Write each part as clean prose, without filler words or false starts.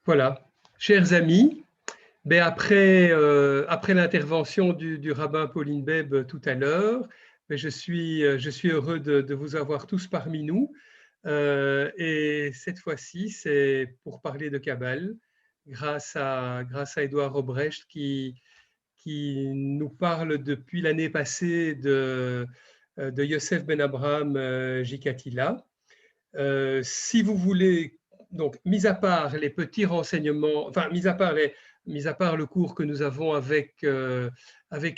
Voilà. Chers amis, ben après l'intervention du rabbin Pauline Beb tout à l'heure, ben je suis heureux de vous avoir tous parmi nous. Et cette fois-ci, c'est pour parler de Kabbale, grâce à Édouard Robrecht qui nous parle depuis l'année passée de Yosef Ben Abraham Jikatila. Si vous voulez, donc, mis à part les petits renseignements, enfin, mis à part le cours que nous avons avec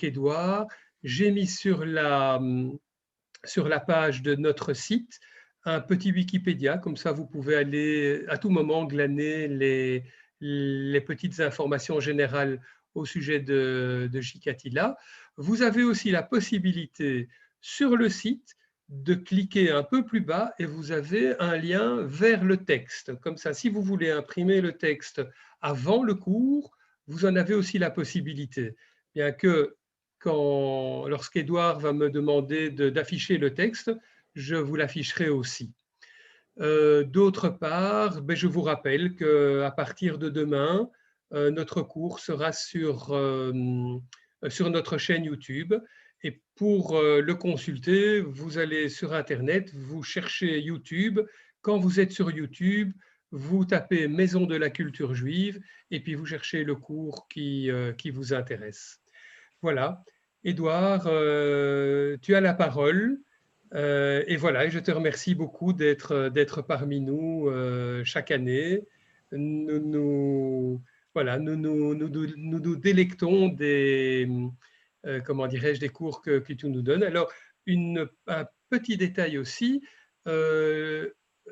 Édouard, j'ai mis sur la page de notre site un petit Wikipédia, comme ça vous pouvez aller à tout moment glaner les petites informations générales au sujet de Chikatila. Vous avez aussi la possibilité sur le site de cliquer un peu plus bas et vous avez un lien vers le texte. Comme ça, si vous voulez imprimer le texte avant le cours, vous en avez aussi la possibilité. Bien que lorsqu'Édouard va me demander d'afficher le texte, je vous l'afficherai aussi. D'autre part, je vous rappelle qu'à partir de demain, notre cours sera sur notre chaîne YouTube. Et pour le consulter, vous allez sur Internet, vous cherchez YouTube. Quand vous êtes sur YouTube, vous tapez Maison de la culture juive et puis vous cherchez le cours qui vous intéresse. Voilà. Édouard, tu as la parole. Et voilà, et je te remercie beaucoup d'être parmi nous chaque année. Voilà, nous délectons comment dirais-je, des cours que tu nous donnes. Alors, un petit détail aussi, euh,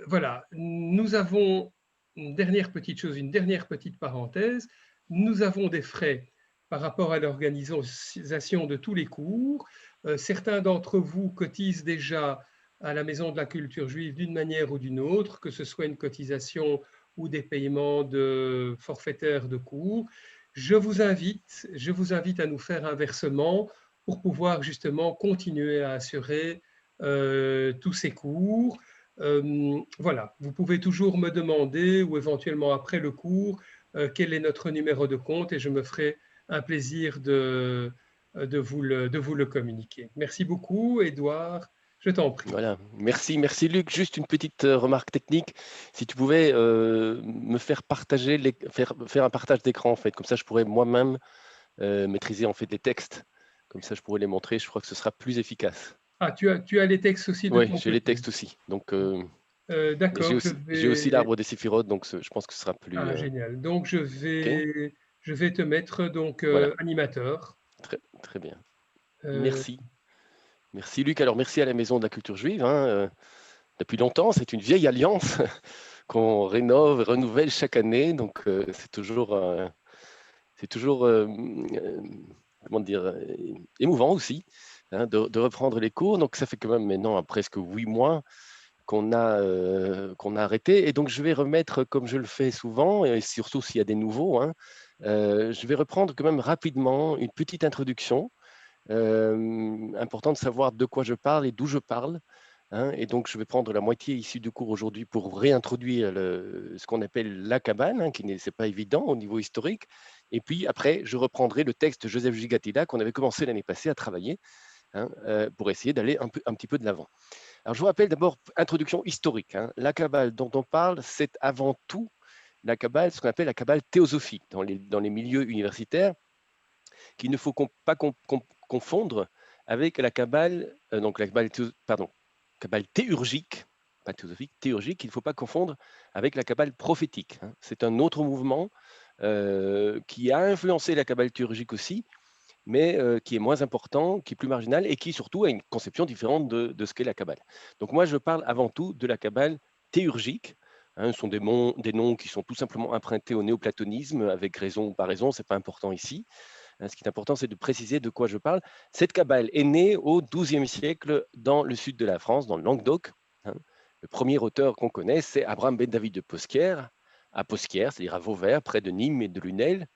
voilà, nous avons une dernière petite chose, une dernière petite parenthèse. Nous avons des frais par rapport à l'organisation de tous les cours. Certains d'entre vous cotisent déjà à la Maison de la culture juive d'une manière ou d'une autre, que ce soit une cotisation ou des paiements de forfaitaires de cours. Je vous invite à nous faire un versement pour pouvoir justement continuer à assurer tous ces cours. Voilà, vous pouvez toujours me demander ou éventuellement après le cours quel est notre numéro de compte et je me ferai un plaisir de vous le communiquer. Merci beaucoup, Édouard. Je t'en prie. Voilà, merci Luc. Juste une petite remarque technique. Si tu pouvais me faire partager, faire un partage d'écran en fait, comme ça je pourrais moi-même maîtriser en fait les textes. Comme ça je pourrais les montrer. Je crois que ce sera plus efficace. Ah, tu as les textes aussi de Oui, ton j'ai les côté. textes aussi. Donc, mais D'accord, j'ai aussi l'arbre des séphirotes, donc je pense que ce sera plus. Ah, génial. Donc, OK, je vais te mettre donc voilà, animateur. très bien. Euh, Merci. Merci Luc. Alors merci à la Maison de la Culture Juive. Depuis longtemps, c'est une vieille alliance qu'on rénove et renouvelle chaque année. Donc c'est toujours comment dire, émouvant aussi de reprendre les cours. Donc ça fait quand même maintenant presque 8 mois qu'on a arrêté. Et donc je vais remettre, comme je le fais souvent, et surtout s'il y a des nouveaux, je vais reprendre quand même rapidement une petite introduction. Important de savoir de quoi je parle et d'où je parle. Et donc, je vais prendre la moitié issue du cours aujourd'hui pour réintroduire ce qu'on appelle la Kabbale, qui n'est pas évident au niveau historique. Et puis après, je reprendrai le texte de Joseph Gigatila qu'on avait commencé l'année passée à travailler pour essayer d'aller un petit peu de l'avant. Alors, je vous rappelle d'abord, introduction historique. La Kabbale dont on parle, c'est avant tout la Kabbale, ce qu'on appelle la Kabbale théosophique dans les milieux universitaires, qu'il ne faut pas confondre avec la Kabbale, donc la Kabbale, Kabbale théurgique, pas théosophique, théurgique, qu'il ne faut pas confondre avec la Kabbale prophétique. C'est un autre mouvement qui a influencé la Kabbale théurgique aussi, mais qui est moins important, qui est plus marginal et qui surtout a une conception différente de ce qu'est la Kabbale. Donc moi, je parle avant tout de la Kabbale théurgique. Ce sont des noms qui sont tout simplement empruntés au néoplatonisme, avec raison ou pas raison, ce n'est pas important ici. Ce qui est important, c'est de préciser de quoi je parle. Cette Kabbale est née au XIIe siècle dans le sud de la France, dans le Languedoc. Le premier auteur qu'on connaît, c'est Abraham ben David de Posquière, à Posquière, c'est-à-dire à Vauvert, près de Nîmes et de Lunel.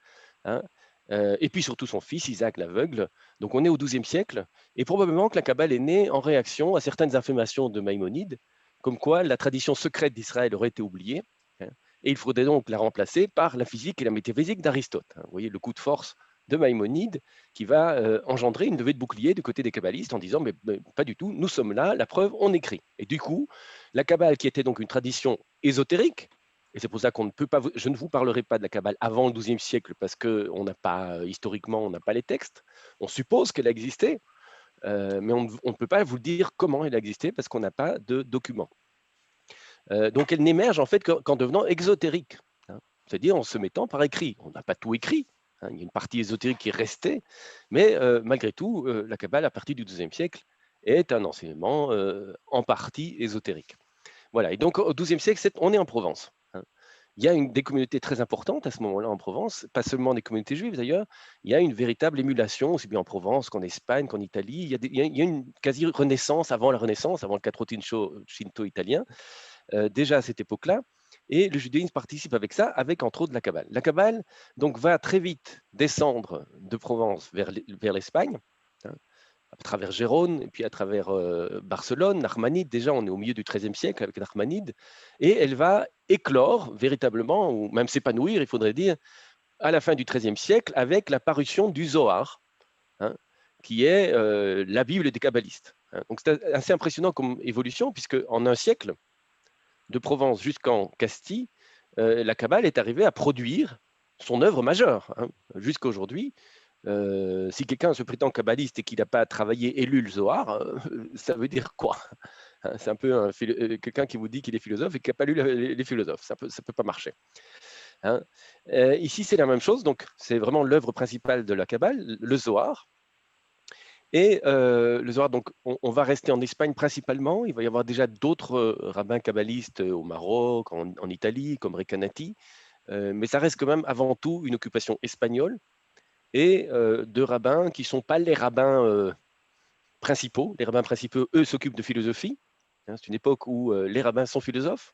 Et puis surtout son fils, Isaac l'aveugle. Donc on est au XIIe siècle, et probablement que la Kabbale est née en réaction à certaines affirmations de Maïmonide, comme quoi la tradition secrète d'Israël aurait été oubliée, Et il faudrait donc la remplacer par la physique et la métaphysique d'Aristote. Vous voyez le coup de force de Maïmonide qui va engendrer une levée de bouclier du côté des kabbalistes en disant mais pas du tout, nous sommes là, la preuve, on écrit. Et du coup, la Kabbale, qui était donc une tradition ésotérique, et c'est pour ça qu'on ne peut pas, je ne vous parlerai pas de la Kabbale avant le XIIe siècle parce que on n'a pas, historiquement, on n'a pas les textes. On suppose qu'elle a existé, mais on ne peut pas vous dire comment elle a existé parce qu'on n'a pas de documents. Donc elle n'émerge en fait qu'en devenant exotérique, hein, c'est-à-dire en se mettant par écrit. On n'a pas tout écrit, hein, il y a une partie ésotérique qui est restée, mais malgré tout, la Kabbale, à partir du XIIe siècle, est un enseignement en partie ésotérique. Voilà, et donc au XIIe siècle, on est en Provence. Hein. Il y a des communautés très importantes à ce moment-là en Provence, pas seulement des communautés juives d'ailleurs, il y a une véritable émulation, aussi bien en Provence qu'en Espagne, qu'en Italie. Il y a une quasi-renaissance avant la Renaissance, avant le quattrocento Shinto italien, déjà à cette époque-là. Et le judaïsme participe avec ça, avec entre autres la Kabbale. La Kabbale donc, va très vite descendre de Provence vers l'Espagne, hein, à travers Gérone, et puis à travers Barcelone, Narmanide. Déjà, on est au milieu du XIIIe siècle avec Narmanide, et elle va éclore véritablement, ou même s'épanouir, il faudrait dire, à la fin du XIIIe siècle, avec la parution du Zohar, hein, qui est la Bible des kabbalistes. Hein. Donc c'est assez impressionnant comme évolution, puisque en un siècle, de Provence jusqu'en Castille, la Kabbale est arrivée à produire son œuvre majeure. Hein. Jusqu'à aujourd'hui, si quelqu'un se prétend kabbaliste et qu'il n'a pas travaillé et lu le Zohar, ça veut dire quoi? C'est un peu quelqu'un qui vous dit qu'il est philosophe et qui n'a pas lu les philosophes. Ça peut pas marcher. Hein. Ici, c'est la même chose. Donc, c'est vraiment l'œuvre principale de la Kabbale, le Zohar. Et le Zohar, donc, on va rester en Espagne principalement. Il va y avoir déjà d'autres rabbins kabbalistes au Maroc, en Italie, comme Recanati. Mais ça reste quand même avant tout une occupation espagnole et de rabbins qui ne sont pas les rabbins principaux. Les rabbins principaux, eux, s'occupent de philosophie. Hein, c'est une époque où les rabbins sont philosophes.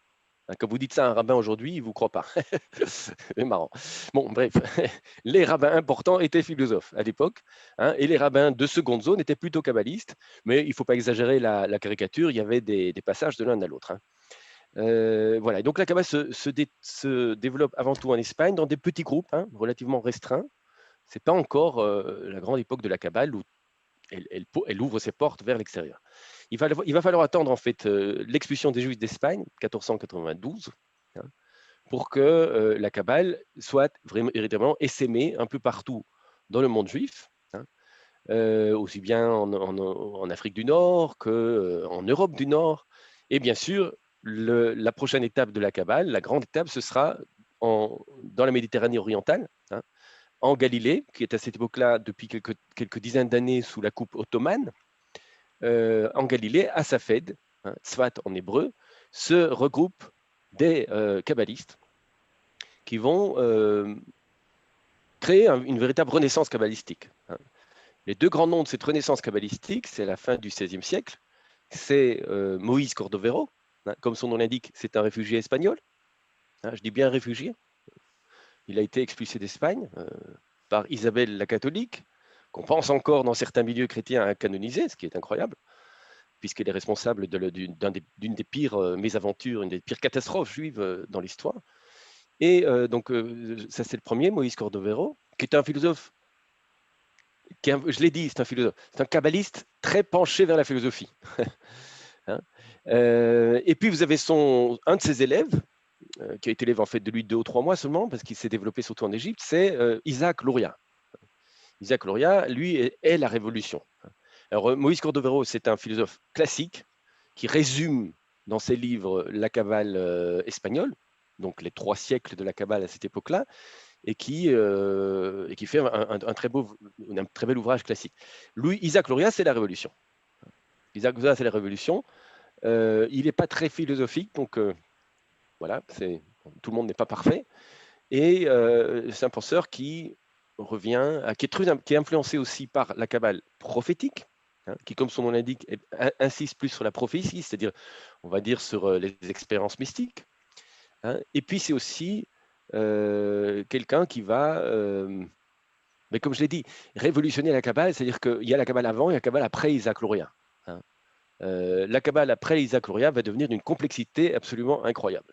Hein, quand vous dites ça à un rabbin aujourd'hui, il ne vous croit pas. C'est marrant. Bon, bref, les rabbins importants étaient philosophes à l'époque, hein, et les rabbins de seconde zone étaient plutôt kabbalistes, mais il ne faut pas exagérer la caricature, il y avait des passages de l'un à l'autre. Hein. Voilà, et donc la Kabbale se développe avant tout en Espagne dans des petits groupes, hein, relativement restreints. Ce n'est pas encore la grande époque de la Kabbale où elle ouvre ses portes vers l'extérieur. Il va falloir attendre en fait l'expulsion des Juifs d'Espagne, 1492, hein, pour que la Kabbale soit vraiment véritablement essaimée un peu partout dans le monde juif, hein, aussi bien en Afrique du Nord qu'en Europe du Nord. Et bien sûr, la prochaine étape de la Kabbale, la grande étape, ce sera dans la Méditerranée orientale, hein, en Galilée, qui est à cette époque-là, depuis quelques dizaines d'années, sous la coupe ottomane. En Galilée, à Safed, hein, Tzfat en hébreu, se regroupent des kabbalistes qui vont créer une véritable renaissance kabbalistique. Hein. Les deux grands noms de cette renaissance kabbalistique, c'est la fin du XVIe siècle, c'est Moïse Cordovero, hein, comme son nom l'indique, c'est un réfugié espagnol. Hein, je dis bien réfugié. Il a été expulsé d'Espagne par Isabelle la catholique, qu'on pense encore dans certains milieux chrétiens à canoniser, ce qui est incroyable, puisqu'elle est responsable d'une des pires mésaventures, une des pires catastrophes juives dans l'histoire. Et donc, ça c'est le premier, Moïse Cordovero, qui est un philosophe, je l'ai dit, c'est un philosophe, c'est un kabbaliste très penché vers la philosophie. Hein. Et puis vous avez un de ses élèves, qui a été élève en fait de lui 2 ou 3 mois seulement, parce qu'il s'est développé surtout en Égypte, c'est Isaac Luria. Isaac Luria, lui, est la révolution. Alors, Moïse Cordovero, c'est un philosophe classique qui résume dans ses livres la Kabbale espagnole, donc les 3 siècles de la Kabbale à cette époque-là, et qui fait un très bel ouvrage classique. Isaac Luria, c'est la révolution. Isaac Luria, c'est la révolution. Il n'est pas très philosophique, donc voilà, tout le monde n'est pas parfait. Et c'est un penseur qui est influencé aussi par la Kabbale prophétique, hein, qui, comme son nom l'indique, insiste plus sur la prophétie, c'est-à-dire, on va dire, sur les expériences mystiques. Hein. Et puis, c'est aussi quelqu'un qui va, mais comme je l'ai dit, révolutionner la Kabbale, c'est-à-dire qu'il y a la Kabbale avant et la Kabbale après Isaac Luria. Hein. La Kabbale après Isaac Luria va devenir d'une complexité absolument incroyable.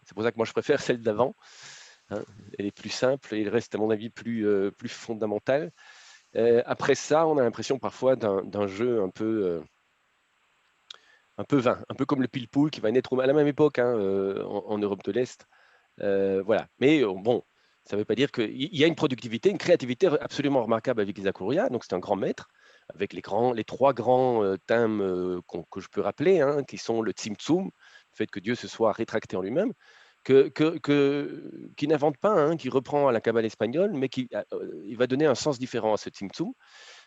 C'est pour ça que moi, je préfère celle d'avant. Elle est plus simple et elle reste, à mon avis, plus fondamentale. Après ça, on a l'impression parfois d'un jeu un peu vain, un peu comme le pile-poule qui va naître à la même époque en Europe de l'Est. Voilà. Mais bon, ça ne veut pas dire qu'il y a une productivité, une créativité absolument remarquable avec Isaac Luria. Donc, c'est un grand maître avec les trois grands thèmes que je peux rappeler, qui sont le Tzimtzum, le fait que Dieu se soit rétracté en lui-même, qui n'invente pas, qui reprend à la Kabbale espagnole, mais il va donner un sens différent à ce Tzimtzum.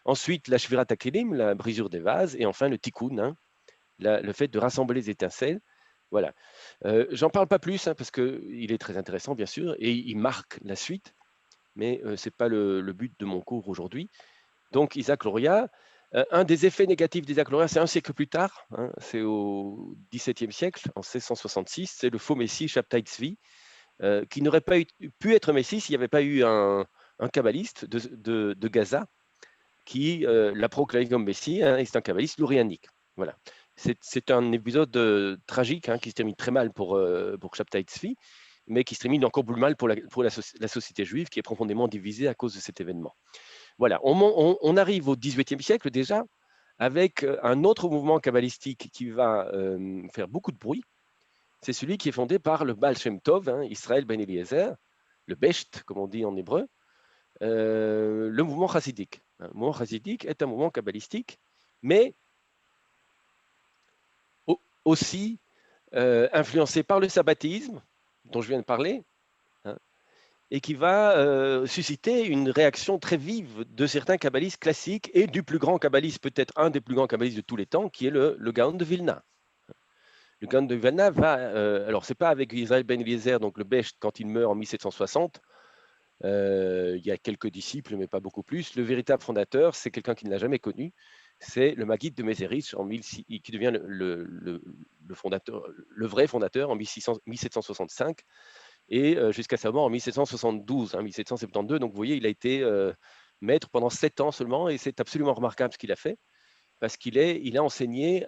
Ensuite, la Shvirat HaKelim, la brisure des vases, et enfin le Tikkun, le fait de rassembler les étincelles. Voilà. J'en parle pas plus parce qu'il est très intéressant, bien sûr, et il marque la suite, mais ce n'est pas le but de mon cours aujourd'hui. Donc, Isaac Luria, un des effets négatifs d'Isaac Luria, c'est un siècle plus tard, c'est au XVIIe siècle, en 1666, c'est le faux messie Shabtai Tzvi, qui n'aurait pas pu être messie s'il n'y avait pas eu un kabbaliste de Gaza qui l'a proclamé comme messie, et c'est un kabbaliste lourianique. Voilà. C'est un épisode tragique qui se termine très mal pour Shabtai Tzvi, mais qui se termine encore plus mal pour la société juive qui est profondément divisée à cause de cet événement. Voilà, on arrive au XVIIIe siècle déjà avec un autre mouvement kabbalistique qui va faire beaucoup de bruit. C'est celui qui est fondé par le Baal Shem Tov, Israël Ben Eliezer, le Besht, comme on dit en hébreu, le mouvement chassidique. Le mouvement chassidique est un mouvement kabbalistique, mais aussi influencé par le sabbatisme, dont je viens de parler, et qui va susciter une réaction très vive de certains kabbalistes classiques et du plus grand kabbaliste, peut-être un des plus grands kabbalistes de tous les temps, qui est le Gaon de Vilna. Le Gaon de Vilna va, alors c'est pas avec Israël Ben Eliezer, donc le Besht, quand il meurt en 1760, il y a quelques disciples, mais pas beaucoup plus. Le véritable fondateur, c'est quelqu'un qui ne l'a jamais connu, c'est le Maguide de Mézérich, qui devient le fondateur, le vrai fondateur en 1765, et jusqu'à sa mort en 1772, 1772. Donc vous voyez, il a été maître pendant 7 ans seulement, et c'est absolument remarquable ce qu'il a fait, parce il a enseigné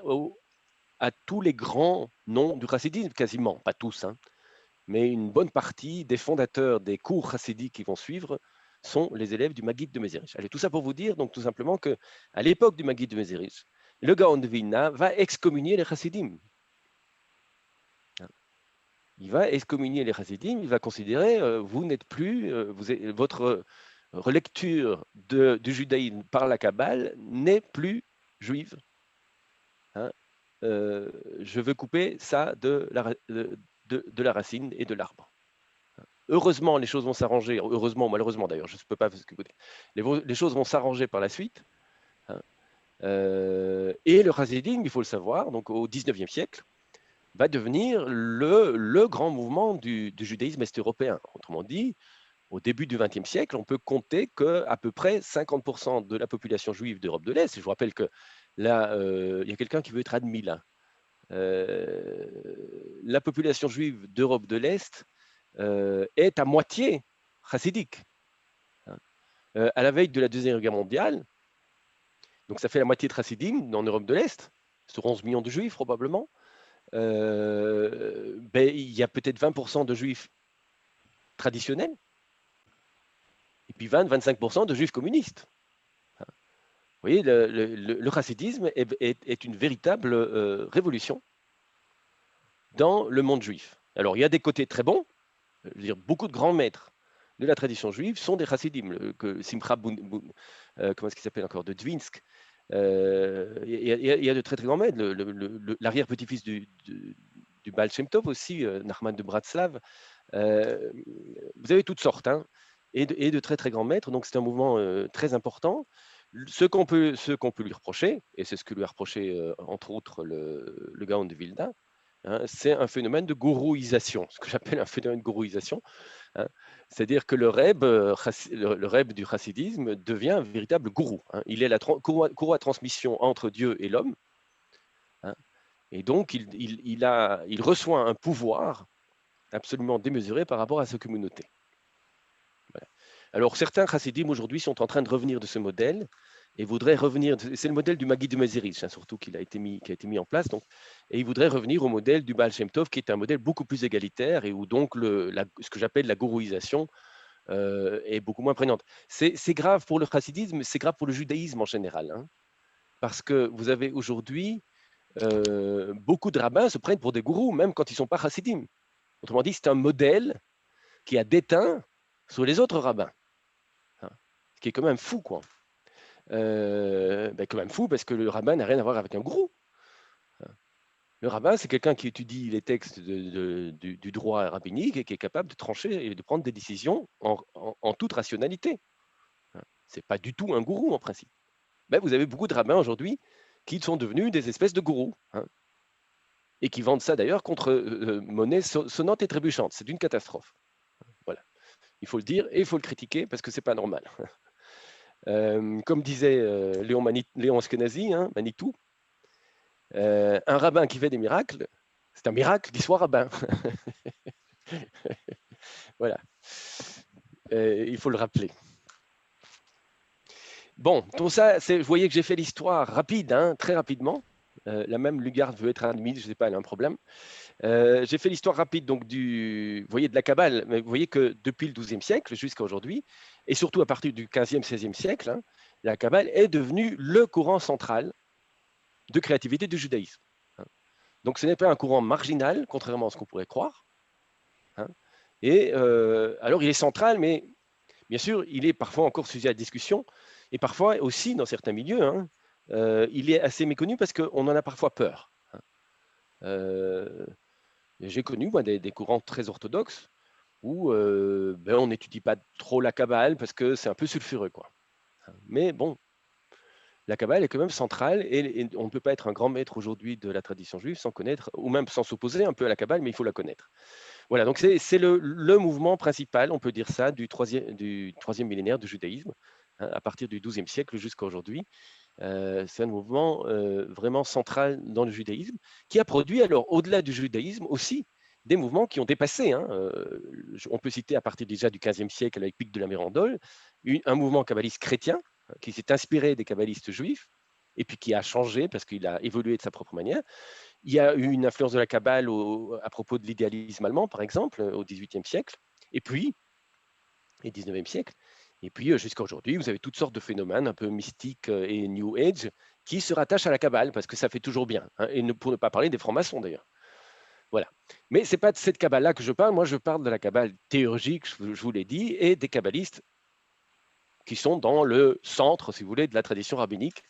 à tous les grands noms du chassidisme, quasiment, pas tous, mais une bonne partie des fondateurs des cours chassidiques qui vont suivre sont les élèves du Maguide de Mézérich. Allez, tout ça pour vous dire donc tout simplement qu'à l'époque du Maguide de Mézérich, le Gaon de Vilna va excommunier les chassidim. Il va excommunier les chassidim, il va considérer vous n'êtes plus, votre relecture du judaïsme par la Kabbale n'est plus juive. Je veux couper ça de la racine et de l'arbre. Heureusement, les choses vont s'arranger, heureusement ou malheureusement d'ailleurs, je ne peux pas vous écouter. Les choses vont s'arranger par la suite. Et le chassidisme, il faut le savoir, donc au XIXe siècle, va devenir le grand mouvement du judaïsme est-européen. Autrement dit, au début du XXe siècle, on peut compter qu'à peu près 50% de la population juive d'Europe de l'Est, je vous rappelle que là, il y a quelqu'un qui veut être admis là, la population juive d'Europe de l'Est est à moitié chassidique. À la veille de la Deuxième Guerre mondiale, donc ça fait la moitié de chassidim en Europe de l'Est, sur 11 millions de juifs probablement, il y a peut-être 20% de juifs traditionnels, et puis 20-25% de juifs communistes. Vous voyez, le chassidisme est une véritable révolution dans le monde juif. Alors, il y a des côtés très bons, je veux dire, beaucoup de grands maîtres de la tradition juive sont des chassidim, Simcha comment est-ce qu'il s'appelle encore, de Dvinsk. Il y a de très très grands maîtres, l'arrière-petit-fils du Baal Shem Tov aussi, Nachman de Bratslav. Vous avez toutes sortes, et de très très grands maîtres, donc c'est un mouvement très important. Ce qu'on peut lui reprocher, et c'est ce que lui a reproché entre autres le Gaon de Vilna, c'est un phénomène de gourouisation, ce que j'appelle un phénomène de gourouisation. C'est-à-dire que le Reb du chassidisme devient un véritable gourou. Il est la courroie de transmission entre Dieu et l'homme. Et donc, il reçoit un pouvoir absolument démesuré par rapport à sa communauté. Voilà. Alors, certains chassidim aujourd'hui sont en train de revenir de ce modèle et voudrait revenir, c'est le modèle du Maggid de Mezerich, hein, surtout qui a été mis en place, donc, et il voudrait revenir au modèle du Baal Shem Tov, qui est un modèle beaucoup plus égalitaire et où donc ce que j'appelle la gourouisation est beaucoup moins prégnante. C'est grave pour le chassidisme, c'est grave pour le judaïsme en général, hein, parce que vous avez aujourd'hui beaucoup de rabbins se prennent pour des gourous, même quand ils ne sont pas chassidim. Autrement dit, c'est un modèle qui a déteint sur les autres rabbins, hein, ce qui est quand même fou, quoi. Quand même fou parce que le rabbin n'a rien à voir avec un gourou. Le rabbin, c'est quelqu'un qui étudie les textes du droit rabbinique et qui est capable de trancher et de prendre des décisions en toute rationalité. Ce n'est pas du tout un gourou en principe. Mais vous avez beaucoup de rabbins aujourd'hui qui sont devenus des espèces de gourous, hein, et qui vendent ça d'ailleurs contre monnaie sonnante et trébuchante. C'est une catastrophe. Voilà. Il faut le dire et il faut le critiquer parce que ce n'est pas normal. Comme disait Léon Askenazi, hein, Manitou, un rabbin qui fait des miracles, c'est un miracle qu'il soit rabbin. Voilà. Il faut le rappeler. Bon, tout ça, vous voyez que j'ai fait l'histoire rapide, hein, très rapidement. La même Lugard veut être admise, je ne sais pas, elle a un problème. J'ai fait l'histoire rapide donc vous voyez, de la Kabbale, mais vous voyez que depuis le XIIe siècle jusqu'à aujourd'hui, et surtout à partir du XVe, XVIe siècle, hein, la Kabbale est devenue le courant central de créativité du judaïsme. Hein. Donc ce n'est pas un courant marginal, contrairement à ce qu'on pourrait croire. Hein. Et alors il est central, mais bien sûr, il est parfois encore sujet à discussion, et parfois aussi dans certains milieux, hein, il est assez méconnu parce qu'on en a parfois peur. Hein. J'ai connu moi, des courants très orthodoxes où on n'étudie pas trop la Kabbale parce que c'est un peu sulfureux, quoi. Mais bon, la Kabbale est quand même centrale et on ne peut pas être un grand maître aujourd'hui de la tradition juive sans connaître, ou même sans s'opposer un peu à la Kabbale, mais il faut la connaître. Voilà, donc c'est le mouvement principal, on peut dire ça, du troisième millénaire du judaïsme, hein, à partir du XIIe siècle jusqu'à aujourd'hui. C'est un mouvement vraiment central dans le judaïsme qui a produit, alors, au-delà du judaïsme aussi, des mouvements qui ont dépassé. Hein. On peut citer à partir déjà du XVe siècle avec Pic de la Mérandole, un mouvement kabbaliste chrétien qui s'est inspiré des kabbalistes juifs et puis qui a changé parce qu'il a évolué de sa propre manière. Il y a eu une influence de la Kabbale à propos de l'idéalisme allemand, par exemple, au XVIIIe siècle, et puis, et XIXe siècle. Et puis, jusqu'à aujourd'hui, vous avez toutes sortes de phénomènes un peu mystiques et New Age qui se rattachent à la Kabbale parce que ça fait toujours bien. Hein, et pour ne pas parler des francs-maçons, d'ailleurs. Voilà. Mais ce n'est pas de cette Kabbale-là que je parle. Moi, je parle de la Kabbale théurgique, je vous l'ai dit, et des kabbalistes qui sont dans le centre, si vous voulez, de la tradition rabbinique.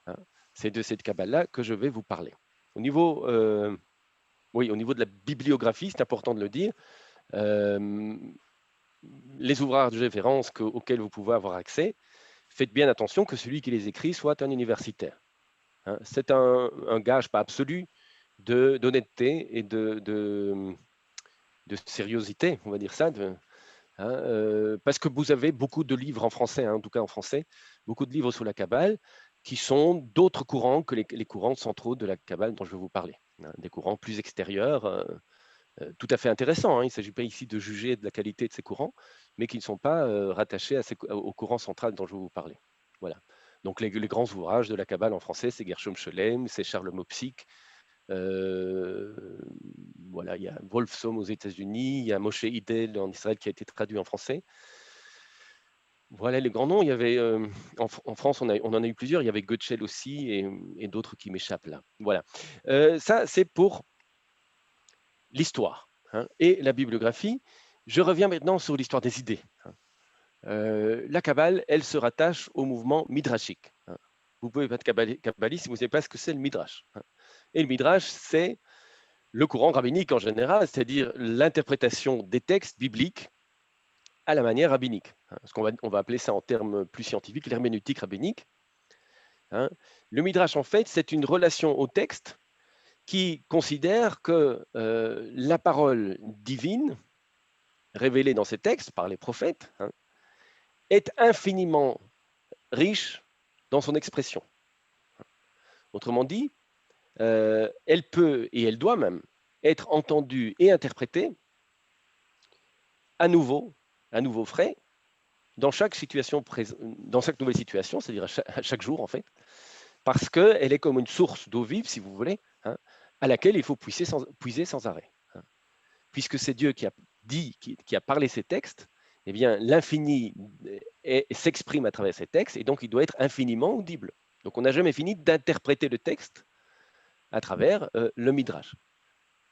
Hein. C'est de cette Kabbale-là que je vais vous parler. Au niveau de la bibliographie, c'est important de le dire, les ouvrages de référence auxquels vous pouvez avoir accès, faites bien attention que celui qui les écrit soit un universitaire. Hein. C'est un gage pas absolu d'honnêteté et de sérieuxité, on va dire ça, parce que vous avez beaucoup de livres en français, hein, en tout cas en français, beaucoup de livres sur la Kabbale qui sont d'autres courants que les courants centraux de la Kabbale dont je vais vous parler. Hein, des courants plus extérieurs, tout à fait intéressants. Hein. Il ne s'agit pas ici de juger de la qualité de ces courants, mais qui ne sont pas rattachés au courant central dont je vais vous parler. Voilà. Donc les grands ouvrages de la Kabbale en français, c'est Gershom Scholem, c'est Charles Mopsik. Voilà, il y a Wolfson aux États-Unis, il y a Moshe Idel en Israël qui a été traduit en français. Voilà les grands noms. Il y avait en France, on en a eu plusieurs. Il y avait Goetschel aussi et d'autres qui m'échappent là. Voilà. Ça, c'est pour l'histoire, hein, et la bibliographie. Je reviens maintenant sur l'histoire des idées. Hein. La Kabbale, elle se rattache au mouvement midrashique. Hein. Vous pouvez pas être kabbaliste si vous ne savez pas ce que c'est le midrash. Hein. Et le midrash, c'est le courant rabbinique en général, c'est-à-dire l'interprétation des textes bibliques à la manière rabbinique. Hein. Ce on va appeler ça en termes plus scientifiques l'herméneutique rabbinique. Hein. Le midrash, en fait, c'est une relation au texte qui considère que la parole divine, révélée dans ces textes par les prophètes, hein, est infiniment riche dans son expression. Autrement dit, elle peut et elle doit même être entendue et interprétée à nouveau frais, dans chaque situation, dans chaque nouvelle situation, c'est-à-dire à chaque jour en fait, parce qu'elle est comme une source d'eau vive, si vous voulez, hein, à laquelle il faut puiser sans arrêt. Hein. Puisque c'est Dieu qui a dit, qui a parlé ces textes, eh bien l'infini s'exprime à travers ces textes, et donc il doit être infiniment audible. Donc on n'a jamais fini d'interpréter le texte à travers le Midrash.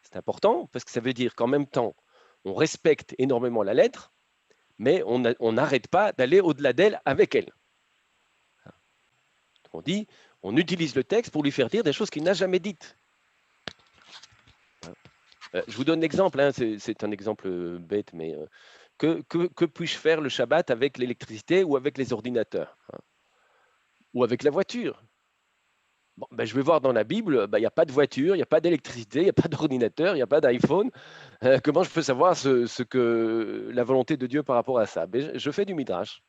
C'est important parce que ça veut dire qu'en même temps, on respecte énormément la lettre, mais on n'arrête pas d'aller au-delà d'elle avec elle. On dit, on utilise le texte pour lui faire dire des choses qu'il n'a jamais dites. Je vous donne l'exemple, hein, c'est un exemple bête, mais que puis-je faire le Shabbat avec l'électricité ou avec les ordinateurs, hein, ou avec la voiture? Bon, ben, je vais voir dans la Bible, il n'y a pas de voiture, il n'y a pas d'électricité, il n'y a pas d'ordinateur, il n'y a pas d'iPhone. Comment je peux savoir ce que la volonté de Dieu par rapport à ça? Ben, je fais du midrash.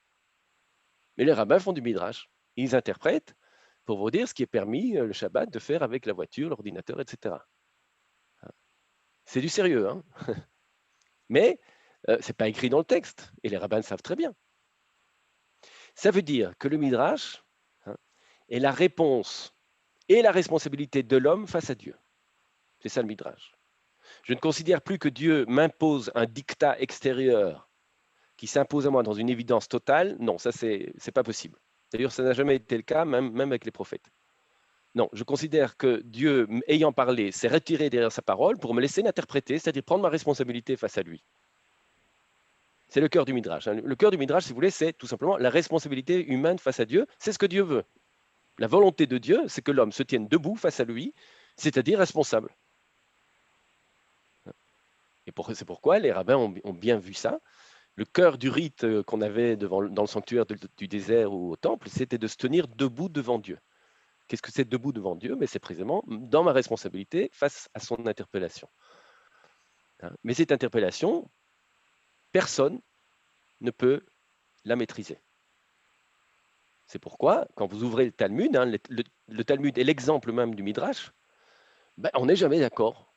Mais les rabbins font du midrash. Ils interprètent pour vous dire ce qui est permis le Shabbat de faire avec la voiture, l'ordinateur, etc. C'est du sérieux, hein. Mais ce n'est pas écrit dans le texte, et les rabbins le savent très bien. Ça veut dire que le midrash, hein, est la réponse et la responsabilité de l'homme face à Dieu. C'est ça le midrash. Je ne considère plus que Dieu m'impose un dictat extérieur qui s'impose à moi dans une évidence totale. Non, ça, c'est pas possible. D'ailleurs, ça n'a jamais été le cas, même avec les prophètes. Non, je considère que Dieu, ayant parlé, s'est retiré derrière sa parole pour me laisser l'interpréter, c'est-à-dire prendre ma responsabilité face à lui. C'est le cœur du Midrash. Le cœur du Midrash, si vous voulez, c'est tout simplement la responsabilité humaine face à Dieu. C'est ce que Dieu veut. La volonté de Dieu, c'est que l'homme se tienne debout face à lui, c'est-à-dire responsable. Et c'est pourquoi les rabbins ont bien vu ça. Le cœur du rite qu'on avait dans le sanctuaire du désert ou au temple, c'était de se tenir debout devant Dieu. Qu'est-ce que c'est debout devant Dieu? Mais c'est précisément dans ma responsabilité face à son interpellation. Mais cette interpellation, personne ne peut la maîtriser. C'est pourquoi, quand vous ouvrez le Talmud, hein, le Talmud est l'exemple même du Midrash, ben, on n'est jamais d'accord.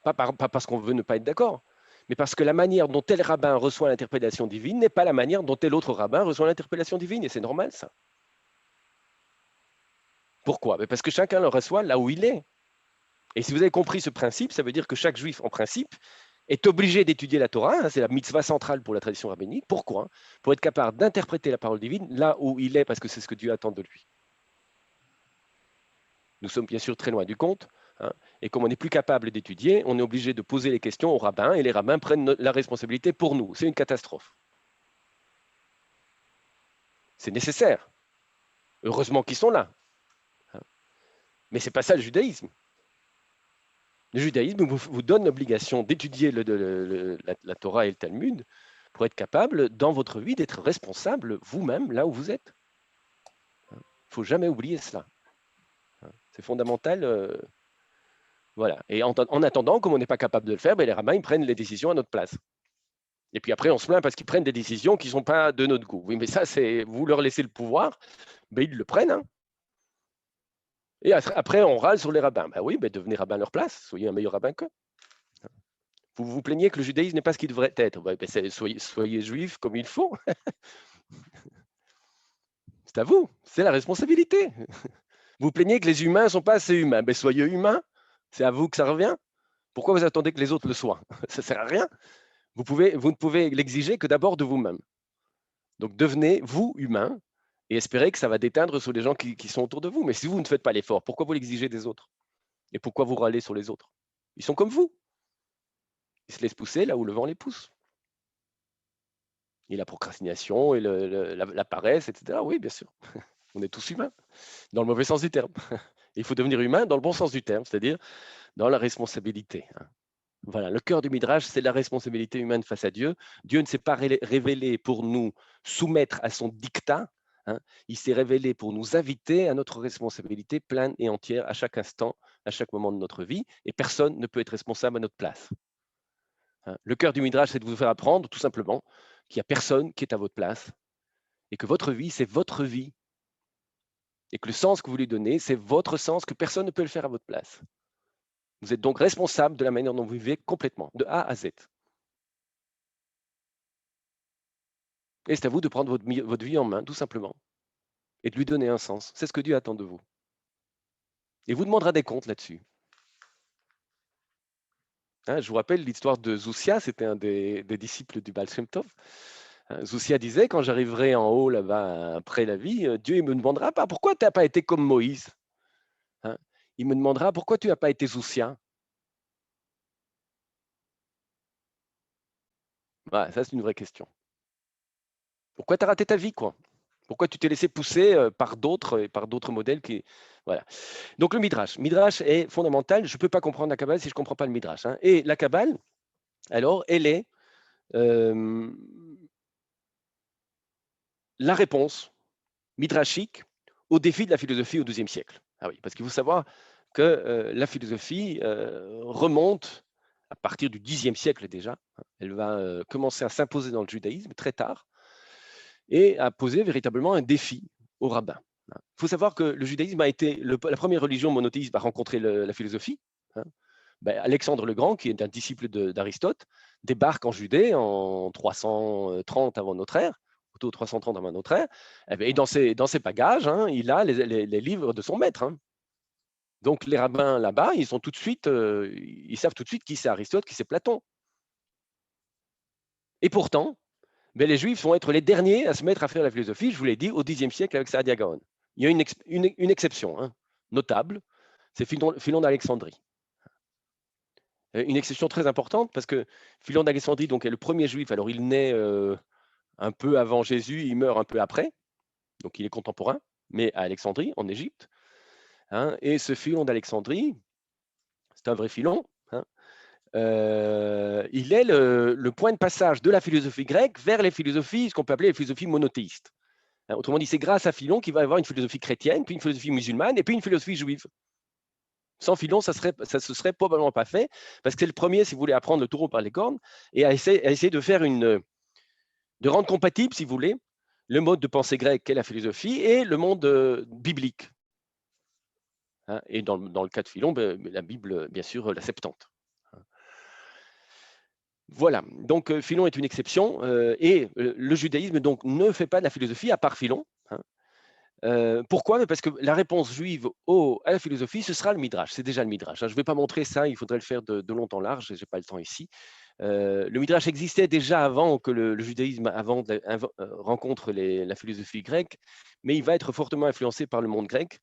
Pas parce qu'on veut ne pas être d'accord, mais parce que la manière dont tel rabbin reçoit l'interpellation divine n'est pas la manière dont tel autre rabbin reçoit l'interpellation divine, et c'est normal ça. Pourquoi? Ben parce que chacun le reçoit là où il est. Et si vous avez compris ce principe, ça veut dire que chaque juif, en principe, est obligé d'étudier la Torah, hein, c'est la mitzvah centrale pour la tradition rabbinique. Pourquoi? Pour être capable d'interpréter la parole divine là où il est, parce que c'est ce que Dieu attend de lui. Nous sommes bien sûr très loin du compte, hein, et comme on n'est plus capable d'étudier, on est obligé de poser les questions aux rabbins, et les rabbins prennent la responsabilité pour nous. C'est une catastrophe. C'est nécessaire. Heureusement qu'ils sont là. Hein. Mais ce n'est pas ça le judaïsme. Le judaïsme vous donne l'obligation d'étudier la Torah et le Talmud pour être capable, dans votre vie, d'être responsable vous-même là où vous êtes. Il ne faut jamais oublier cela. C'est fondamental. Voilà. Et en attendant, comme on n'est pas capable de le faire, ben les rabbins ils prennent les décisions à notre place. Et puis après, on se plaint parce qu'ils prennent des décisions qui ne sont pas de notre goût. Oui, mais ça, c'est vous leur laissez le pouvoir, ben ils le prennent. Hein. Et après, on râle sur les rabbins. Ben oui, ben devenez rabbin à leur place, soyez un meilleur rabbin qu'eux. Vous vous plaignez que le judaïsme n'est pas ce qu'il devrait être. Ben, soyez juif comme il faut. C'est à vous, c'est la responsabilité. Vous vous plaignez que les humains ne sont pas assez humains. Ben, soyez humains, c'est à vous que ça revient. Pourquoi vous attendez que les autres le soient? Ça ne sert à rien. Vous ne pouvez l'exiger que d'abord de vous-même. Donc devenez, vous, humain, et espérez que ça va déteindre sur les gens qui sont autour de vous. Mais si vous ne faites pas l'effort, pourquoi vous l'exigez des autres? Et pourquoi vous râlez sur les autres? Ils sont comme vous. Ils se laissent pousser là où le vent les pousse. Et la procrastination, et la paresse, etc. Oui, bien sûr. On est tous humains, dans le mauvais sens du terme. Il faut devenir humain dans le bon sens du terme, c'est-à-dire dans la responsabilité. Voilà, le cœur du Midrash, c'est la responsabilité humaine face à Dieu. Dieu ne s'est pas révélé pour nous soumettre à son dictat, hein. Il s'est révélé pour nous inviter à notre responsabilité pleine et entière à chaque instant, à chaque moment de notre vie, et personne ne peut être responsable à notre place. Hein. Le cœur du Midrash, c'est de vous faire apprendre tout simplement qu'il n'y a personne qui est à votre place, et que votre vie, c'est votre vie, et que le sens que vous lui donnez, c'est votre sens, que personne ne peut le faire à votre place. Vous êtes donc responsable de la manière dont vous vivez complètement, de A à Z. Et c'est à vous de prendre votre vie en main, tout simplement, et de lui donner un sens. C'est ce que Dieu attend de vous. Et vous demandera des comptes là-dessus. Hein, je vous rappelle l'histoire de Zoussia, c'était un des disciples du Baal Shem Tov. Zoussia disait, quand j'arriverai en haut là-bas après la vie, Dieu il me demandera pas pourquoi tu n'as pas été comme Moïse. Hein, il me demandera pourquoi tu n'as pas été Zoussia. Voilà, ça c'est une vraie question. Pourquoi tu as raté ta vie, quoi? Pourquoi tu t'es laissé pousser par d'autres modèles qui, voilà. Donc le Midrash. Midrash est fondamental. Je ne peux pas comprendre la Kabbale si je ne comprends pas le Midrash. Hein. Et la Kabbale, alors, elle est la réponse midrashique au défi de la philosophie au XIIe siècle. Ah oui, parce qu'il faut savoir que la philosophie remonte à partir du Xe siècle déjà. Elle va commencer à s'imposer dans le judaïsme très tard et à poser véritablement un défi aux rabbins. Il faut savoir que le judaïsme a été la première religion monothéiste à rencontrer la philosophie. Hein. Ben, Alexandre le Grand, qui est un disciple d'Aristote, débarque en Judée en 330 avant notre ère, plutôt 330 avant notre ère, et dans ses bagages, hein, il a les livres de son maître. Hein. Donc les rabbins là-bas, ils savent tout de suite qui c'est Aristote, qui c'est Platon. Et pourtant, ben, les Juifs vont être les derniers à se mettre à faire la philosophie, je vous l'ai dit, au Xe siècle avec Saadia Gaon. Il y a une exception hein, notable, c'est Philon d'Alexandrie. Une exception très importante parce que Philon d'Alexandrie donc, est le premier juif. Alors, il naît un peu avant Jésus, il meurt un peu après, donc il est contemporain, mais à Alexandrie, en Égypte. Hein, et ce Philon d'Alexandrie, c'est un vrai Philon. Hein, il est le point de passage de la philosophie grecque vers les philosophies, ce qu'on peut appeler les philosophies monothéistes. Hein, autrement dit, c'est grâce à Philon qu'il va y avoir une philosophie chrétienne, puis une philosophie musulmane, et puis une philosophie juive. Sans Philon, ça se serait probablement pas fait, parce que c'est le premier, si vous voulez, à prendre le taureau par les cornes et à essayer de faire de rendre compatible, si vous voulez, le mode de pensée grec qu'est la philosophie et le monde biblique. Hein, et dans le cas de Philon, la Bible, bien sûr, la Septante. Voilà, donc Philon est une exception et le judaïsme donc ne fait pas de la philosophie à part Philon. Hein. Pourquoi? Parce que la réponse juive à la philosophie, ce sera le Midrash. C'est déjà le Midrash. Hein. Je ne vais pas montrer ça, il faudrait le faire de long en large, je n'ai pas le temps ici. Le Midrash existait déjà avant que le judaïsme rencontre la philosophie grecque, mais il va être fortement influencé par le monde grec.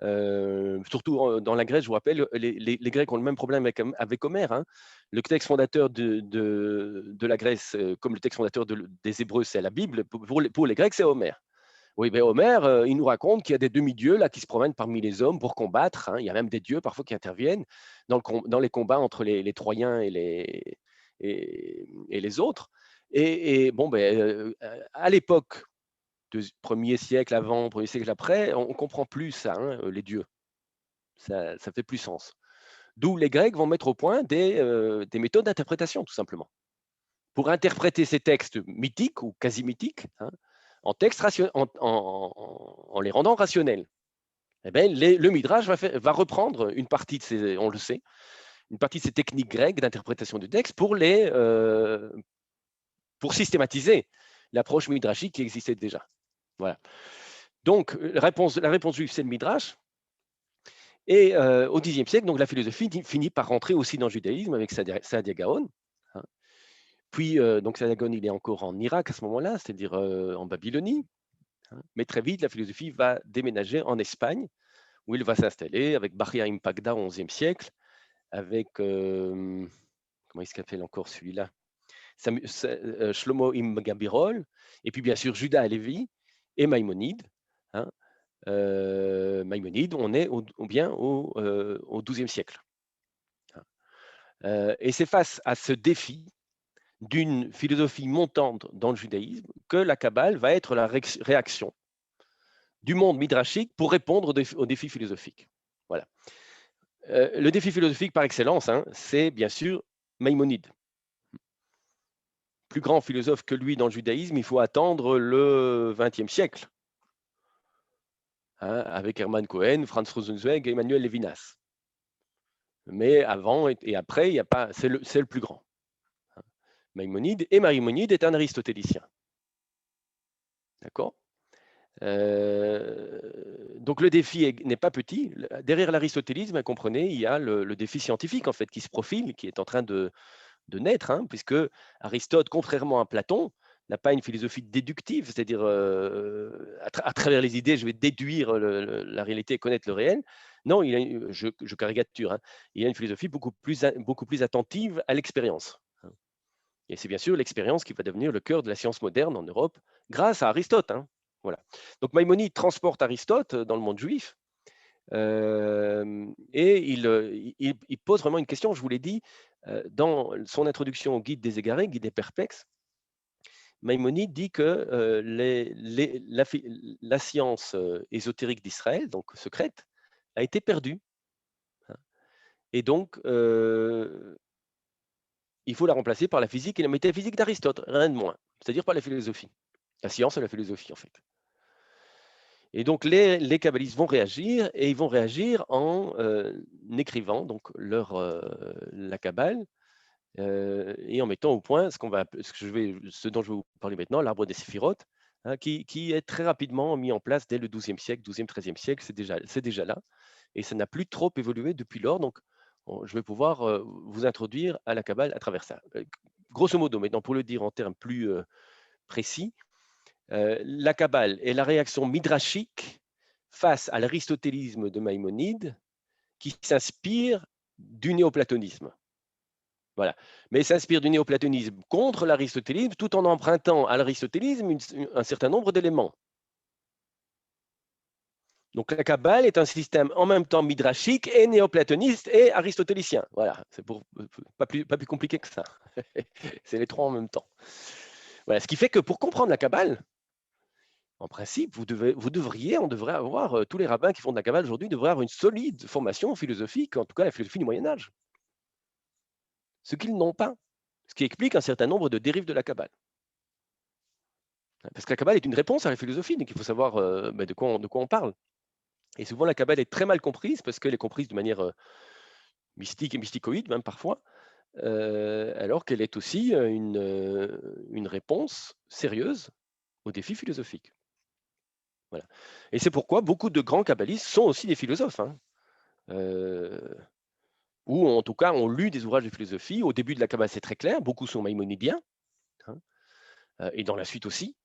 Surtout dans la Grèce, je vous rappelle, les Grecs ont le même problème avec Homère. Hein. Le texte fondateur de la Grèce, comme le texte fondateur des Hébreux, c'est la Bible. Pour les Grecs, c'est Homère. Oui, ben Homère, il nous raconte qu'il y a des demi-dieux là qui se promènent parmi les hommes pour combattre. Hein. Il y a même des dieux parfois qui interviennent dans les combats entre les Troyens et les autres. Et bon, à l'époque, premier siècle avant, premier siècle après, on ne comprend plus ça, hein, les dieux. Ça ne fait plus sens. D'où les Grecs vont mettre au point des méthodes d'interprétation, tout simplement. Pour interpréter ces textes mythiques ou quasi mythiques, hein, en les rendant rationnels. Eh bien, le Midrash va reprendre une partie de ces, on le sait, une partie de ces techniques grecques d'interprétation du texte pour systématiser l'approche midrashique qui existait déjà. Voilà. Donc, la réponse juive, c'est le Midrash. Et au Xe siècle, donc, la philosophie finit par rentrer aussi dans le judaïsme avec Saadia Gaon. Hein. Puis, donc, Saadia Gaon, il est encore en Irak à ce moment-là, c'est-à-dire en Babylonie. Hein. Mais très vite, la philosophie va déménager en Espagne, où il va s'installer avec Bahia Impagda au XIe siècle, avec, comment il s'appelle encore celui-là, Shlomo Gabirol, et puis bien sûr Judas Halevi et Maïmonide. Hein. Maïmonide, on est bien au XIIe siècle. Et c'est face à ce défi d'une philosophie montante dans le judaïsme que la Kabbale va être la réaction du monde midrashique pour répondre aux défis philosophiques. Voilà. Le défi philosophique par excellence, hein, c'est bien sûr Maïmonide. Plus grand philosophe que lui dans le judaïsme, il faut attendre le XXe siècle, hein, avec Hermann Cohen, Franz Rosenzweig et Emmanuel Levinas. Mais avant et après, il y a pas, c'est le plus grand. Maïmonide est un aristotélicien. D'accord? Donc le défi n'est pas petit. Derrière l'aristotélisme, comprenez, il y a le défi scientifique en fait qui se profile, qui est en train de naître, hein, puisque Aristote, contrairement à Platon, n'a pas une philosophie déductive, c'est-à-dire à travers les idées, je vais déduire la réalité et connaître le réel. Non, je caricature, hein, il a une philosophie beaucoup plus attentive à l'expérience. Hein. Et c'est bien sûr l'expérience qui va devenir le cœur de la science moderne en Europe, grâce à Aristote. Hein. Voilà. Donc Maïmonide transporte Aristote dans le monde juif, et il pose vraiment une question, je vous l'ai dit, dans son introduction au Guide des égarés, Guide des perplexes, Maïmonide dit que la science ésotérique d'Israël, donc secrète, a été perdue. Hein. Et donc, il faut la remplacer par la physique et la métaphysique d'Aristote, rien de moins, c'est-à-dire par la philosophie. La science et la philosophie, en fait. Et donc, les kabbalistes vont réagir, et ils vont réagir en écrivant donc la Kabbale, et en mettant au point ce dont je vais vous parler maintenant, l'arbre des séphirotes, hein, qui est très rapidement mis en place dès le XIIe siècle, XIIe, XIIIe siècle, c'est déjà là, et ça n'a plus trop évolué depuis lors, donc je vais pouvoir vous introduire à la Kabbale à travers ça. Grosso modo, maintenant, pour le dire en termes plus précis, la Kabbale est la réaction midrashique face à l'aristotélisme de Maïmonide qui s'inspire du néoplatonisme. Voilà. Mais s'inspire du néoplatonisme contre l'aristotélisme tout en empruntant à l'aristotélisme un certain nombre d'éléments. Donc la Kabbale est un système en même temps midrashique et néoplatoniste et aristotélicien. Voilà, c'est pas plus compliqué que ça. C'est les trois en même temps. Voilà, ce qui fait que pour comprendre la Kabbale, en principe, on devrait avoir, tous les rabbins qui font de la Kabbale aujourd'hui devraient avoir une solide formation philosophique, en tout cas la philosophie du Moyen-Âge. Ce qu'ils n'ont pas, ce qui explique un certain nombre de dérives de la Kabbale. Parce que la Kabbale est une réponse à la philosophie, donc il faut savoir de quoi on parle. Et souvent, la Kabbale est très mal comprise, parce qu'elle est comprise de manière mystique et mysticoïde, même parfois, alors qu'elle est aussi une réponse sérieuse aux défis philosophiques. Voilà. Et c'est pourquoi beaucoup de grands kabbalistes sont aussi des philosophes, hein, ou en tout cas ont lu des ouvrages de philosophie. Au début de la Kabbale, c'est très clair, beaucoup sont maïmonidiens, hein, et dans la suite aussi.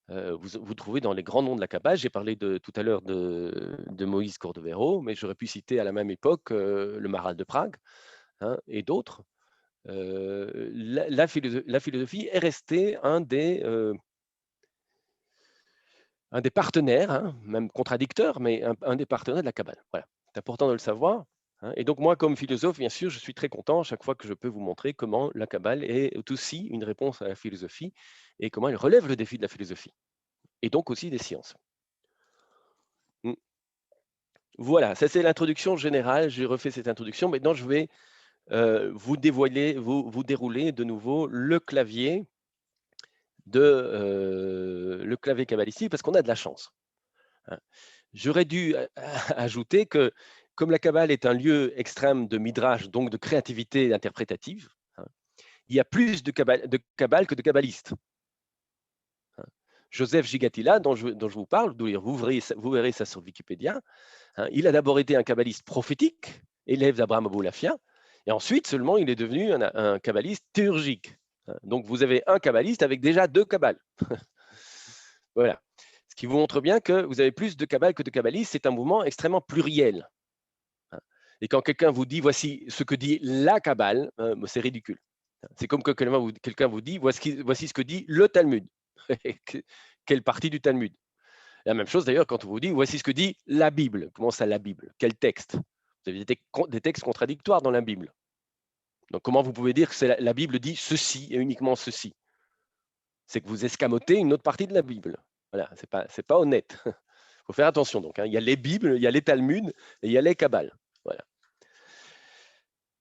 Vous trouvez dans les grands noms de la Kabbale, j'ai parlé tout à l'heure de Moïse Cordovero, mais j'aurais pu citer à la même époque le Maharal de Prague, hein, et d'autres. La philosophie est restée un des partenaires, hein, même contradicteur, mais un des partenaires de la Kabbale. Voilà. C'est important de le savoir. Hein. Et donc moi, comme philosophe, bien sûr, je suis très content à chaque fois que je peux vous montrer comment la Kabbale est aussi une réponse à la philosophie et comment elle relève le défi de la philosophie, et donc aussi des sciences. Voilà, ça c'est l'introduction générale. J'ai refait cette introduction. Maintenant, je vais vous dérouler de nouveau le clavier kabbalistique, parce qu'on a de la chance. Hein. J'aurais dû ajouter que, comme la Kabbale est un lieu extrême de midrash, donc de créativité interprétative, hein, il y a plus de Kabbale que de kabbalistes. Hein. Joseph Gigatilla, dont je vous parle, vous verrez ça sur Wikipédia, hein, il a d'abord été un kabbaliste prophétique, élève d'Abraham Aboulafia, et ensuite seulement il est devenu un kabbaliste théurgique. Hein. Donc vous avez un kabbaliste avec déjà deux kabbales. Voilà. Ce qui vous montre bien que vous avez plus de kabbale que de kabbalistes, c'est un mouvement extrêmement pluriel. Hein. Et quand quelqu'un vous dit voici ce que dit la Kabbale, c'est ridicule. C'est comme que quelqu'un vous dit voici ce que dit le Talmud. Quelle partie du Talmud? La même chose d'ailleurs quand on vous dit voici ce que dit la Bible. Comment ça, la Bible? Quel texte? Vous avez des textes contradictoires dans la Bible. Donc comment vous pouvez dire que la Bible dit ceci et uniquement ceci? C'est que vous escamotez une autre partie de la Bible. Voilà, c'est pas honnête. Il faut faire attention donc. Hein. Il y a les Bibles, il y a les Talmuds et il y a les Kabbales. Voilà.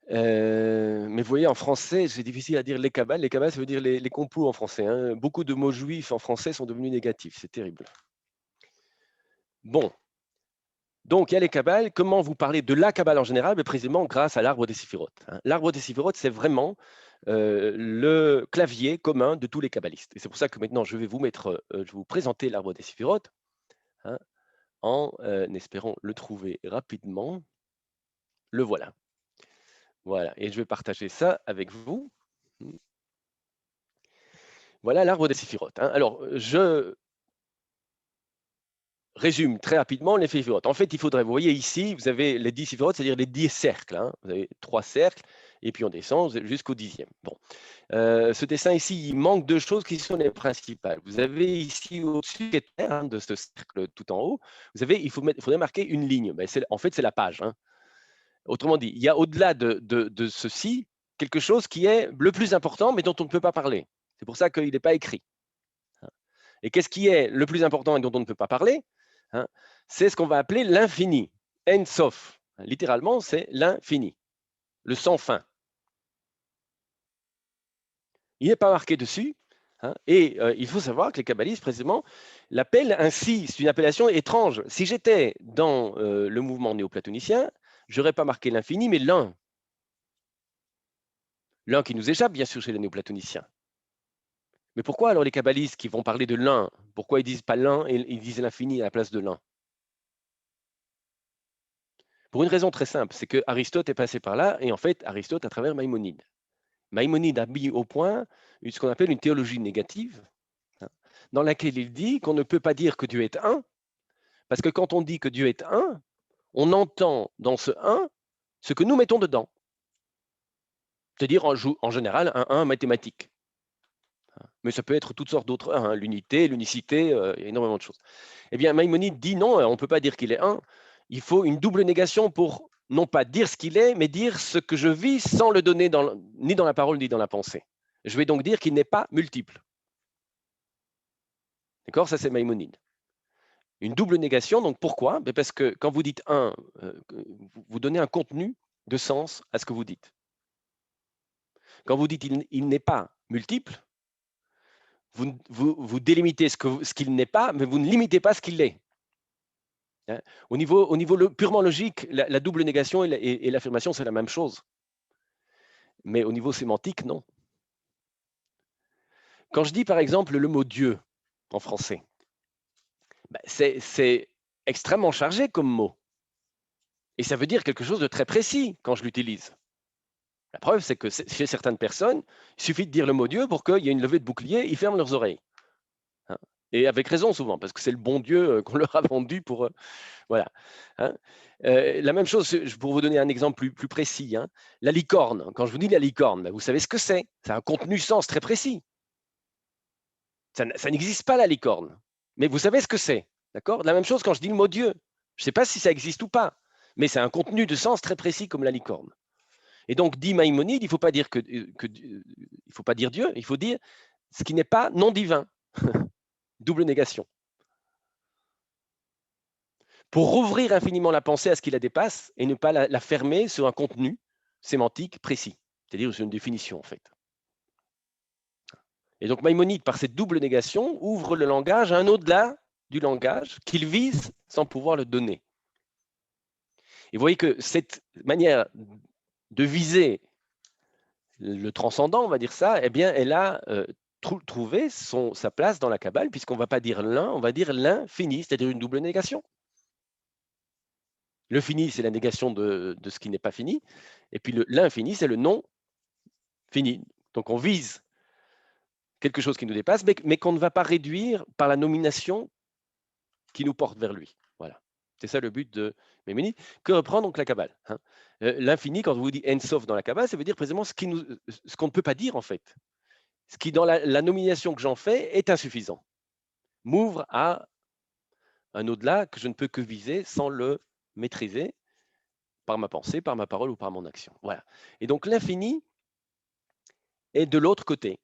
Mais vous voyez, en français, c'est difficile à dire les Kabbales. Les Kabbales, ça veut dire les complots en français. Hein. Beaucoup de mots juifs en français sont devenus négatifs. C'est terrible. Bon. Donc, il y a les Kabbales. Comment vous parlez de la Kabbale en général? Mais précisément grâce à l'arbre des séphirotes. Hein. L'arbre des séphirotes, c'est vraiment le clavier commun de tous les kabbalistes. Et c'est pour ça que maintenant, je vais vous présenter l'arbre des séphirotes, hein, en espérant le trouver rapidement. Le voilà. Voilà, et je vais partager ça avec vous. Voilà l'arbre des séphirotes, hein. Alors, je résume très rapidement les séphirotes. En fait, il faudrait, vous voyez ici, vous avez les 10 séphirotes, c'est-à-dire les 10 cercles, hein. Vous avez 3 cercles, et puis on descend jusqu'au 10e. Bon. Ce dessin ici, il manque deux choses qui sont les principales. Vous avez ici au-dessus de ce cercle tout en haut, vous avez, il faudrait marquer une ligne. Ben, en fait, c'est la page, hein. Autrement dit, il y a au-delà de ceci quelque chose qui est le plus important, mais dont on ne peut pas parler. C'est pour ça qu'il n'est pas écrit. Et qu'est-ce qui est le plus important et dont on ne peut pas parler, hein? C'est ce qu'on va appeler l'infini, Ein Sof. Littéralement, c'est l'infini, le sans fin. Il n'est pas marqué dessus, hein, et il faut savoir que les kabbalistes, précisément, l'appellent ainsi. C'est une appellation étrange. Si j'étais dans le mouvement néoplatonicien, je n'aurais pas marqué l'infini, mais l'un. L'un qui nous échappe, bien sûr, chez les néoplatoniciens. Mais pourquoi alors les kabbalistes qui vont parler de l'un, pourquoi ils ne disent pas l'un et ils disent l'infini à la place de l'un? Pour une raison très simple, c'est que Aristote est passé par là, et en fait, Aristote à travers Maïmonide. Maïmonide a mis au point ce qu'on appelle une théologie négative, hein, dans laquelle il dit qu'on ne peut pas dire que Dieu est un, parce que quand on dit que Dieu est un, on entend dans ce un ce que nous mettons dedans. C'est-à-dire en général un 1 mathématique. Mais ça peut être toutes sortes d'autres 1, hein, l'unité, l'unicité, il y a énormément de choses. Eh bien, Maïmonide dit non, on ne peut pas dire qu'il est un. Il faut une double négation pour non pas dire ce qu'il est, mais dire ce que je vis sans le donner ni dans la parole ni dans la pensée. Je vais donc dire qu'il n'est pas multiple. D'accord? Ça, c'est Maïmonide. Une double négation, donc pourquoi? Parce que quand vous dites un, vous donnez un contenu de sens à ce que vous dites. Quand vous dites il n'est pas multiple, vous délimitez ce qu'il n'est pas, mais vous ne limitez pas ce qu'il est. Hein? Au niveau purement logique, la double négation et l'affirmation, c'est la même chose. Mais au niveau sémantique, non. Quand je dis par exemple le mot Dieu en français, ben c'est extrêmement chargé comme mot. Et ça veut dire quelque chose de très précis quand je l'utilise. La preuve, c'est que chez certaines personnes, il suffit de dire le mot Dieu pour qu'il y ait une levée de bouclier, ils ferment leurs oreilles. Hein? Et avec raison souvent, parce que c'est le bon Dieu qu'on leur a vendu pour... voilà. Hein? La même chose, pour vous donner un exemple plus précis, hein, la licorne. Quand je vous dis la licorne, ben vous savez ce que c'est. C'est un contenu sens très précis. Ça n'existe pas, la licorne. Mais vous savez ce que c'est. D'accord? La même chose quand je dis le mot Dieu. Je ne sais pas si ça existe ou pas, mais c'est un contenu de sens très précis comme la licorne. Et donc, dit Maïmonide, il ne faut pas dire il faut pas dire Dieu, il faut dire ce qui n'est pas non divin. Double négation. Pour rouvrir infiniment la pensée à ce qui la dépasse et ne pas la fermer sur un contenu sémantique précis, c'est-à-dire sur une définition en fait. Et donc Maïmonide, par cette double négation, ouvre le langage à un au-delà du langage qu'il vise sans pouvoir le donner. Et vous voyez que cette manière de viser le transcendant, on va dire ça, eh bien, elle a trouvé sa place dans la Kabbale, puisqu'on ne va pas dire l'un, on va dire l'infini, c'est-à-dire une double négation. Le fini, c'est la négation de ce qui n'est pas fini, et puis l'infini, c'est le non fini. Donc on vise quelque chose qui nous dépasse, mais qu'on ne va pas réduire par la nomination qui nous porte vers lui. Voilà. C'est ça le but de Maïmonide, que reprend donc la Kabbale. Hein. L'infini, quand on vous dit Ein Sof dans la Kabbale, ça veut dire précisément ce qu'on ne peut pas dire en fait. Ce qui, dans la nomination que j'en fais, est insuffisant. M'ouvre à un au-delà que je ne peux que viser sans le maîtriser par ma pensée, par ma parole ou par mon action. Voilà. Et donc l'infini est de l'autre côté.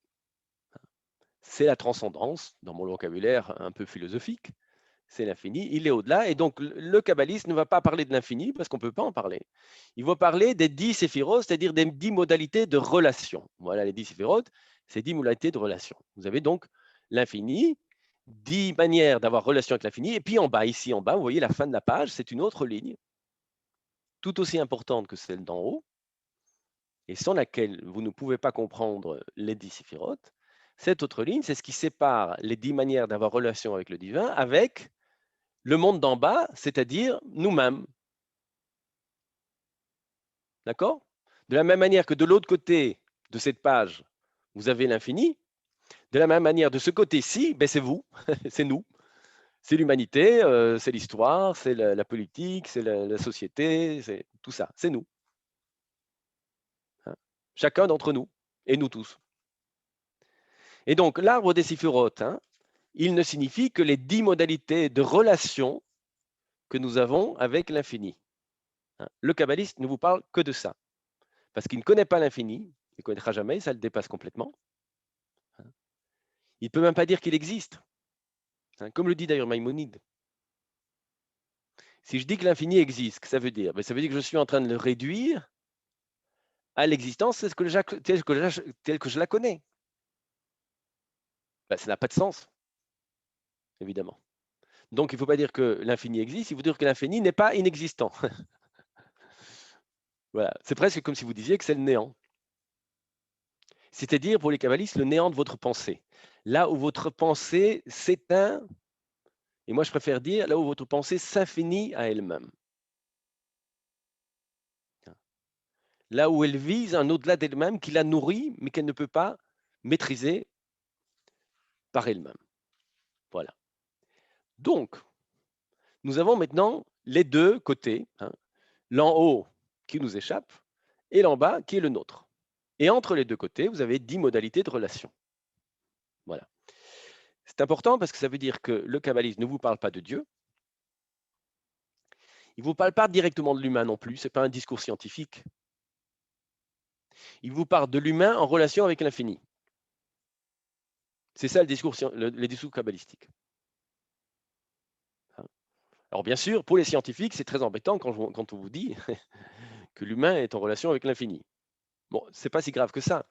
C'est la transcendance, dans mon vocabulaire un peu philosophique, c'est l'infini, il est au-delà. Et donc, le kabbaliste ne va pas parler de l'infini parce qu'on ne peut pas en parler. Il va parler des 10 séphirotes, c'est-à-dire des 10 modalités de relation. Voilà, les 10 séphirotes, c'est 10 modalités de relation. Vous avez donc l'infini, 10 manières d'avoir relation avec l'infini. Et puis en bas, ici en bas, vous voyez la fin de la page, c'est une autre ligne, tout aussi importante que celle d'en haut, et sans laquelle vous ne pouvez pas comprendre les 10 séphirotes, cette autre ligne, c'est ce qui sépare les 10 manières d'avoir relation avec le divin avec le monde d'en bas, c'est-à-dire nous-mêmes. D'accord? De la même manière que de l'autre côté de cette page, vous avez l'infini, de la même manière, de ce côté-ci, ben c'est vous, c'est nous. C'est l'humanité, c'est l'histoire, c'est la politique, c'est la société, c'est tout ça, c'est nous. Hein. Chacun d'entre nous, et nous tous. Et donc, l'arbre des séphirotes, hein, il ne signifie que les 10 modalités de relation que nous avons avec l'infini. Hein. Le kabbaliste ne vous parle que de ça, parce qu'il ne connaît pas l'infini, il ne connaîtra jamais, ça le dépasse complètement. Hein. Il ne peut même pas dire qu'il existe, hein, comme le dit d'ailleurs Maïmonide. Si je dis que l'infini existe, que ça veut dire? Ben, ça veut dire que je suis en train de le réduire à l'existence telle que je la connais. Ben, ça n'a pas de sens, évidemment. Donc, il ne faut pas dire que l'infini existe, il faut dire que l'infini n'est pas inexistant. Voilà. C'est presque comme si vous disiez que c'est le néant. C'est-à-dire, pour les kabbalistes, le néant de votre pensée. Là où votre pensée s'éteint, et moi je préfère dire là où votre pensée s'infinit à elle-même. Là où elle vise un au-delà d'elle-même qui la nourrit, mais qu'elle ne peut pas maîtriser par elle-même. Voilà. Donc, nous avons maintenant les deux côtés, hein, l'en haut qui nous échappe et l'en bas qui est le nôtre. Et entre les deux côtés, vous avez 10 modalités de relation. Voilà. C'est important parce que ça veut dire que le kabbaliste ne vous parle pas de Dieu. Il ne vous parle pas directement de l'humain non plus, ce n'est pas un discours scientifique. Il vous parle de l'humain en relation avec l'infini. C'est ça le discours kabbalistique. Alors bien sûr, pour les scientifiques, c'est très embêtant quand on vous dit que l'humain est en relation avec l'infini. Bon, ce n'est pas si grave que ça.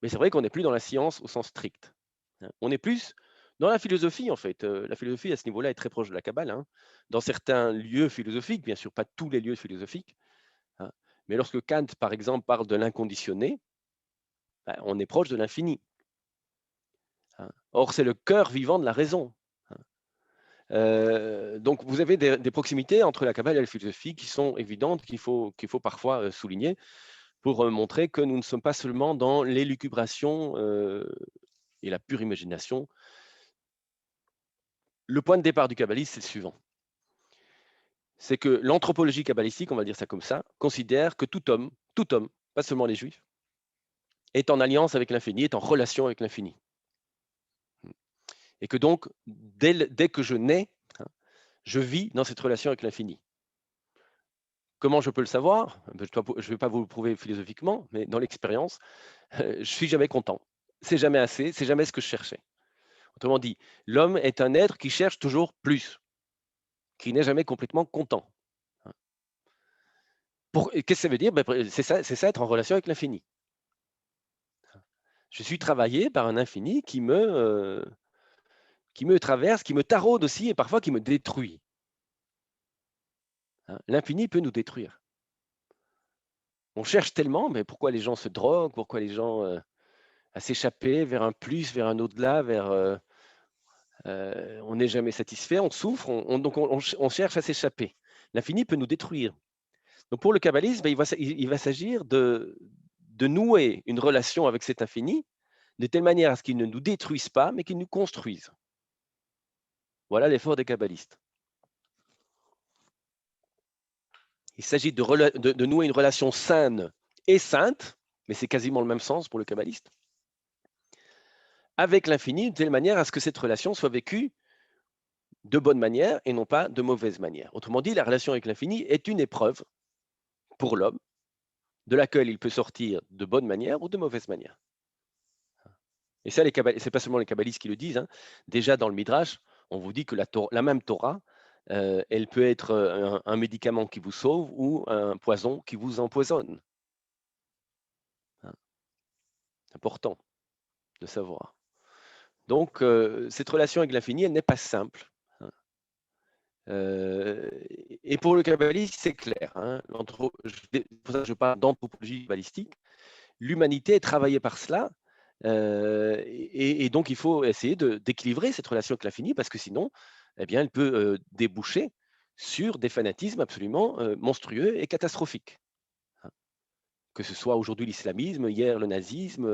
Mais c'est vrai qu'on n'est plus dans la science au sens strict. On est plus dans la philosophie, en fait. La philosophie, à ce niveau-là, est très proche de la Kabbale. Hein. Dans certains lieux philosophiques, bien sûr, pas tous les lieux philosophiques, hein, mais lorsque Kant, par exemple, parle de l'inconditionné, ben, on est proche de l'infini. Hein. Or, c'est le cœur vivant de la raison. Hein. Donc, vous avez des proximités entre la Kabbale et la philosophie qui sont évidentes, qu'il faut parfois souligner pour montrer que nous ne sommes pas seulement dans l'élucubration et la pure imagination. Le point de départ du kabbaliste, c'est le suivant. C'est que l'anthropologie kabbalistique, on va dire ça comme ça, considère que tout homme, pas seulement les juifs, est en alliance avec l'infini, est en relation avec l'infini. Et que donc, dès que je nais, hein, je vis dans cette relation avec l'infini. Comment je peux le savoir? Je ne vais pas vous le prouver philosophiquement, mais dans l'expérience, je suis jamais content. C'est jamais assez, c'est jamais ce que je cherchais. Autrement dit, l'homme est un être qui cherche toujours plus, qui n'est jamais complètement content. Qu'est-ce que ça veut dire? C'est ça être en relation avec l'infini. Je suis travaillé par un infini qui me traverse, qui me taraude aussi et parfois qui me détruit. Hein. L'infini peut nous détruire. On cherche tellement, mais pourquoi les gens se droguent, pourquoi les gens à s'échapper vers un plus, vers un au-delà, on n'est jamais satisfait, on souffre, donc on cherche à s'échapper. L'infini peut nous détruire. Donc pour le kabbalisme, il va s'agir de nouer une relation avec cet infini de telle manière à ce qu'il ne nous détruise pas, mais qu'il nous construise. Voilà l'effort des kabbalistes. Il s'agit de nouer une relation saine et sainte, mais c'est quasiment le même sens pour le kabbaliste, avec l'infini, de telle manière à ce que cette relation soit vécue de bonne manière et non pas de mauvaise manière. Autrement dit, la relation avec l'infini est une épreuve pour l'homme, de laquelle il peut sortir de bonne manière ou de mauvaise manière. Et ça, c'est pas seulement les kabbalistes qui le disent. Hein. Déjà dans le Midrash, on vous dit que la même Torah, elle peut être un médicament qui vous sauve ou un poison qui vous empoisonne. Hein. C'est important de savoir. Donc, cette relation avec l'infini, elle n'est pas simple. Hein. Et pour le kabbaliste, c'est clair. Hein, pour ça que je parle d'anthropologie kabbalistique. L'humanité est travaillée par cela. Et donc, il faut essayer d'équilibrer cette relation avec l'infini parce que sinon, eh bien, elle peut déboucher sur des fanatismes absolument monstrueux et catastrophiques. Hein. Que ce soit aujourd'hui l'islamisme, hier le nazisme,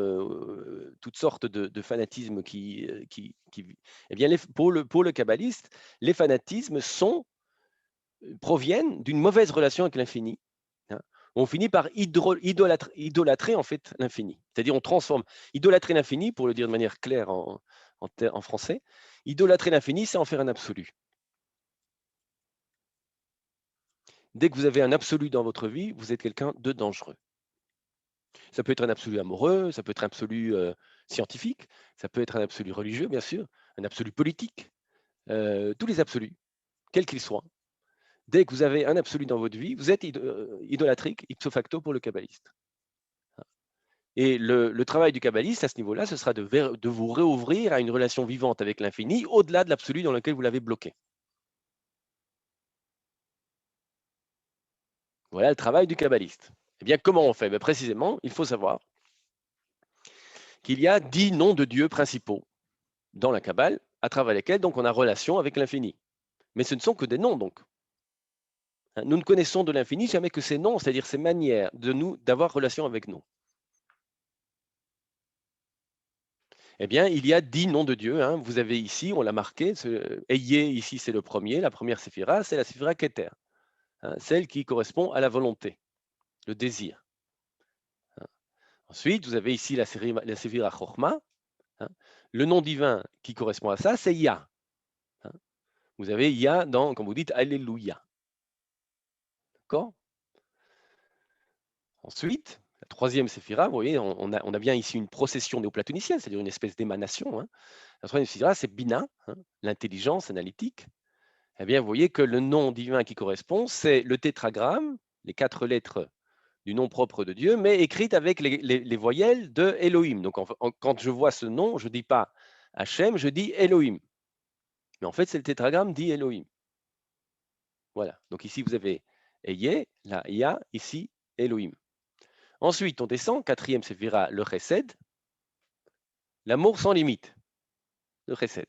toutes sortes de fanatismes eh bien, pour le kabbaliste, les fanatismes proviennent d'une mauvaise relation avec l'infini. Hein. On finit par idolâtrer en fait l'infini. C'est-à-dire on transforme. Idolâtrer l'infini, pour le dire de manière claire en français, idolâtrer l'infini, c'est en faire un absolu. Dès que vous avez un absolu dans votre vie, vous êtes quelqu'un de dangereux. Ça peut être un absolu amoureux, ça peut être un absolu scientifique, ça peut être un absolu religieux, bien sûr, un absolu politique, tous les absolus, quels qu'ils soient. Dès que vous avez un absolu dans votre vie, vous êtes idolâtrique, ipso facto pour le kabbaliste. Et le travail du kabbaliste à ce niveau-là, ce sera de vous réouvrir à une relation vivante avec l'infini, au-delà de l'absolu dans lequel vous l'avez bloqué. Voilà le travail du kabbaliste. Eh bien, comment on fait? Ben, précisément, il faut savoir qu'il y a 10 noms de Dieu principaux dans la Kabbale, à travers lesquels donc, on a relation avec l'infini. Mais ce ne sont que des noms, donc. Nous ne connaissons de l'infini jamais que ces noms, c'est-à-dire ces manières de nous d'avoir relation avec nous. Eh bien, il y a 10 noms de Dieu. Hein. Vous avez ici, on l'a marqué, Eyé, ici c'est le premier, la première séphira, c'est la séphira Keter, hein, celle qui correspond à la volonté, le désir. Hein. Ensuite, vous avez ici la séphira Chochma, hein. Le nom divin qui correspond à ça, c'est Yah. Hein. Vous avez Yah dans, comme vous dites, Alléluia. D'accord? Ensuite, la troisième séphira, vous voyez, on a bien ici une procession néoplatonicienne, c'est-à-dire une espèce d'émanation. Hein. La troisième séphira, c'est Bina, hein, l'intelligence analytique. Eh bien, vous voyez que le nom divin qui correspond, c'est le tétragramme, les 4 lettres du nom propre de Dieu, mais écrites avec les voyelles de Elohim. Donc, quand je vois ce nom, je ne dis pas Hachem, je dis Elohim. Mais en fait, c'est le tétragramme dit Elohim. Voilà. Donc ici, vous avez Eyé, là, Ya, ici, Elohim. Ensuite, on descend, quatrième séphira, le Chesed, l'amour sans limite, le Chesed.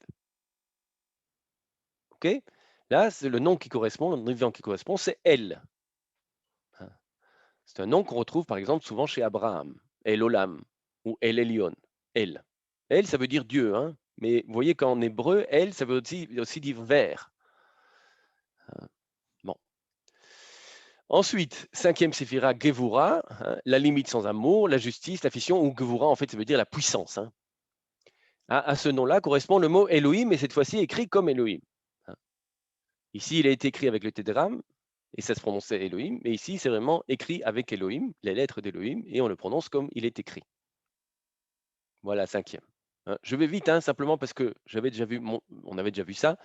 OK? Là, c'est le nom qui correspond, le nom divin qui correspond, c'est El. C'est un nom qu'on retrouve par exemple souvent chez Abraham, El Olam ou El Elyon, El. El, ça veut dire Dieu, hein? Mais vous voyez qu'en hébreu, El, ça veut aussi dire vert. Bon. Ensuite, cinquième séphira, Gevura, hein, la limite sans amour, la justice, la fission, ou Gevura, en fait, ça veut dire la puissance. Hein. À ce nom-là correspond le mot Elohim, et cette fois-ci écrit comme Elohim. Hein. Ici, il a été écrit avec le tétragramme, et ça se prononçait Elohim, mais ici, c'est vraiment écrit avec Elohim, les lettres d'Elohim, et on le prononce comme il est écrit. Voilà, cinquième. Hein, je vais vite, hein, simplement parce que on avait déjà vu ça,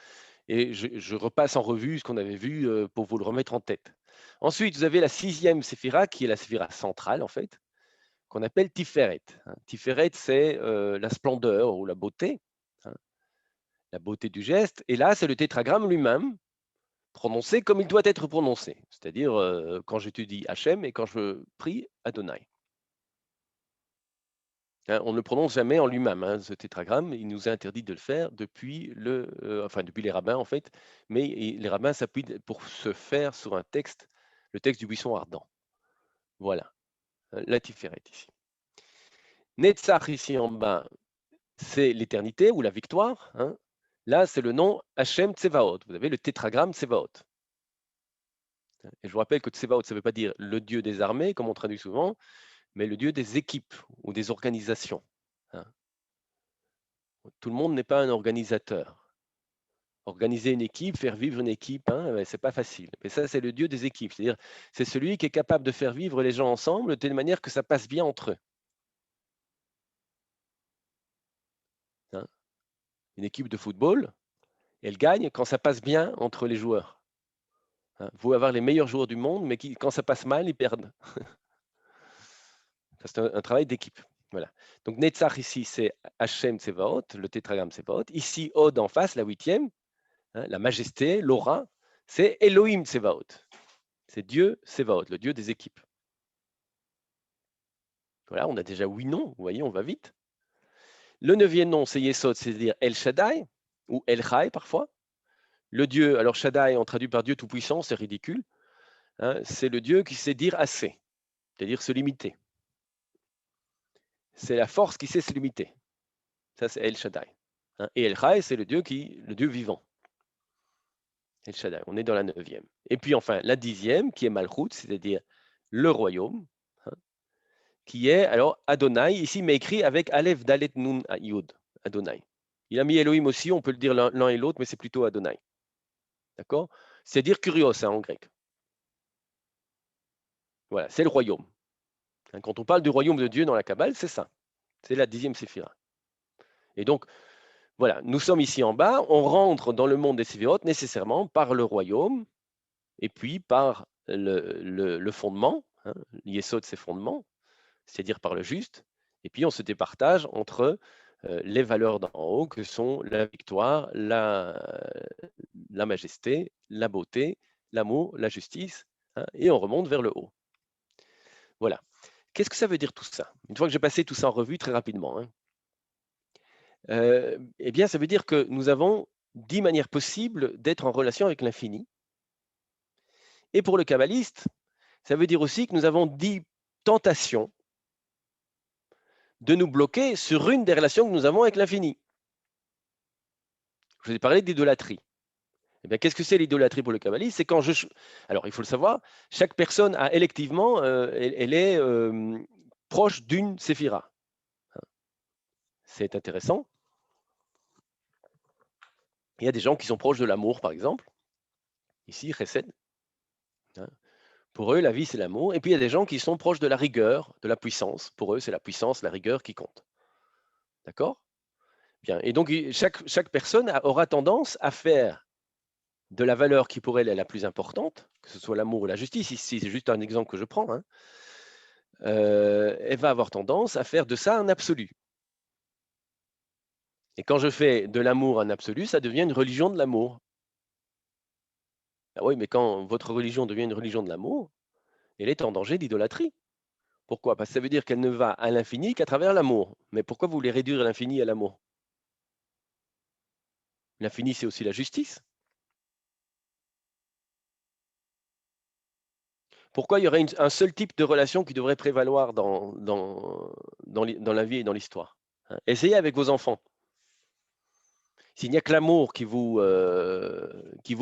et je repasse en revue ce qu'on avait vu pour vous le remettre en tête. Ensuite, vous avez la sixième séphira, qui est la séphira centrale, en fait, qu'on appelle Tiferet. Hein. Tiferet, c'est la splendeur ou la beauté, hein, la beauté du geste. Et là, c'est le tétragramme lui-même, prononcé comme il doit être prononcé, c'est-à-dire quand j'étudie Hachem et quand je prie Adonai. Hein, on ne le prononce jamais en lui-même, hein, ce tétragramme. Il nous est interdit de le faire depuis depuis les rabbins, en fait. Mais les rabbins s'appuient pour se faire sur un texte, le texte du buisson ardent. Voilà, la Tiferet ici. Netzach ici en bas, c'est l'éternité ou la victoire. Hein. Là, c'est le nom Hachem Tsevaot. Vous avez le tétragramme Tsevaot. Et je vous rappelle que Tsevaot, ça ne veut pas dire le Dieu des armées, comme on traduit souvent, mais le Dieu des équipes ou des organisations. Hein. Tout le monde n'est pas un organisateur. Organiser une équipe, faire vivre une équipe, hein, c'est pas facile. Mais ça, c'est le Dieu des équipes. C'est-à-dire, c'est celui qui est capable de faire vivre les gens ensemble de telle manière que ça passe bien entre eux. Hein. Une équipe de football, elle gagne quand ça passe bien entre les joueurs. Hein. Vous pouvez avoir les meilleurs joueurs du monde, mais quand ça passe mal, ils perdent. C'est un travail d'équipe. Voilà. Donc Netzach ici, c'est Hachem Tsevaot, le tétragramme Tsevaot. Ici, Od en face, la huitième, hein, la majesté, l'aura. c'est Elohim Tsevaot. C'est Dieu Tsevaot, le Dieu des équipes. Voilà, on a déjà 8 noms, vous voyez, on va vite. Le 9e nom, c'est Yesod, c'est-à-dire El Shaddai, ou El Chai parfois. Le Dieu, alors Shaddai, on traduit par Dieu Tout-Puissant, c'est ridicule. Hein, c'est le Dieu qui sait dire assez, c'est-à-dire se limiter. C'est la force qui sait se limiter. Ça, c'est El Shaddai. Hein, et El Chai, c'est le Dieu vivant. El Shaddai, on est dans la 9e. Et puis enfin, la 10e, qui est Malchut, c'est-à-dire le royaume, hein, qui est alors Adonai, ici, mais écrit avec Aleph, Dalet, Nun, Yud, Adonai. Il a mis Elohim aussi, on peut le dire l'un et l'autre, mais c'est plutôt Adonai. D'accord? C'est dire kurios hein, en grec. Voilà, c'est le royaume. Hein, quand on parle du royaume de Dieu dans la Kabbale, c'est ça. C'est la 10e séphira. Et donc, voilà, nous sommes ici en bas, on rentre dans le monde des séphirot nécessairement par le royaume et puis par le fondement, hein, l'yesod, ses fondements, c'est-à-dire par le juste, et puis on se départage entre les valeurs d'en haut que sont la victoire, la majesté, la beauté, l'amour, la justice, hein, et on remonte vers le haut. Voilà. Qu'est-ce que ça veut dire tout ça? Une fois que j'ai passé tout ça en revue très rapidement, hein, eh bien, ça veut dire que nous avons 10 manières possibles d'être en relation avec l'infini. Et pour le kabbaliste, ça veut dire aussi que nous avons 10 tentations de nous bloquer sur une des relations que nous avons avec l'infini. Je vous ai parlé d'idolâtrie. Eh bien, qu'est-ce que c'est l'idolâtrie pour le kabbaliste? C'est quand alors, il faut le savoir, chaque personne a électivement, elle est proche d'une séphira. C'est intéressant. Il y a des gens qui sont proches de l'amour, par exemple. Ici, Chesed. Hein. Pour eux, la vie, c'est l'amour. Et puis, il y a des gens qui sont proches de la rigueur, de la puissance. Pour eux, c'est la puissance, la rigueur qui compte. D'accord? Bien. Et donc, chaque personne aura tendance à faire de la valeur qui pour elle est la plus importante, que ce soit l'amour ou la justice, ici c'est juste un exemple que je prends, hein, elle va avoir tendance à faire de ça un absolu. Et quand je fais de l'amour un absolu, ça devient une religion de l'amour. Ah oui, mais quand votre religion devient une religion de l'amour, elle est en danger d'idolâtrie. Pourquoi? Parce que ça veut dire qu'elle ne va à l'infini qu'à travers l'amour. Mais pourquoi vous voulez réduire l'infini à l'amour? L'infini, c'est aussi la justice. Pourquoi il y aurait un seul type de relation qui devrait prévaloir dans la vie et dans l'histoire? Hein? Essayez avec vos enfants. S'il n'y a que l'amour qui vous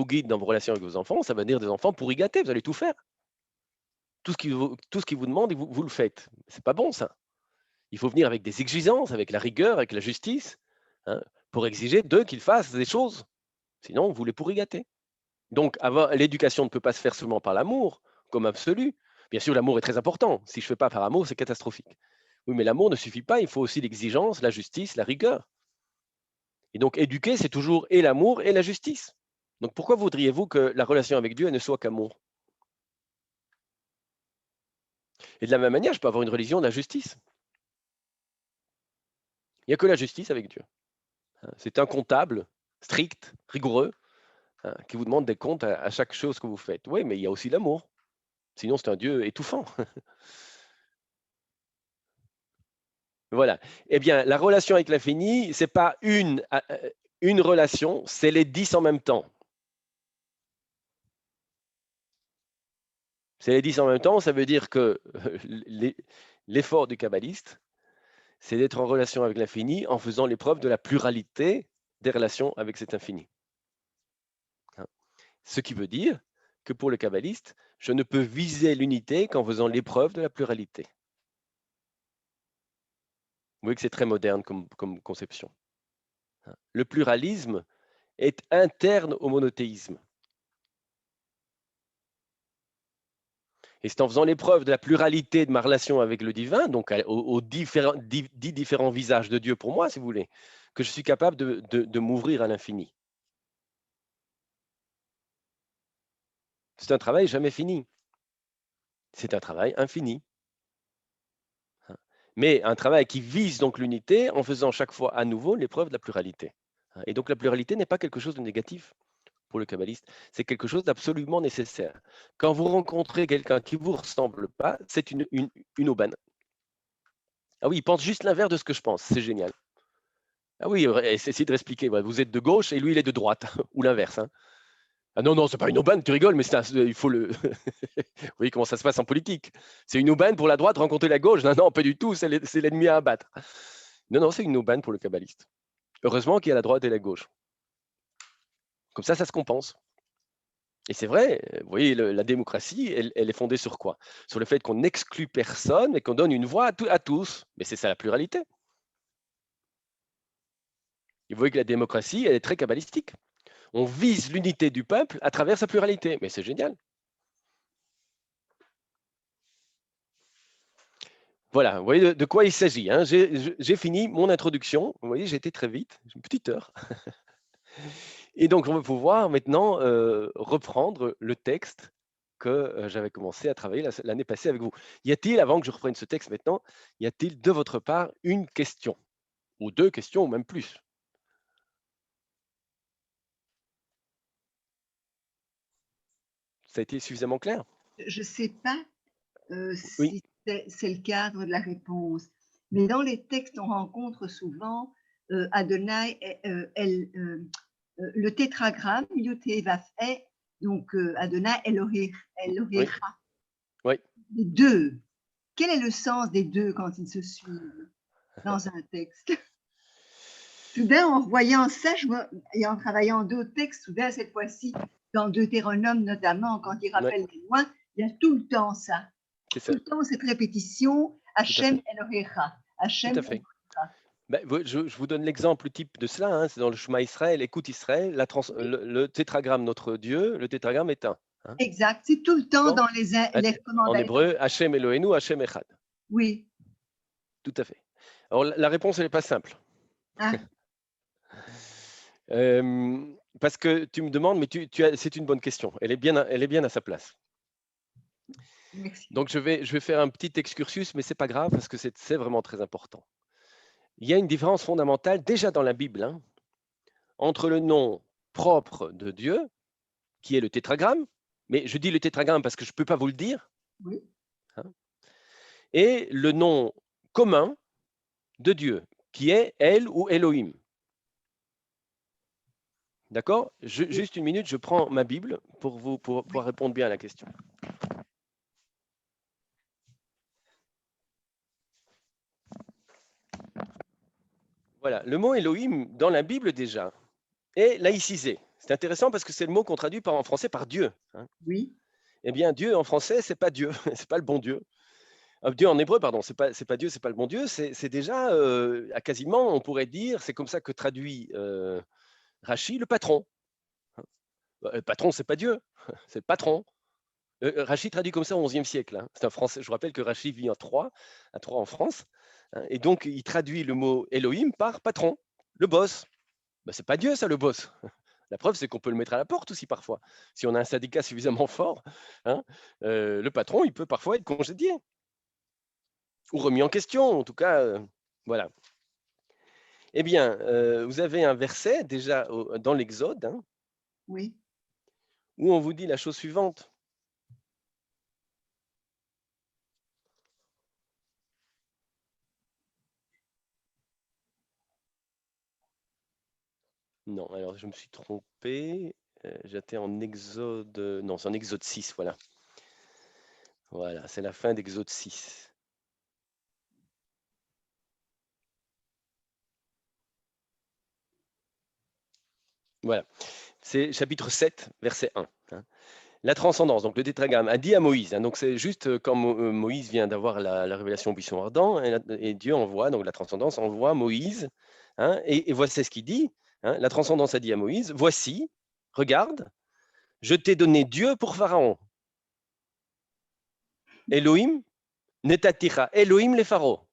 guide dans vos relations avec vos enfants, ça va dire des enfants pourri gâtés, vous allez tout faire. Tout ce qu'ils vous demandent, vous le faites. C'est pas bon ça. Il faut venir avec des exigences, avec la rigueur, avec la justice, hein, pour exiger d'eux qu'ils fassent des choses. Sinon, vous les pourri gâtez. Donc, l'éducation ne peut pas se faire seulement par l'amour, comme absolu. Bien sûr, l'amour est très important. Si je ne fais pas par amour, c'est catastrophique. Oui, mais l'amour ne suffit pas, il faut aussi l'exigence, la justice, la rigueur. Et donc, éduquer, c'est toujours et l'amour et la justice. Donc, pourquoi voudriez-vous que la relation avec Dieu ne soit qu'amour? Et de la même manière, je peux avoir une religion de la justice. Il n'y a que la justice avec Dieu. C'est un comptable strict, rigoureux, qui vous demande des comptes à chaque chose que vous faites. Oui, mais il y a aussi l'amour. Sinon, c'est un Dieu étouffant. Voilà. Eh bien, la relation avec l'infini, ce n'est pas une relation, c'est les 10 en même temps. C'est les 10 en même temps, ça veut dire que l'effort du kabbaliste, c'est d'être en relation avec l'infini en faisant l'épreuve de la pluralité des relations avec cet infini. Hein. Ce qui veut dire que pour le kabbaliste, je ne peux viser l'unité qu'en faisant l'épreuve de la pluralité. Vous voyez que c'est très moderne comme conception. Hein. Le pluralisme est interne au monothéisme. Et c'est en faisant l'épreuve de la pluralité de ma relation avec le divin, donc aux dix différents visages de Dieu pour moi, si vous voulez, que je suis capable de m'ouvrir à l'infini. C'est un travail jamais fini. C'est un travail infini. Mais un travail qui vise donc l'unité en faisant chaque fois à nouveau l'épreuve de la pluralité. Et donc la pluralité n'est pas quelque chose de négatif. pour le kabbaliste, c'est quelque chose d'absolument nécessaire. Quand vous rencontrez quelqu'un qui ne vous ressemble pas, c'est une aubaine. Ah oui, il pense juste l'inverse de ce que je pense, c'est génial. Ah oui, essayez de l'expliquer. Vous êtes de gauche et lui, il est de droite, ou l'inverse. Hein. Ah non, non, c'est pas une aubaine, tu rigoles, mais il faut le. Vous voyez comment ça se passe en politique. C'est une aubaine pour la droite rencontrer la gauche. Non, non, pas du tout, c'est l'ennemi à abattre. Non, non, c'est une aubaine pour le kabbaliste. Heureusement qu'il y a la droite et la gauche. Comme ça se compense. Et c'est vrai, vous voyez, la démocratie, elle est fondée sur quoi? Sur le fait qu'on n'exclut personne et qu'on donne une voix à tous. Mais c'est ça la pluralité. Et vous voyez que la démocratie, elle est très kabbalistique. On vise l'unité du peuple à travers sa pluralité. Mais c'est génial. Voilà, vous voyez de quoi il s'agit. Hein. J'ai fini mon introduction. Vous voyez, j'ai été très vite, j'ai une petite heure. Et donc, on va pouvoir maintenant reprendre le texte que j'avais commencé à travailler l'année passée avec vous. Y a-t-il, avant que je reprenne ce texte maintenant, y a-t-il de votre part une question? Ou deux questions, ou même plus? Ça a été suffisamment clair? Je ne sais pas Oui. si c'est le cadre de la réponse, mais dans les textes, on rencontre souvent Adonai, le tétragramme, Yud-Heh-Vav-Heh, donc Adonai Elohim, Oui. Oui. Les deux. Quel est le sens des deux quand ils se suivent dans un texte? Soudain, en voyant ça, et en travaillant d'autres textes, soudain, cette fois-ci, dans Deutéronome notamment, quand il rappelle les lois, il y a tout le temps ça. Tout le temps cette répétition, Hachem Elohecha. Hachem Elohecha. Ben, je vous donne l'exemple type de cela, hein, c'est dans le Shema Israël, écoute Israël, le tétragramme notre Dieu, le tétragramme est un. Hein. Exact, c'est tout le temps dans les recommandations. En hébreu, Hachem Eloheinu, Hachem Echad. Oui. Tout à fait. Alors la réponse, elle n'est pas simple. Ah. Parce que tu me demandes, mais c'est une bonne question, elle est bien à sa place. Merci. Donc je vais faire un petit excursus, mais ce n'est pas grave parce que c'est vraiment très important. Il y a une différence fondamentale déjà dans la Bible hein, entre le nom propre de Dieu, qui est le tétragramme, mais je dis le tétragramme parce que je ne peux pas vous le dire, oui. Hein, et le nom commun de Dieu, qui est El ou Elohim. D'accord? Juste une minute, je prends ma Bible pour pouvoir répondre bien à la question. Voilà, le mot Elohim dans la Bible déjà est laïcisé. C'est intéressant parce que c'est le mot qu'on traduit en français par Dieu. Hein. Oui. Eh bien, Dieu en français, c'est pas Dieu, c'est pas le bon Dieu. Dieu en hébreu, pardon, c'est pas Dieu, c'est pas le bon Dieu. C'est déjà quasiment, on pourrait dire, c'est comme ça que traduit Rachi, le patron. Le patron, c'est pas Dieu, c'est le patron. Rachi traduit comme ça au XIe siècle. Hein. C'est un français. Je vous rappelle que Rachi vit à Troyes en France. Hein, et donc, il traduit le mot Elohim par patron, le boss. Ben, c'est pas Dieu, ça, le boss. La preuve, c'est qu'on peut le mettre à la porte aussi parfois. Si on a un syndicat suffisamment fort, hein, le patron, il peut parfois être congédié ou remis en question. En tout cas, voilà. Eh bien, vous avez un verset déjà dans l'Exode hein, oui. où on vous dit la chose suivante. Non, alors je me suis trompé. J'étais en Exode. Non, c'est en Exode 6, voilà. Voilà, c'est la fin d'Exode 6. Voilà. C'est chapitre 7, verset 1. Hein. La transcendance, donc le tétragramme, a dit à Moïse, hein, donc c'est juste quand Moïse vient d'avoir la révélation au buisson ardent, et Dieu envoie, donc la transcendance envoie Moïse, hein, et voici ce qu'il dit, hein, la transcendance a dit à Moïse, voici, regarde, je t'ai donné Dieu pour Pharaon. Elohim, netatira, Elohim les pharaons.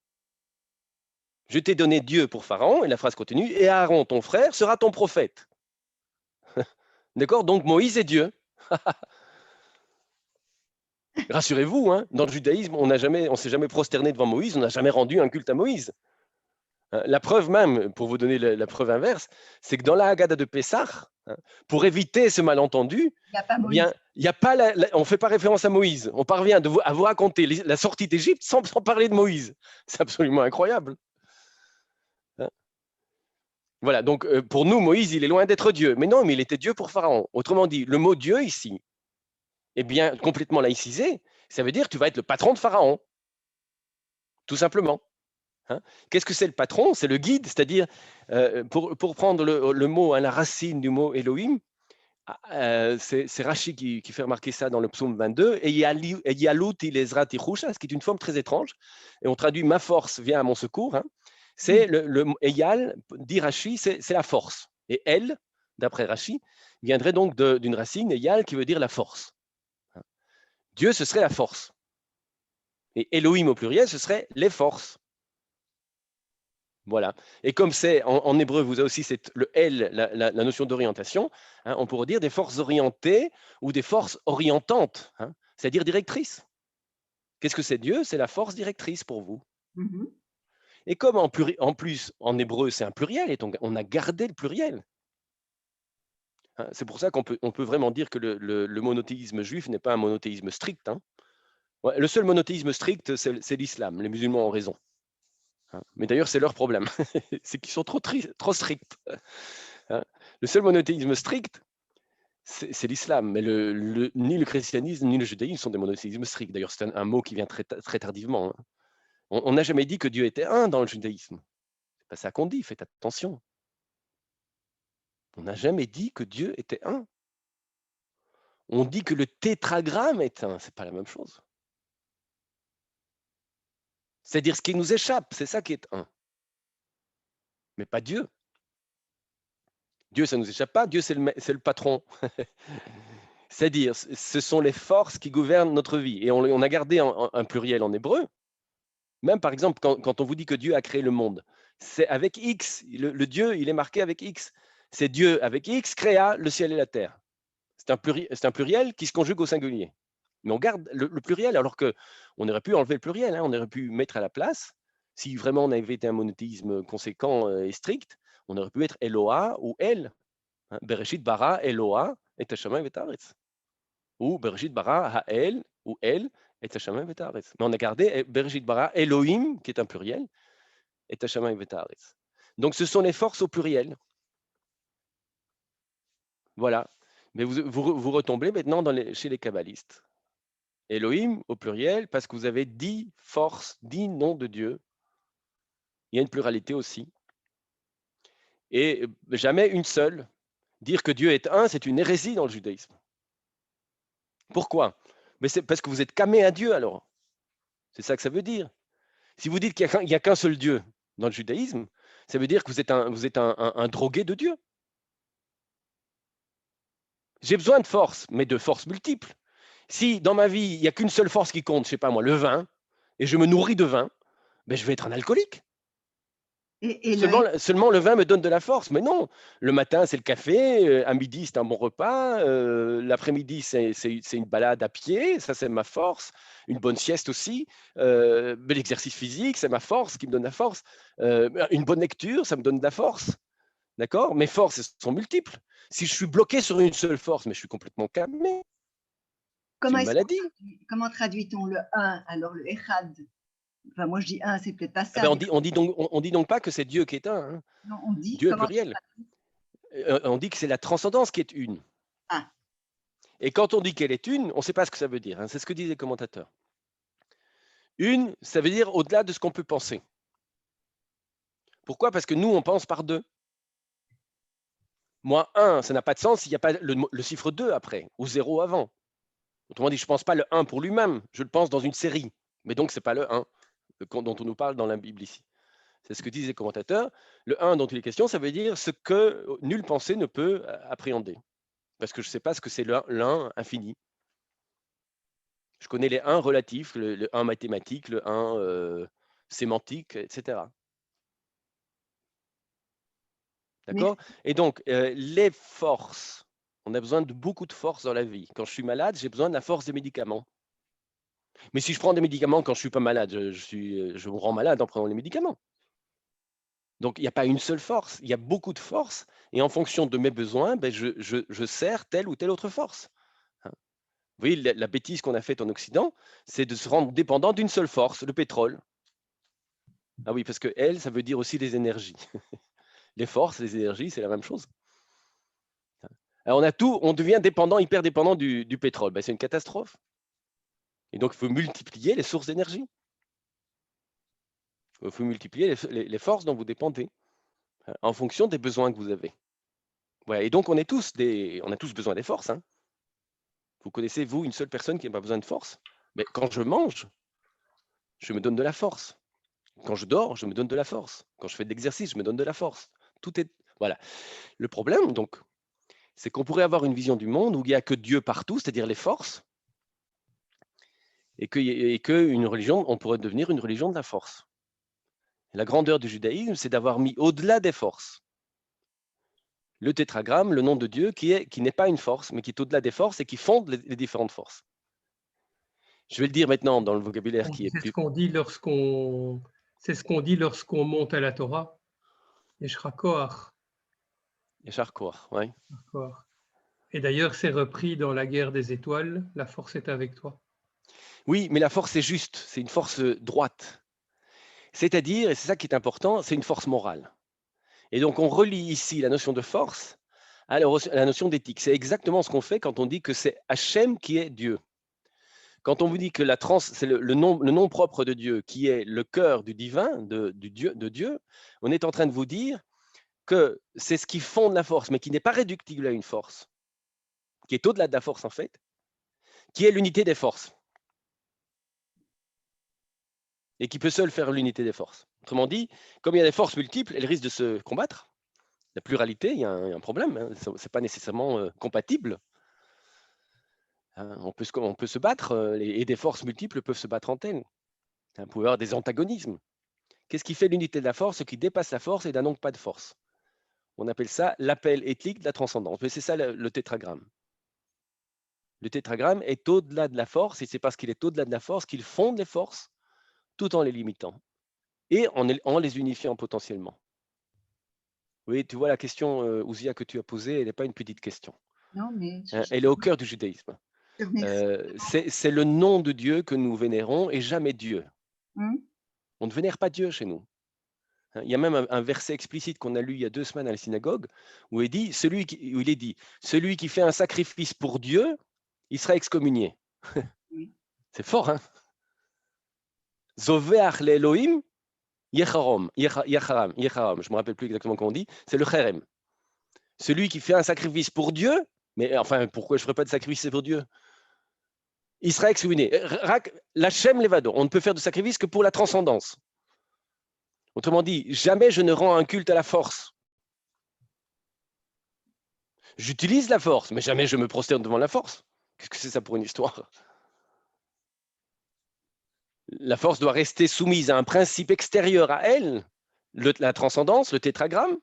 Je t'ai donné Dieu pour Pharaon, et la phrase continue, et Aaron, ton frère, sera ton prophète. D'accord? Donc Moïse est Dieu. Rassurez-vous, hein, dans le judaïsme, on ne s'est jamais prosterné devant Moïse, on n'a jamais rendu un culte à Moïse. La preuve même, pour vous donner la preuve inverse, c'est que dans la Haggadah de Pessah, pour éviter ce malentendu, Il n'y a pas eh bien, Moïse. il y a pas on ne fait pas référence à Moïse. On parvient à vous raconter la sortie d'Égypte sans parler de Moïse. C'est absolument incroyable. Voilà, donc pour nous, Moïse, il est loin d'être Dieu. Mais non, mais il était Dieu pour Pharaon. Autrement dit, le mot Dieu ici est bien complètement laïcisé. Ça veut dire que tu vas être le patron de Pharaon. Tout simplement. Qu'est-ce que c'est le patron? C'est le guide, c'est-à-dire, pour prendre le mot, la racine du mot Elohim, c'est Rashi qui fait remarquer ça dans le psaume 22, et Yalut ilezra tichusha, ce qui est une forme très étrange, et on traduit ma force vient à mon secours. C'est le Eyal, dit Rashi, c'est la force. Et El, d'après Rashi, viendrait donc d'une racine, Eyal, qui veut dire la force. Dieu, ce serait la force. Et Elohim au pluriel, ce serait les forces. Voilà. Et comme c'est en hébreu, vous avez aussi le El, la notion d'orientation, on pourrait dire des forces orientées ou des forces orientantes, c'est-à-dire directrices. Qu'est-ce que c'est Dieu? C'est la force directrice pour vous. Et comme en plus, en hébreu, c'est un pluriel, et donc on a gardé le pluriel. C'est pour ça qu'on peut vraiment dire que le monothéisme juif n'est pas un monothéisme strict. Ouais, le seul monothéisme strict, c'est l'islam. Les musulmans ont raison. Mais d'ailleurs, c'est leur problème. C'est qu'ils sont trop stricts. Le seul monothéisme strict, c'est l'islam. Mais ni le christianisme, ni le judaïsme sont des monothéismes stricts. D'ailleurs, c'est un mot qui vient très, très tardivement. On n'a jamais dit que Dieu était un dans le judaïsme. C'est pas ça qu'on dit, faites attention. On n'a jamais dit que Dieu était un. On dit que le tétragramme est un. C'est pas la même chose. C'est-à-dire ce qui nous échappe, c'est ça qui est un. Mais pas Dieu. Dieu, ça ne nous échappe pas. Dieu, c'est le patron. C'est-à-dire, ce sont les forces qui gouvernent notre vie. Et on a gardé un pluriel en hébreu. Même, par exemple, quand on vous dit que Dieu a créé le monde, c'est avec X. Le Dieu, il est marqué avec X. C'est Dieu, avec X, créa le ciel et la terre. C'est un pluriel qui se conjugue au singulier. Mais on garde le pluriel, alors qu'on aurait pu enlever le pluriel. On aurait pu mettre à la place, si vraiment on avait été un monothéisme conséquent et strict, on aurait pu être Eloah ou El. Bereshit bara Eloah et Hashamayim et Haaretz. Ou Bereshit bara Ha'el ou El et Hashamayim et Haaretz. Mais on a gardé Bereshit bara Elohim, qui est un pluriel, et Hashamayim et Haaretz. Donc ce sont les forces au pluriel. Voilà. Mais vous retombez maintenant chez les kabbalistes. Elohim au pluriel, parce que vous avez 10 forces, 10 noms de Dieu. Il y a une pluralité aussi. Et jamais une seule. Dire que Dieu est un, c'est une hérésie dans le judaïsme. Pourquoi? Mais c'est parce que vous êtes camé à Dieu alors. C'est ça que ça veut dire. Si vous dites qu'il n'y a qu'un seul Dieu dans le judaïsme, ça veut dire que vous êtes un drogué de Dieu. J'ai besoin de force, mais de forces multiples. Si dans ma vie, il n'y a qu'une seule force qui compte, je ne sais pas moi, le vin, et je me nourris de vin, ben je vais être un alcoolique. Seulement le vin me donne de la force. Mais non, le matin, c'est le café, à midi, c'est un bon repas, l'après-midi, c'est une balade à pied, ça, c'est ma force. Une bonne sieste aussi. L'exercice physique, c'est ma force qui me donne la force. Une bonne lecture, ça me donne de la force. D'accord? Mes forces sont multiples. Si je suis bloqué sur une seule force, mais je suis complètement camé. C'est une maladie. Comment traduit-on le 1, alors le Echad? Enfin, moi, je dis un, c'est peut-être pas ça. Ben on dit donc pas que c'est Dieu qui est un. Non, on dit Dieu est pluriel. On dit que c'est la transcendance qui est une. Ah. Et quand on dit qu'elle est une, on ne sait pas ce que ça veut dire. C'est ce que disent les commentateurs. Une, ça veut dire au-delà de ce qu'on peut penser. Pourquoi? Parce que nous, on pense par deux. Moi, 1, ça n'a pas de sens s'il n'y a pas le chiffre 2 après, ou 0 avant. Autrement dit, je ne pense pas le 1 pour lui-même, je le pense dans une série. Mais donc, ce n'est pas le 1 dont on nous parle dans la Bible ici. C'est ce que disent les commentateurs. Le 1 dont il est question, ça veut dire ce que nulle pensée ne peut appréhender. Parce que je ne sais pas ce que c'est l'un infini. Je connais les 1 relatifs, le 1 mathématique, le 1 sémantique, etc. D'accord? Et donc, les forces, on a besoin de beaucoup de force dans la vie. Quand je suis malade, j'ai besoin de la force des médicaments. Mais si je prends des médicaments quand je ne suis pas malade, je me rends malade en prenant les médicaments. Donc, il n'y a pas une seule force, il y a beaucoup de forces. Et en fonction de mes besoins, ben, je sers telle ou telle autre force. Hein. Vous voyez, la bêtise qu'on a faite en Occident, c'est de se rendre dépendant d'une seule force, le pétrole. Ah oui, parce que elle, ça veut dire aussi les énergies. Les forces, les énergies, c'est la même chose. Alors on a tout, on devient dépendant, hyper dépendant du pétrole. Ben, c'est une catastrophe. Et donc, il faut multiplier les sources d'énergie. Il faut multiplier les forces dont vous dépendez en fonction des besoins que vous avez. Voilà. Et donc, on a tous besoin des forces. Hein. Vous connaissez, vous, une seule personne qui n'a pas besoin de force? Mais quand je mange, je me donne de la force. Quand je dors, je me donne de la force. Quand je fais de l'exercice, je me donne de la force. Tout est… Voilà. Le problème, donc, c'est qu'on pourrait avoir une vision du monde où il n'y a que Dieu partout, c'est-à-dire les forces, et qu'une religion, on pourrait devenir une religion de la force. Et la grandeur du judaïsme, c'est d'avoir mis au-delà des forces le tétragramme, le nom de Dieu, qui n'est pas une force, mais qui est au-delà des forces et qui fonde les différentes forces. Je vais le dire maintenant dans le vocabulaire qui est C'est plus… ce qu'on dit lorsqu'on monte à la Torah. Yeshra Koach. Yachar Koach, oui. Et d'ailleurs, c'est repris dans la guerre des étoiles, la force est avec toi. Oui, mais la force est juste, c'est une force droite. C'est-à-dire, et c'est ça qui est important, c'est une force morale. Et donc, on relie ici la notion de force à la notion d'éthique. C'est exactement ce qu'on fait quand on dit que c'est Hachem qui est Dieu. Quand on vous dit que c'est le nom propre de Dieu qui est le cœur du divin, de Dieu, on est en train de vous dire que c'est ce qui fonde la force, mais qui n'est pas réductible à une force, qui est au-delà de la force en fait, qui est l'unité des forces. Et qui peut seul faire l'unité des forces. Autrement dit, comme il y a des forces multiples, elles risquent de se combattre. La pluralité, il y a un problème, hein. Ce n'est pas nécessairement compatible. Hein. On peut se battre, et des forces multiples peuvent se battre entre elles. Hein, vous pouvez avoir des antagonismes. Qu'est-ce qui fait l'unité de la force? Ce qui dépasse la force et n'a donc pas de force. On appelle ça l'appel éthique de la transcendance. Mais c'est ça le tétragramme. Le tétragramme est au-delà de la force, et c'est parce qu'il est au-delà de la force qu'il fonde les forces tout en les limitant et en les unifiant potentiellement. Oui, tu vois la question, Ouzia, que tu as posée, elle n'est pas une petite question. Non, mais Hein, elle est au cœur du judaïsme. je te remercie. C'est le nom de Dieu que nous vénérons et jamais Dieu. Hum, On ne vénère pas Dieu chez nous. Hein, il y a même un verset explicite qu'on a lu il y a 2 semaines à la synagogue où il est dit celui qui fait un sacrifice pour Dieu, il sera excommunié. oui. C'est fort, hein? Zoveach l'Elohim, Yecharam. Je ne me rappelle plus exactement comment on dit, c'est le Cherem. Celui qui fait un sacrifice pour Dieu, mais enfin, pourquoi je ne ferais pas de sacrifice pour Dieu? Il sera excommunié. L'Hachem Levado, on ne peut faire de sacrifice que pour la transcendance. Autrement dit, jamais je ne rends un culte à la force. J'utilise la force, mais jamais je me prosterne devant la force. Qu'est-ce que c'est ça pour une histoire? La force doit rester soumise à un principe extérieur à elle, la transcendance, le tétragramme,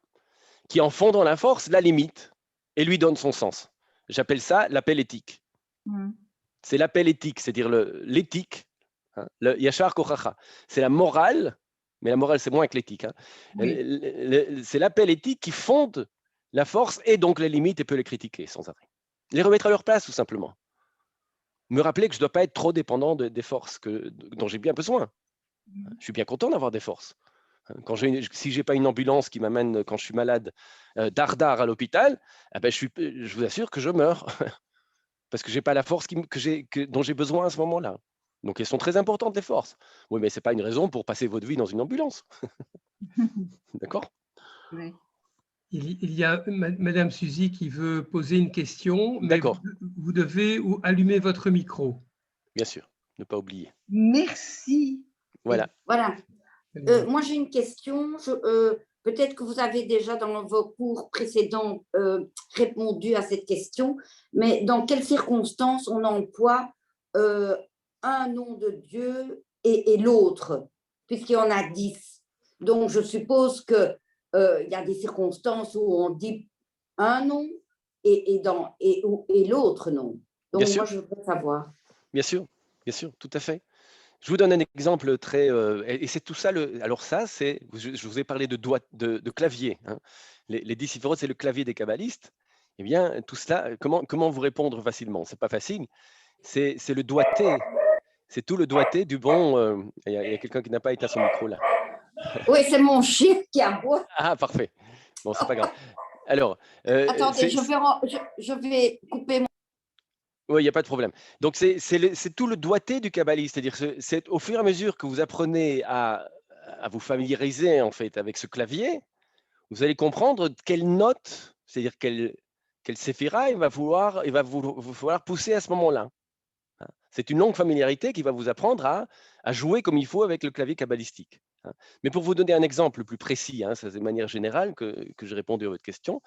qui en fondant la force la limite et lui donne son sens. J'appelle ça l'appel éthique. Hum, C'est l'appel éthique, c'est-à-dire l'éthique, hein, le yachar kochacha. C'est la morale, mais la morale c'est moins que l'éthique. Hein. oui. C'est l'appel éthique qui fonde la force et donc les limites et peut les critiquer sans arrêt. Les remettre à leur place tout simplement. Me rappeler que je ne dois pas être trop dépendant des forces dont j'ai bien besoin. Je suis bien content d'avoir des forces. Si je n'ai pas une ambulance qui m'amène quand je suis malade dardard à l'hôpital, eh ben, je vous assure que je meurs. Parce que je n'ai pas la force dont j'ai besoin à ce moment-là. Donc, elles sont très importantes, les forces. Oui, mais ce n'est pas une raison pour passer votre vie dans une ambulance. D'accord? Oui. Il y a Madame Suzy qui veut poser une question, mais D'accord, vous devez allumer votre micro. bien sûr, ne pas oublier. Merci. Voilà. Voilà. Moi, j'ai une question. Peut-être que vous avez déjà dans vos cours précédents répondu à cette question, mais dans quelles circonstances on emploie un nom de Dieu et l'autre, puisqu'il y en a 10. Donc, je suppose qu'il y a des circonstances où on dit un nom et l'autre nom. Donc, Bien sûr. moi, je voudrais savoir. Bien sûr, tout à fait. Je vous donne un exemple très… et c'est tout ça, alors ça, je vous ai parlé de clavier. Hein. Les 10 séphirotes, c'est le clavier des kabbalistes. Eh bien, tout cela, comment vous répondre facilement? Ce n'est pas facile. C'est le doigté. C'est tout le doigté du bon… Il y a quelqu'un qui n'a pas éteint son micro là. Oui, c'est mon chien qui aboie. Ah, parfait. Bon, c'est pas grave. Alors… attendez, je vais couper mon… Oui, il n'y a pas de problème. Donc, c'est tout le doigté du kabbaliste. C'est-à-dire c'est au fur et à mesure que vous apprenez à vous familiariser en fait avec ce clavier, vous allez comprendre quelle note, c'est-à-dire quelle séphira il va vous falloir pousser à ce moment-là. Hein. C'est une longue familiarité qui va vous apprendre à jouer comme il faut avec le clavier kabbalistique. Hein. Mais pour vous donner un exemple plus précis, hein, c'est de manière générale que j'ai répondu à votre question,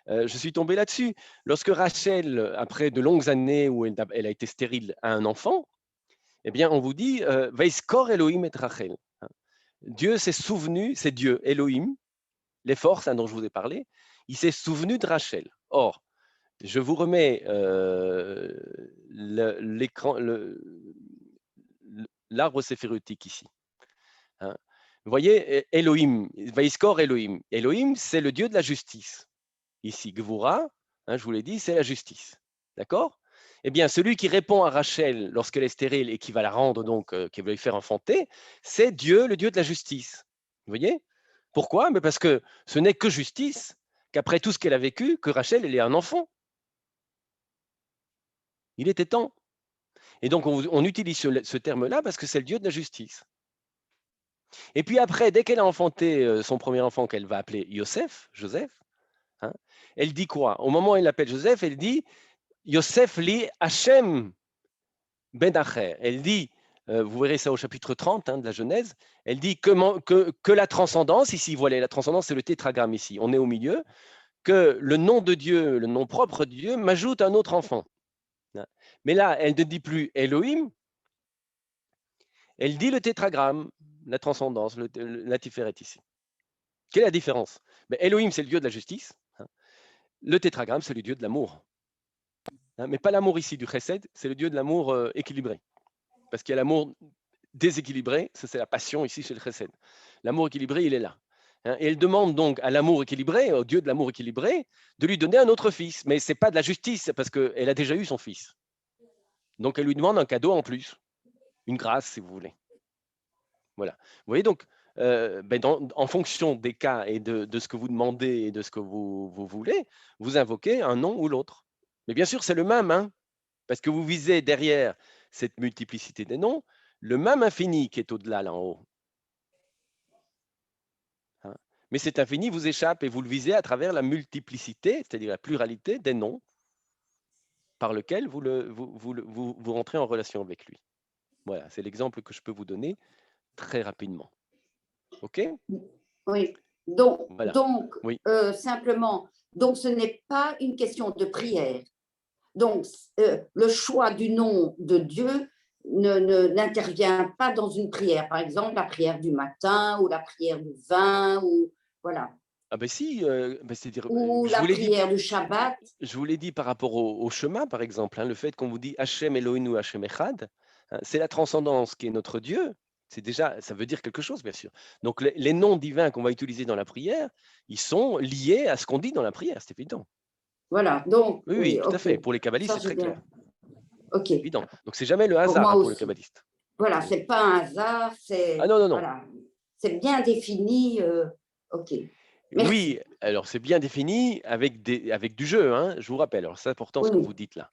je suis tombé là-dessus. Lorsque Rachel, après de longues années où elle a été stérile, a un enfant, eh bien, on vous dit Vaiskor Elohim et Rachel. Hein. Dieu s'est souvenu, c'est Dieu, Elohim, les forces hein, dont je vous ai parlé, il s'est souvenu de Rachel. Or, je vous remets l'arbre séphérotique ici. Hein. Vous voyez, Elohim, Vaiskor Elohim. Elohim, c'est le Dieu de la justice. Ici, Gvura, hein, je vous l'ai dit, c'est la justice. D'accord? Eh bien, celui qui répond à Rachel lorsqu'elle est stérile et qui va la rendre, donc, qui va lui faire enfanter, c'est Dieu, le Dieu de la justice. Vous voyez? Pourquoi? Mais parce que ce n'est que justice qu'après tout ce qu'elle a vécu, que Rachel elle ait un enfant. Il était temps. Et donc, on utilise ce terme-là parce que c'est le Dieu de la justice. Et puis après, dès qu'elle a enfanté son premier enfant qu'elle va appeler Joseph, hein, elle dit quoi? Au moment où elle l'appelle Joseph, elle dit Yosef li Hachem ben Acher. Elle dit, vous verrez ça au chapitre 30 hein, de la Genèse, elle dit que la transcendance, ici, voilà, la transcendance, c'est le tétragramme ici, on est au milieu, que le nom de Dieu, le nom propre de Dieu, m'ajoute un autre enfant. Mais là, elle ne dit plus Elohim, elle dit le tétragramme, la transcendance, la Tiferet ici. Quelle est la différence? Elohim, c'est le Dieu de la justice. Hein. Le tétragramme, c'est le Dieu de l'amour. Hein, mais pas l'amour ici du chesed, c'est le Dieu de l'amour équilibré. Parce qu'il y a l'amour déséquilibré, ça c'est la passion ici chez le chesed. L'amour équilibré, il est là. Hein, et elle demande donc à l'amour équilibré, au Dieu de l'amour équilibré, de lui donner un autre fils. Mais ce n'est pas de la justice, parce qu'elle a déjà eu son fils. Donc elle lui demande un cadeau en plus, une grâce si vous voulez. Voilà. Vous voyez donc, en fonction des cas et de ce que vous demandez et de ce que vous voulez, vous invoquez un nom ou l'autre. Mais bien sûr, c'est le même, hein, parce que vous visez derrière cette multiplicité des noms, le même infini qui est au-delà, là en haut. Hein. Mais cet infini vous échappe et vous le visez à travers la multiplicité, c'est-à-dire la pluralité des noms par lequel vous rentrez en relation avec lui. Voilà, c'est l'exemple que je peux vous donner très rapidement. OK? Oui. Donc, voilà. Oui. Simplement, donc ce n'est pas une question de prière. Donc, le choix du nom de Dieu n'intervient pas dans une prière. Par exemple, la prière du matin ou la prière du vin, ou voilà. Ah ben si, c'est-à-dire, ou la prière du Shabbat. Je vous l'ai dit par rapport au chemin, par exemple, hein, le fait qu'on vous dit Hachem Eloheinu Hachem Echad, hein, c'est la transcendance qui est notre Dieu. C'est déjà, ça veut dire quelque chose, bien sûr. Donc, les noms divins qu'on va utiliser dans la prière, ils sont liés à ce qu'on dit dans la prière, c'est évident. Voilà, donc… Oui, tout à fait. Pour les kabbalistes, c'est très clair. Ok. Évident. Donc, c'est jamais le hasard pour le kabbaliste. Voilà, c'est pas un hasard, c'est… Ah non, non, non. Voilà, c'est bien défini. Ok. Merci. Oui, alors c'est bien défini avec du jeu, hein, je vous rappelle. Alors c'est important ce que vous dites là.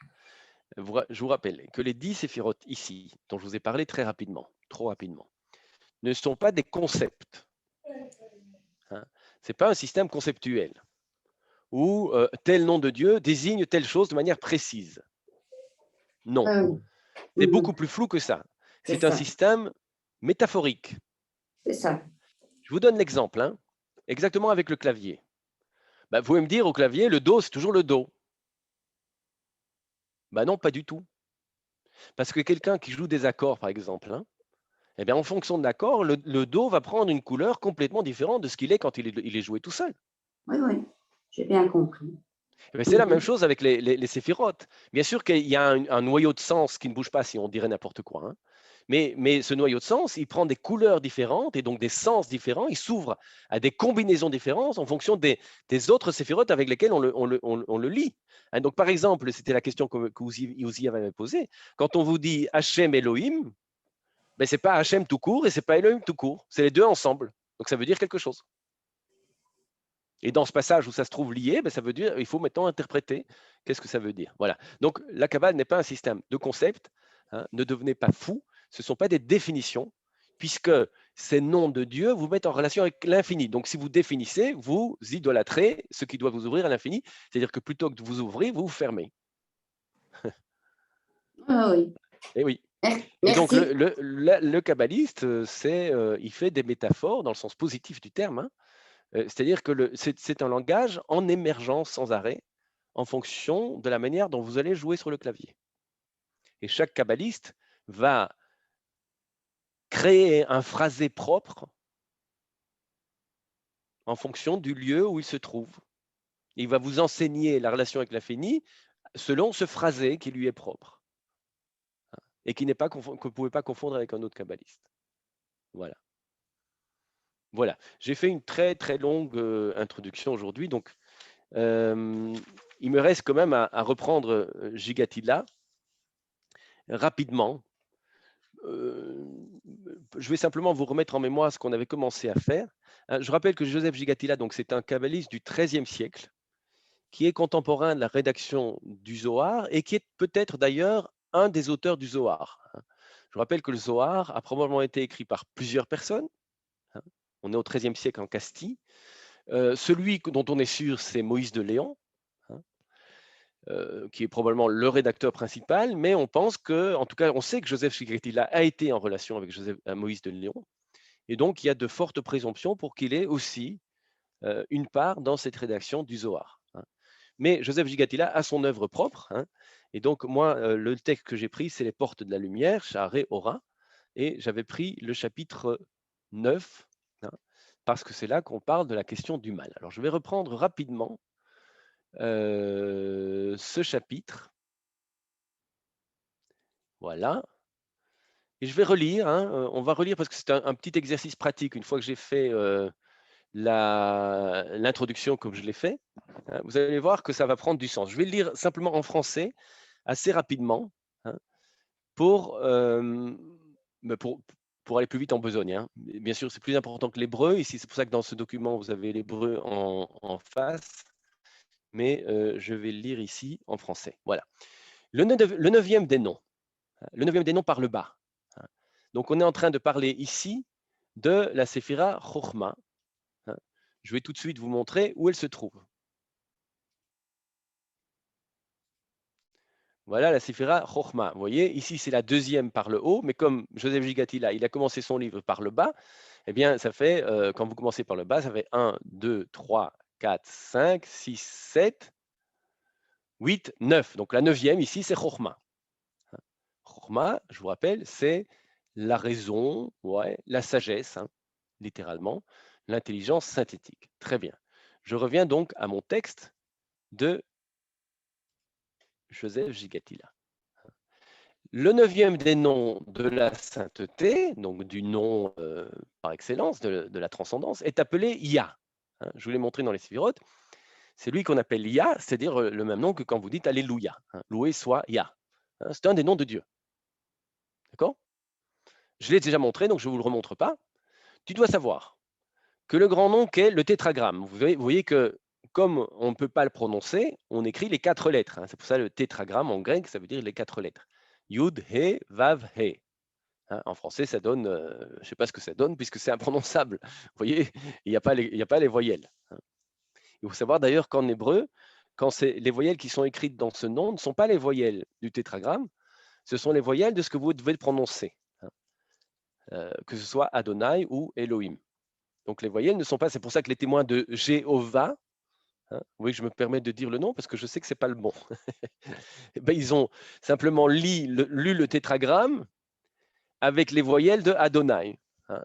Je vous rappelle que les 10 séphirotes ici, dont je vous ai parlé très rapidement, trop rapidement, ne sont pas des concepts. Hein. Ce n'est pas un système conceptuel où tel nom de Dieu désigne telle chose de manière précise. Non, c'est beaucoup plus flou que ça. C'est un système métaphorique. C'est ça. Je vous donne l'exemple, hein, exactement avec le clavier. Vous pouvez me dire au clavier, le Do, c'est toujours le Do. Non, pas du tout. Parce que quelqu'un qui joue des accords, par exemple, hein, eh bien, en fonction de l'accord, le Do va prendre une couleur complètement différente de ce qu'il est quand il est joué tout seul. Oui, oui, j'ai bien compris. C'est la même chose avec les séphirotes. Bien sûr qu'il y a un noyau de sens qui ne bouge pas si on dirait n'importe quoi. Hein. Mais ce noyau de sens, il prend des couleurs différentes et donc des sens différents. Il s'ouvre à des combinaisons différentes en fonction des autres séphirotes avec lesquelles on le lit. Hein, donc, par exemple, c'était la question que Uzi avait posée. Quand on vous dit Hachem Elohim, ben, ce n'est pas Hachem tout court et ce n'est pas Elohim tout court. C'est les deux ensemble. Donc, ça veut dire quelque chose. Et dans ce passage où ça se trouve lié, ben, ça veut dire il faut maintenant interpréter qu'est-ce que ça veut dire. Voilà. Donc, la Kabbale n'est pas un système de concepts. Hein, ne devenez pas fou. Ce ne sont pas des définitions, puisque ces noms de Dieu vous mettent en relation avec l'infini. Donc, si vous définissez, vous idolâtrez ce qui doit vous ouvrir à l'infini. C'est-à-dire que plutôt que de vous ouvrir, vous vous fermez. Ah oui. Et oui. Merci. Et donc, le kabbaliste, il fait des métaphores dans le sens positif du terme. Hein. C'est-à-dire que c'est un langage en émergence sans arrêt en fonction de la manière dont vous allez jouer sur le clavier. Et chaque kabbaliste va créer un phrasé propre en fonction du lieu où il se trouve. Il va vous enseigner la relation avec l'infini selon ce phrasé qui lui est propre et qui n'est pas que vous ne pouvez pas confondre avec un autre kabbaliste. Voilà. Voilà. J'ai fait une très très longue introduction aujourd'hui, donc il me reste quand même à reprendre Gigatilla rapidement. Je vais simplement vous remettre en mémoire ce qu'on avait commencé à faire. Je rappelle que Joseph Gigatilla, donc c'est un kabbaliste du XIIIe siècle, qui est contemporain de la rédaction du Zohar et qui est peut-être d'ailleurs un des auteurs du Zohar. Je rappelle que le Zohar a probablement été écrit par plusieurs personnes. On est au XIIIe siècle en Castille. Celui dont on est sûr, c'est Moïse de Léon, qui est probablement le rédacteur principal, mais on pense que, en tout cas, on sait que Joseph Gigatilla a été en relation avec Moïse de Léon, et donc il y a de fortes présomptions pour qu'il ait aussi une part dans cette rédaction du Zohar. Mais Joseph Gigatilla a son œuvre propre, et donc moi, le texte que j'ai pris, c'est les portes de la lumière, Sha'arei Ora, et j'avais pris le chapitre 9, parce que c'est là qu'on parle de la question du mal. Alors je vais reprendre rapidement ce chapitre. Voilà. Et je vais relire, on va relire parce que c'est un petit exercice pratique. Une fois que j'ai fait l'introduction comme je l'ai fait, vous allez voir que ça va prendre du sens. Je vais le lire simplement en français, assez rapidement, pour aller plus vite en besogne. Bien sûr, c'est plus important que l'hébreu. Ici, c'est pour ça que dans ce document, vous avez l'hébreu en face. Mais je vais le lire ici en français. Voilà. Le neuvième des noms. Le neuvième des noms par le bas. Donc, on est en train de parler ici de la séphira Chochma. Je vais tout de suite vous montrer où elle se trouve. Voilà la séphira Chochma. Vous voyez, ici, c'est la deuxième par le haut, mais comme Joseph Gigatilla, il a commencé son livre par le bas, eh bien, ça fait, quand vous commencez par le bas, ça fait 1, 2, 3, 4, 5, 6, 7, 8, 9. Donc, la neuvième, ici, c'est Chochma. Chochma, je vous rappelle, c'est la raison, la sagesse, littéralement, l'intelligence synthétique. Très bien. Je reviens donc à mon texte de Joseph Gigatilla. Le neuvième des noms de la sainteté, donc du nom par excellence de la transcendance, est appelé Ya. Je vous l'ai montré dans les Séphirotes. C'est lui qu'on appelle Ya, c'est-à-dire le même nom que quand vous dites Alléluia. Loué soit Ya. C'est un des noms de Dieu. D'accord? Je l'ai déjà montré, donc je ne vous le remontre pas. Tu dois savoir que le grand nom qu'est le tétragramme. Vous voyez que comme on ne peut pas le prononcer, on écrit les 4 lettres. C'est pour ça le tétragramme en grec, ça veut dire les 4 lettres. Yud, He, Vav, He. En français, ça donne, je ne sais pas ce que ça donne, puisque c'est imprononçable. Vous voyez, il n'y a pas les voyelles. Il faut savoir d'ailleurs qu'en hébreu, quand les voyelles qui sont écrites dans ce nom ne sont pas les voyelles du tétragramme, ce sont les voyelles de ce que vous devez prononcer, que ce soit Adonai ou Elohim. Donc les voyelles ne sont pas, c'est pour ça que les témoins de Jéhovah, oui, je me permets de dire le nom parce que je sais que ce n'est pas le bon. Ils ont simplement lu le tétragramme avec les voyelles de Adonai.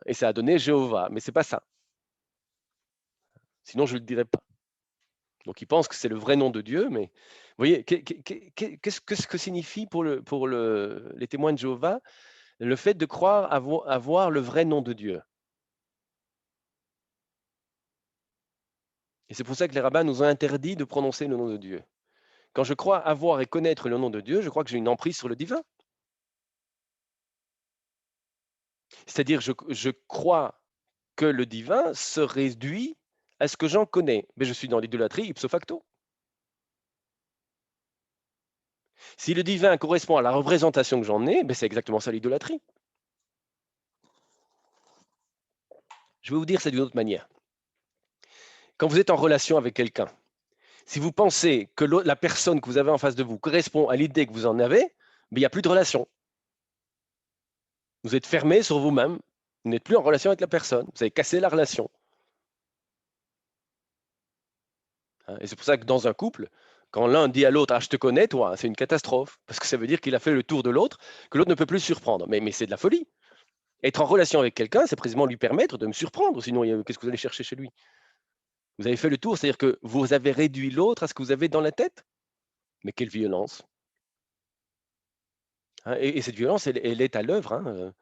Et ça a donné Jéhovah, mais ce n'est pas ça. Sinon, je ne le dirais pas. Donc, ils pensent que c'est le vrai nom de Dieu, mais vous voyez, qu'est-ce que signifie pour les témoins de Jéhovah le fait de croire avoir le vrai nom de Dieu. Et c'est pour ça que les rabbins nous ont interdit de prononcer le nom de Dieu. Quand je crois avoir et connaître le nom de Dieu, je crois que j'ai une emprise sur le divin. C'est-à-dire, je crois que le divin se réduit à ce que j'en connais. Mais je suis dans l'idolâtrie ipso facto. Si le divin correspond à la représentation que j'en ai, ben c'est exactement ça l'idolâtrie. Je vais vous dire ça d'une autre manière. Quand vous êtes en relation avec quelqu'un, si vous pensez que la personne que vous avez en face de vous correspond à l'idée que vous en avez, ben il n'y a plus de relation. Vous êtes fermé sur vous-même, vous n'êtes plus en relation avec la personne, vous avez cassé la relation. Et c'est pour ça que dans un couple, quand l'un dit à l'autre « Ah, je te connais, toi », c'est une catastrophe, parce que ça veut dire qu'il a fait le tour de l'autre, que l'autre ne peut plus le surprendre. Mais c'est de la folie. Être en relation avec quelqu'un, c'est précisément lui permettre de me surprendre, sinon qu'est-ce que vous allez chercher chez lui? Vous avez fait le tour, c'est-à-dire que vous avez réduit l'autre à ce que vous avez dans la tête. Mais quelle violence! Et cette violence, elle est à l'œuvre.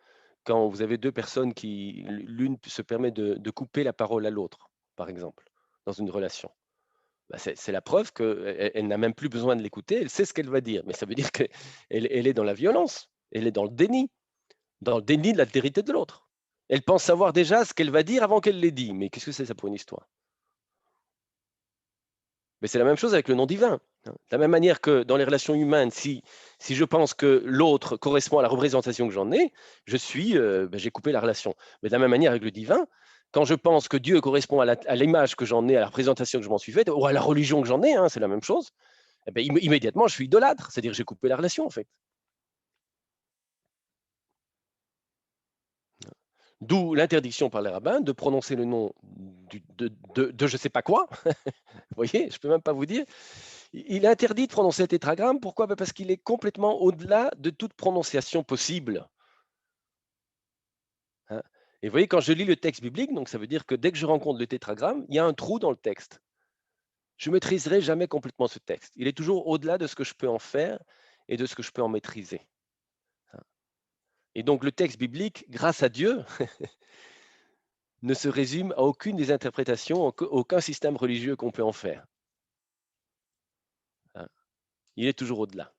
Quand vous avez deux personnes qui, l'une se permet de couper la parole à l'autre, par exemple, dans une relation. Bah, c'est la preuve qu'elle n'a même plus besoin de l'écouter, elle sait ce qu'elle va dire. Mais ça veut dire qu'elle est dans la violence, elle est dans le déni de la vérité de l'autre. Elle pense savoir déjà ce qu'elle va dire avant qu'elle l'ait dit. Mais qu'est-ce que c'est ça pour une histoire? Mais c'est la même chose avec le nom divin. De la même manière que dans les relations humaines, si je pense que l'autre correspond à la représentation que j'en ai, j'ai coupé la relation. Mais de la même manière avec le divin, quand je pense que Dieu correspond à l'image que j'en ai, à la représentation que je m'en suis faite, ou à la religion que j'en ai, c'est la même chose, eh bien, immédiatement, je suis idolâtre. C'est-à-dire que j'ai coupé la relation, en fait. D'où l'interdiction par les rabbins de prononcer le nom de je ne sais pas quoi. Vous voyez, je ne peux même pas vous dire. Il est interdit de prononcer le tétragramme. Pourquoi? Parce qu'il est complètement au-delà de toute prononciation possible. Et vous voyez, quand je lis le texte biblique, donc ça veut dire que dès que je rencontre le tétragramme, il y a un trou dans le texte. Je ne maîtriserai jamais complètement ce texte. Il est toujours au-delà de ce que je peux en faire et de ce que je peux en maîtriser. Et donc le texte biblique, grâce à Dieu, ne se résume à aucune des interprétations, aucun système religieux qu'on peut en faire. Il est toujours au-delà.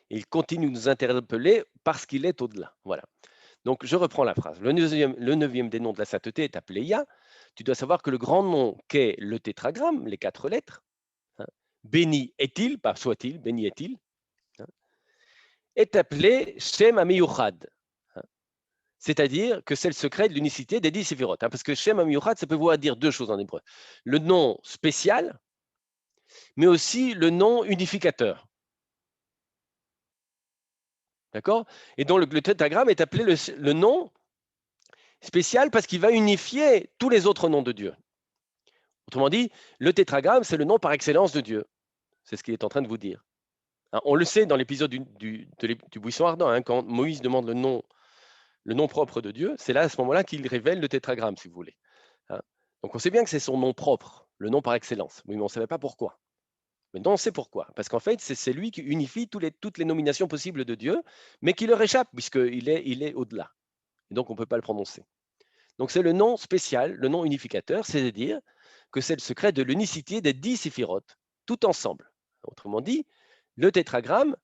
Il continue de nous interpeller parce qu'il est au-delà. Voilà. Donc, je reprends la phrase. Le neuvième des noms de la sainteté est appelé Ya. Tu dois savoir que le grand nom qu'est le tétragramme, les 4 lettres, béni est-il, pas soit-il, béni est-il, est appelé Shem Amiyuchad. C'est-à-dire que c'est le secret de l'unicité des 10 séphirotes. Parce que Shem Amiyuchad, ça peut vouloir dire deux choses en hébreu. Le nom spécial, mais aussi le nom unificateur. D'accord? Et donc, le tétragramme est appelé le nom spécial parce qu'il va unifier tous les autres noms de Dieu. Autrement dit, le tétragramme, c'est le nom par excellence de Dieu. C'est ce qu'il est en train de vous dire. On le sait dans l'épisode du buisson ardent, quand Moïse demande le nom propre de Dieu, c'est là à ce moment-là qu'il révèle le tétragramme, si vous voulez. Donc on sait bien que c'est son nom propre, le nom par excellence. Oui, mais on ne savait pas pourquoi. Maintenant, on sait pourquoi. Parce qu'en fait, c'est lui qui unifie toutes les nominations possibles de Dieu, mais qui leur échappe, puisqu'il est au-delà. Et donc, on ne peut pas le prononcer. Donc, c'est le nom spécial, le nom unificateur, c'est-à-dire que c'est le secret de l'unicité des 10 séphirotes, tout ensemble. Autrement dit, le tétragramme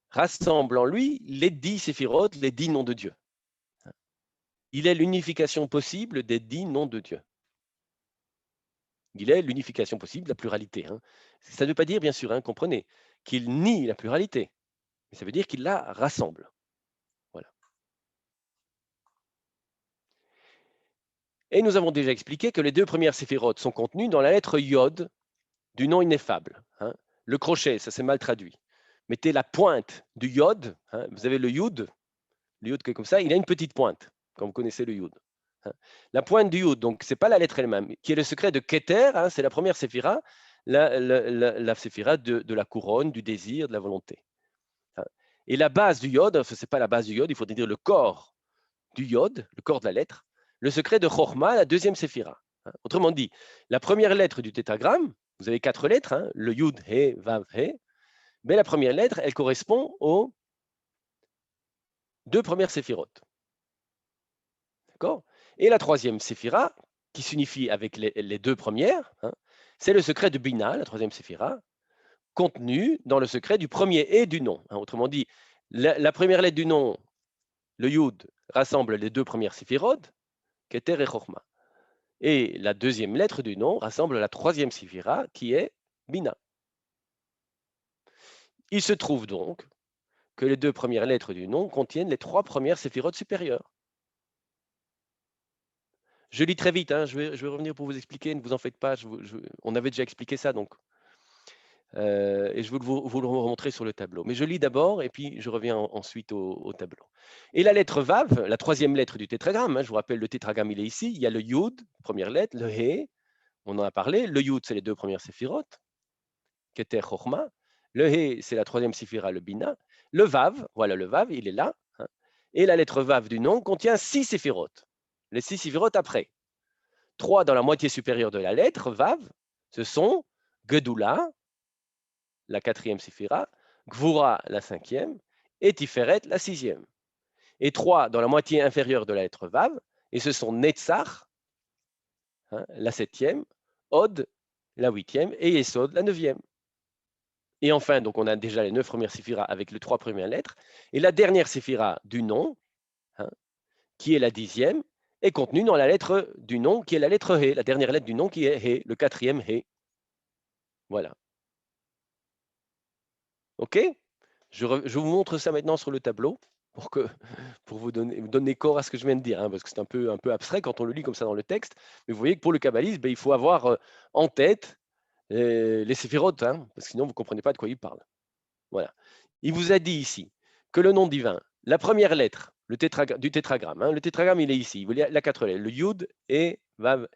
rassemble en lui les 10 séphirotes, les 10 noms de Dieu. Il est l'unification possible des 10 noms de Dieu. Il est l'unification possible de la pluralité. Ça ne veut pas dire, bien sûr, comprenez, qu'il nie la pluralité, mais ça veut dire qu'il la rassemble. Voilà. Et nous avons déjà expliqué que les 2 premières séphirotes sont contenues dans la lettre Yod du nom ineffable. Le crochet, ça c'est mal traduit. Mettez la pointe du Yod, vous avez le Yud qui est comme ça, il a une petite pointe, quand vous connaissez le Yud. La pointe du Yud, donc ce n'est pas la lettre elle-même, qui est le secret de Keter, c'est la première séphira, la séphira de la couronne, du désir, de la volonté. Et la base du Yod, ce n'est pas la base du Yod, il faut dire le corps du Yod, le corps de la lettre, le secret de Chochma, la deuxième séphira. Autrement dit, la première lettre du tétragramme, vous avez 4 lettres, le Yud, He, Vav, He, mais la première lettre, elle correspond au deux premières séphirotes. D'accord? Et la troisième séphira, qui s'unifie avec les deux premières, hein, c'est le secret de Bina, la troisième séphira, contenu dans le secret du premier et du nom. Hein. Autrement dit, la première lettre du nom, le Yud, rassemble les deux premières séphirotes, Keter et Chochma. Et la deuxième lettre du nom rassemble la troisième séphira, qui est Bina. Il se trouve donc que les deux premières lettres du nom contiennent les trois premières séphirotes supérieures. Je lis très vite, hein, je vais revenir pour vous expliquer, ne vous en faites pas, on avait déjà expliqué ça, donc. Et je vais vous le remontrer sur le tableau. Mais je lis d'abord, et puis je reviens ensuite au tableau. Et la lettre Vav, la troisième lettre du tétragramme, hein, je vous rappelle, le tétragramme, il est ici, il y a le Yud, première lettre, le He, on en a parlé, le Yud, c'est les deux premières séphirotes, Keter, Chochma, le He, c'est la troisième séphira, le Bina, le Vav, voilà le Vav, il est là, hein, et la lettre Vav du nom contient 6 séphirotes. Les 6 séphirotes après. 3 dans la moitié supérieure de la lettre, Vav, ce sont Gedula, la quatrième séphira, Gvura, la cinquième, et Tiferet, la sixième. Et 3 dans la moitié inférieure de la lettre Vav, et ce sont Netzach, hein, la septième, Od, la huitième, et Yesod, la neuvième. Et enfin, donc on a déjà les 9 premières séphiras avec les 3 premières lettres, et la dernière séphira du nom, hein, qui est la 10e, est contenue dans la lettre du nom, qui est la lettre He, la dernière lettre du nom qui est He, le 4e He. Voilà. OK? Je vous montre ça maintenant sur le tableau pour vous donner corps à ce que je viens de dire, hein, parce que c'est un peu abstrait quand on le lit comme ça dans le texte. Mais vous voyez que pour le kabbaliste, il faut avoir en tête les séphirotes, hein, parce que sinon vous ne comprenez pas de quoi il parle. Voilà. Il vous a dit ici que le nom divin, la première lettre du tétragramme, hein, le tétragramme il est ici, il y a 4 lettres, le Yud et Vav.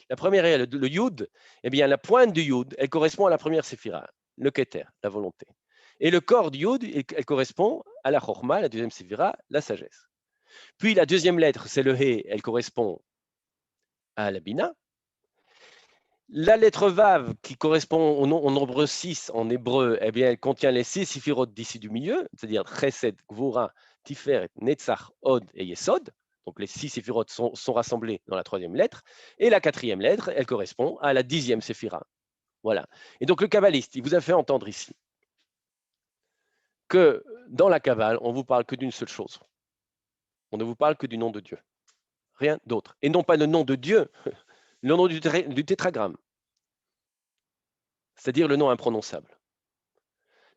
La première est le Yud, eh bien la pointe du Yud, elle correspond à la première séphira, le Keter, la volonté. Et le corps du Yud, elle correspond à la Chochma, la deuxième séphira, la sagesse. Puis la deuxième lettre, c'est le He, elle correspond à la Bina. La lettre Vav, qui correspond au nombre 6 en hébreu, eh bien, elle contient les 6 séphirotes d'ici du milieu, c'est-à-dire Chesed, Gvura, Tiferet, Netzach, Od et Yesod. Donc les 6 séphirotes sont rassemblés dans la troisième lettre. Et la quatrième lettre, elle correspond à la 10e séphira. Voilà. Et donc le kabbaliste, il vous a fait entendre ici que dans la Kabbale, on ne vous parle que d'une seule chose. On ne vous parle que du nom de Dieu. Rien d'autre. Et non pas le nom de Dieu, le nom du tétragramme. C'est-à-dire le nom imprononçable.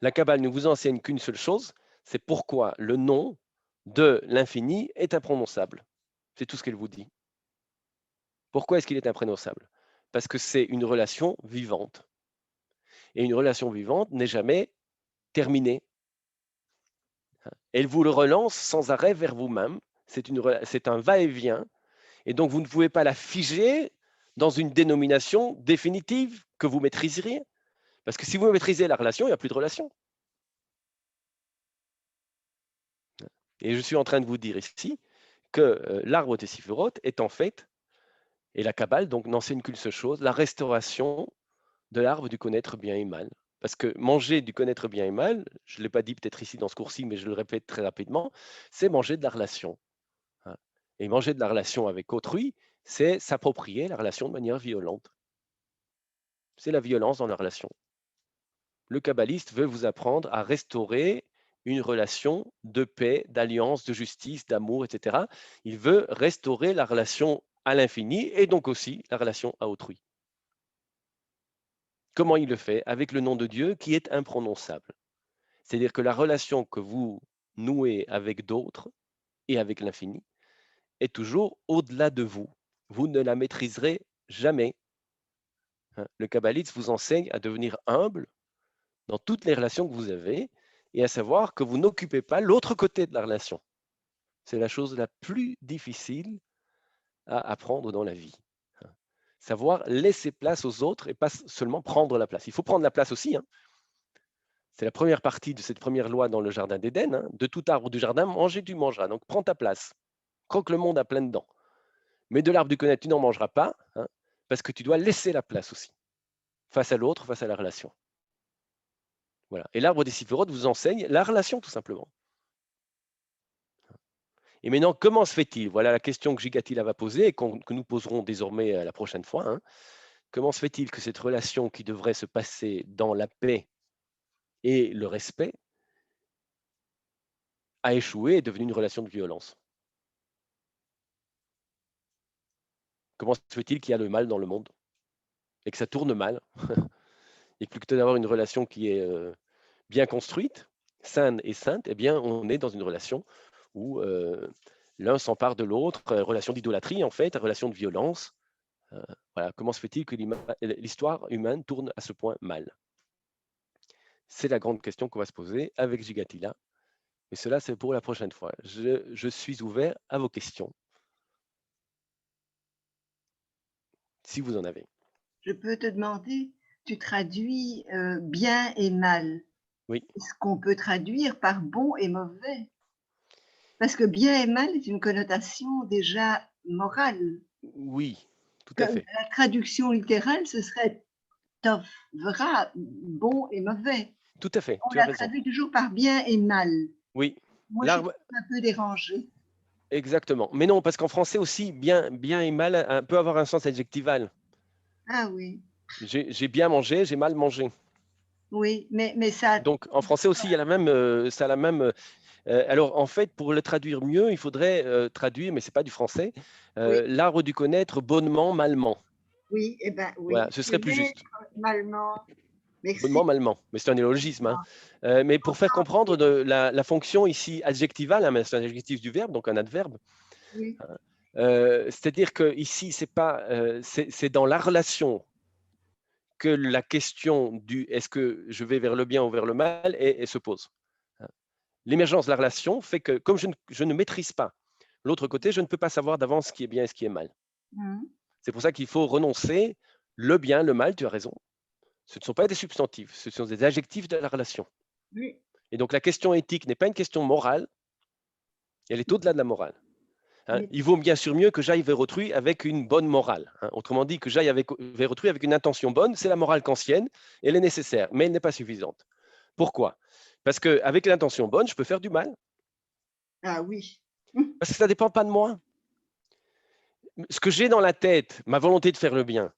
La Kabbale ne vous enseigne qu'une seule chose, c'est pourquoi le nom de l'infini est imprononçable. C'est tout ce qu'elle vous dit. Pourquoi est-ce qu'il est imprononçable? Parce que c'est une relation vivante. Et une relation vivante n'est jamais terminée. Elle vous le relance sans arrêt vers vous-même. C'est un va-et-vient. Et donc, vous ne pouvez pas la figer dans une dénomination définitive que vous maîtriseriez. Parce que si vous maîtrisez la relation, il n'y a plus de relation. Et je suis en train de vous dire ici que l'arbre des Siphiroth est en fait, et la Kabbale donc n'enseigne qu'une seule chose, la restauration de l'arbre du connaître bien et mal. Parce que manger du connaître bien et mal, je ne l'ai pas dit peut-être ici dans ce cours-ci, mais je le répète très rapidement, c'est manger de la relation. Et manger de la relation avec autrui, c'est s'approprier la relation de manière violente. C'est la violence dans la relation. Le kabbaliste veut vous apprendre à restaurer une relation de paix, d'alliance, de justice, d'amour, etc. Il veut restaurer la relation à l'infini et donc aussi la relation à autrui. Comment il le fait? Avec le nom de Dieu qui est imprononçable. C'est-à-dire que la relation que vous nouez avec d'autres et avec l'infini est toujours au-delà de vous. Vous ne la maîtriserez jamais. Le kabbaliste vous enseigne à devenir humble dans toutes les relations que vous avez et à savoir que vous n'occupez pas l'autre côté de la relation. C'est la chose la plus difficile à apprendre dans la vie. Savoir laisser place aux autres et pas seulement prendre la place. Il faut prendre la place aussi. C'est la première partie de cette première loi dans le jardin d'Éden. De tout arbre du jardin, manger, tu mangeras. Donc prends ta place. Croque le monde à pleines dents. Mais de l'arbre du connaître, tu n'en mangeras pas, parce que tu dois laisser la place aussi. Face à l'autre, face à la relation. Voilà. Et l'arbre des Siphiroth vous enseigne la relation, tout simplement. Et maintenant, comment se fait-il? Voilà la question que Gigatila va poser et que nous poserons désormais la prochaine fois. Hein. Comment se fait-il que cette relation qui devrait se passer dans la paix et le respect a échoué et est devenue une relation de violence? Comment se fait-il qu'il y a le mal dans le monde et que ça tourne mal et plutôt que d'avoir une relation qui est bien construite, saine et sainte, eh bien, on est dans une relation où l'un s'empare de l'autre, relation d'idolâtrie en fait, relation de violence. Voilà. Comment se fait-il que l'histoire humaine tourne à ce point mal? C'est la grande question qu'on va se poser avec Gigatila. Mais cela, c'est pour la prochaine fois. Je suis ouvert à vos questions, si vous en avez. Je peux te demander, tu traduis bien et mal. Oui. Est-ce qu'on peut traduire par bon et mauvais? Parce que bien et mal est une connotation déjà morale. Oui, tout à fait. La traduction littérale, ce serait tov, vra, bon et mauvais. Tout à fait, On tu as la raison. traduit toujours par bien et mal. Oui. Moi, je suis un peu dérangée. Exactement. Mais non, parce qu'en français aussi, bien et mal peut avoir un sens adjectival. Ah oui. J'ai bien mangé, j'ai mal mangé. Oui, mais ça. Donc en français aussi, il y a la même, ça a la même. Alors en fait, pour le traduire mieux, il faudrait traduire, mais c'est pas du français, Oui. l'art du connaître bonnement, malement. Oui, eh ben oui. Voilà, ce serait plus juste. Malement. Merci. Bonnement, malement, mais c'est un néologisme. Hein. Mais pour faire comprendre la fonction ici adjectivale, hein, c'est un adjectif du verbe, donc un adverbe. Oui. C'est-à-dire que ici, c'est dans la relation que la question du est-ce que je vais vers le bien ou vers le mal se pose. L'émergence de la relation fait que, comme je ne maîtrise pas l'autre côté, je ne peux pas savoir d'avance ce qui est bien et ce qui est mal. C'est pour ça qu'il faut renoncer le bien, le mal, tu as raison. Ce ne sont pas des substantifs, ce sont des adjectifs de la relation. Oui. Et donc la question éthique n'est pas une question morale, elle est au-delà de la morale. Hein. Oui. Il vaut bien sûr mieux que j'aille vers autrui avec une bonne morale. Hein. Autrement dit, que j'aille vers autrui avec une intention bonne, c'est la morale kantienne, elle est nécessaire, mais elle n'est pas suffisante. Pourquoi? Parce qu'avec l'intention bonne, je peux faire du mal. Ah oui. Parce que ça ne dépend pas de moi. Ce que j'ai dans la tête, ma volonté de faire le bien,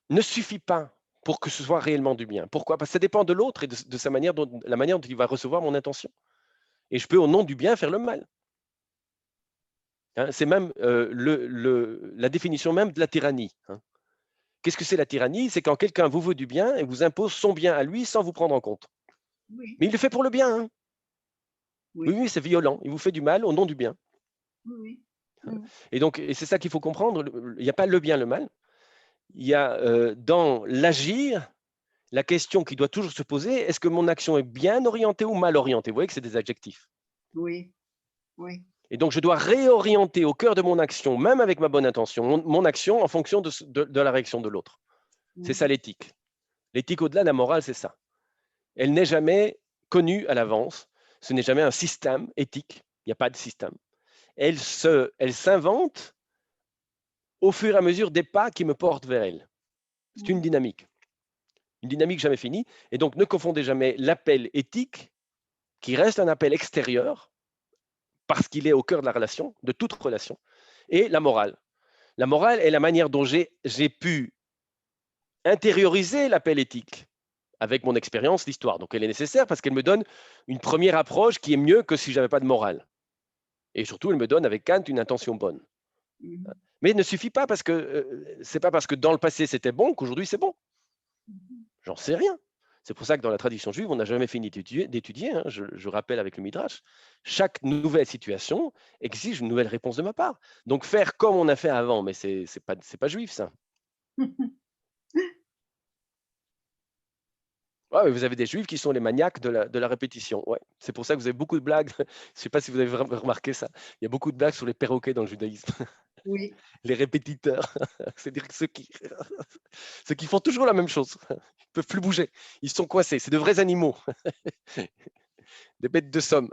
ne suffit pas pour que ce soit réellement du bien. Pourquoi? Parce que ça dépend de l'autre et de sa manière la manière dont il va recevoir mon intention. Et je peux, au nom du bien, faire le mal. Hein, c'est même la définition même de la tyrannie. Hein. Qu'est-ce que c'est la tyrannie? C'est quand quelqu'un vous veut du bien et vous impose son bien à lui sans vous prendre en compte. Oui. Mais il le fait pour le bien. Hein. Oui, c'est violent. Il vous fait du mal au nom du bien. Oui. Et donc, c'est ça qu'il faut comprendre. Il n'y a pas le bien, le mal. Il y a dans l'agir, la question qui doit toujours se poser, est-ce que mon action est bien orientée ou mal orientée? Vous voyez que c'est des adjectifs. Oui. Oui. Et donc, je dois réorienter au cœur de mon action, même avec ma bonne intention, mon action en fonction de la réaction de l'autre. C'est ça l'éthique. L'éthique au-delà de la morale, c'est ça. Elle n'est jamais connue à l'avance. Ce n'est jamais un système éthique. Il n'y a pas de système. Elle s'invente au fur et à mesure des pas qui me portent vers elle. C'est une dynamique jamais finie. Et donc, ne confondez jamais l'appel éthique, qui reste un appel extérieur, parce qu'il est au cœur de la relation, de toute relation, et la morale. La morale est la manière dont j'ai pu intérioriser l'appel éthique avec mon expérience, l'histoire. Donc, elle est nécessaire parce qu'elle me donne une première approche qui est mieux que si je n'avais pas de morale. Et surtout, elle me donne avec Kant une intention bonne. Mais il ne suffit pas parce que c'est pas parce que dans le passé c'était bon qu'aujourd'hui c'est bon. J'en sais rien. C'est pour ça que dans la tradition juive, on n'a jamais fini d'étudier. Hein, je rappelle avec le Midrash, chaque nouvelle situation exige une nouvelle réponse de ma part. Donc faire comme on a fait avant, mais c'est pas juif ça. Ouais, vous avez des juifs qui sont les maniaques de la répétition. Ouais. C'est pour ça que vous avez beaucoup de blagues. Je ne sais pas si vous avez remarqué ça. Il y a beaucoup de blagues sur les perroquets dans le judaïsme. Oui. Les répétiteurs. C'est-à-dire que ceux qui font toujours la même chose. Ils ne peuvent plus bouger. Ils sont coincés. C'est de vrais animaux. Des bêtes de somme.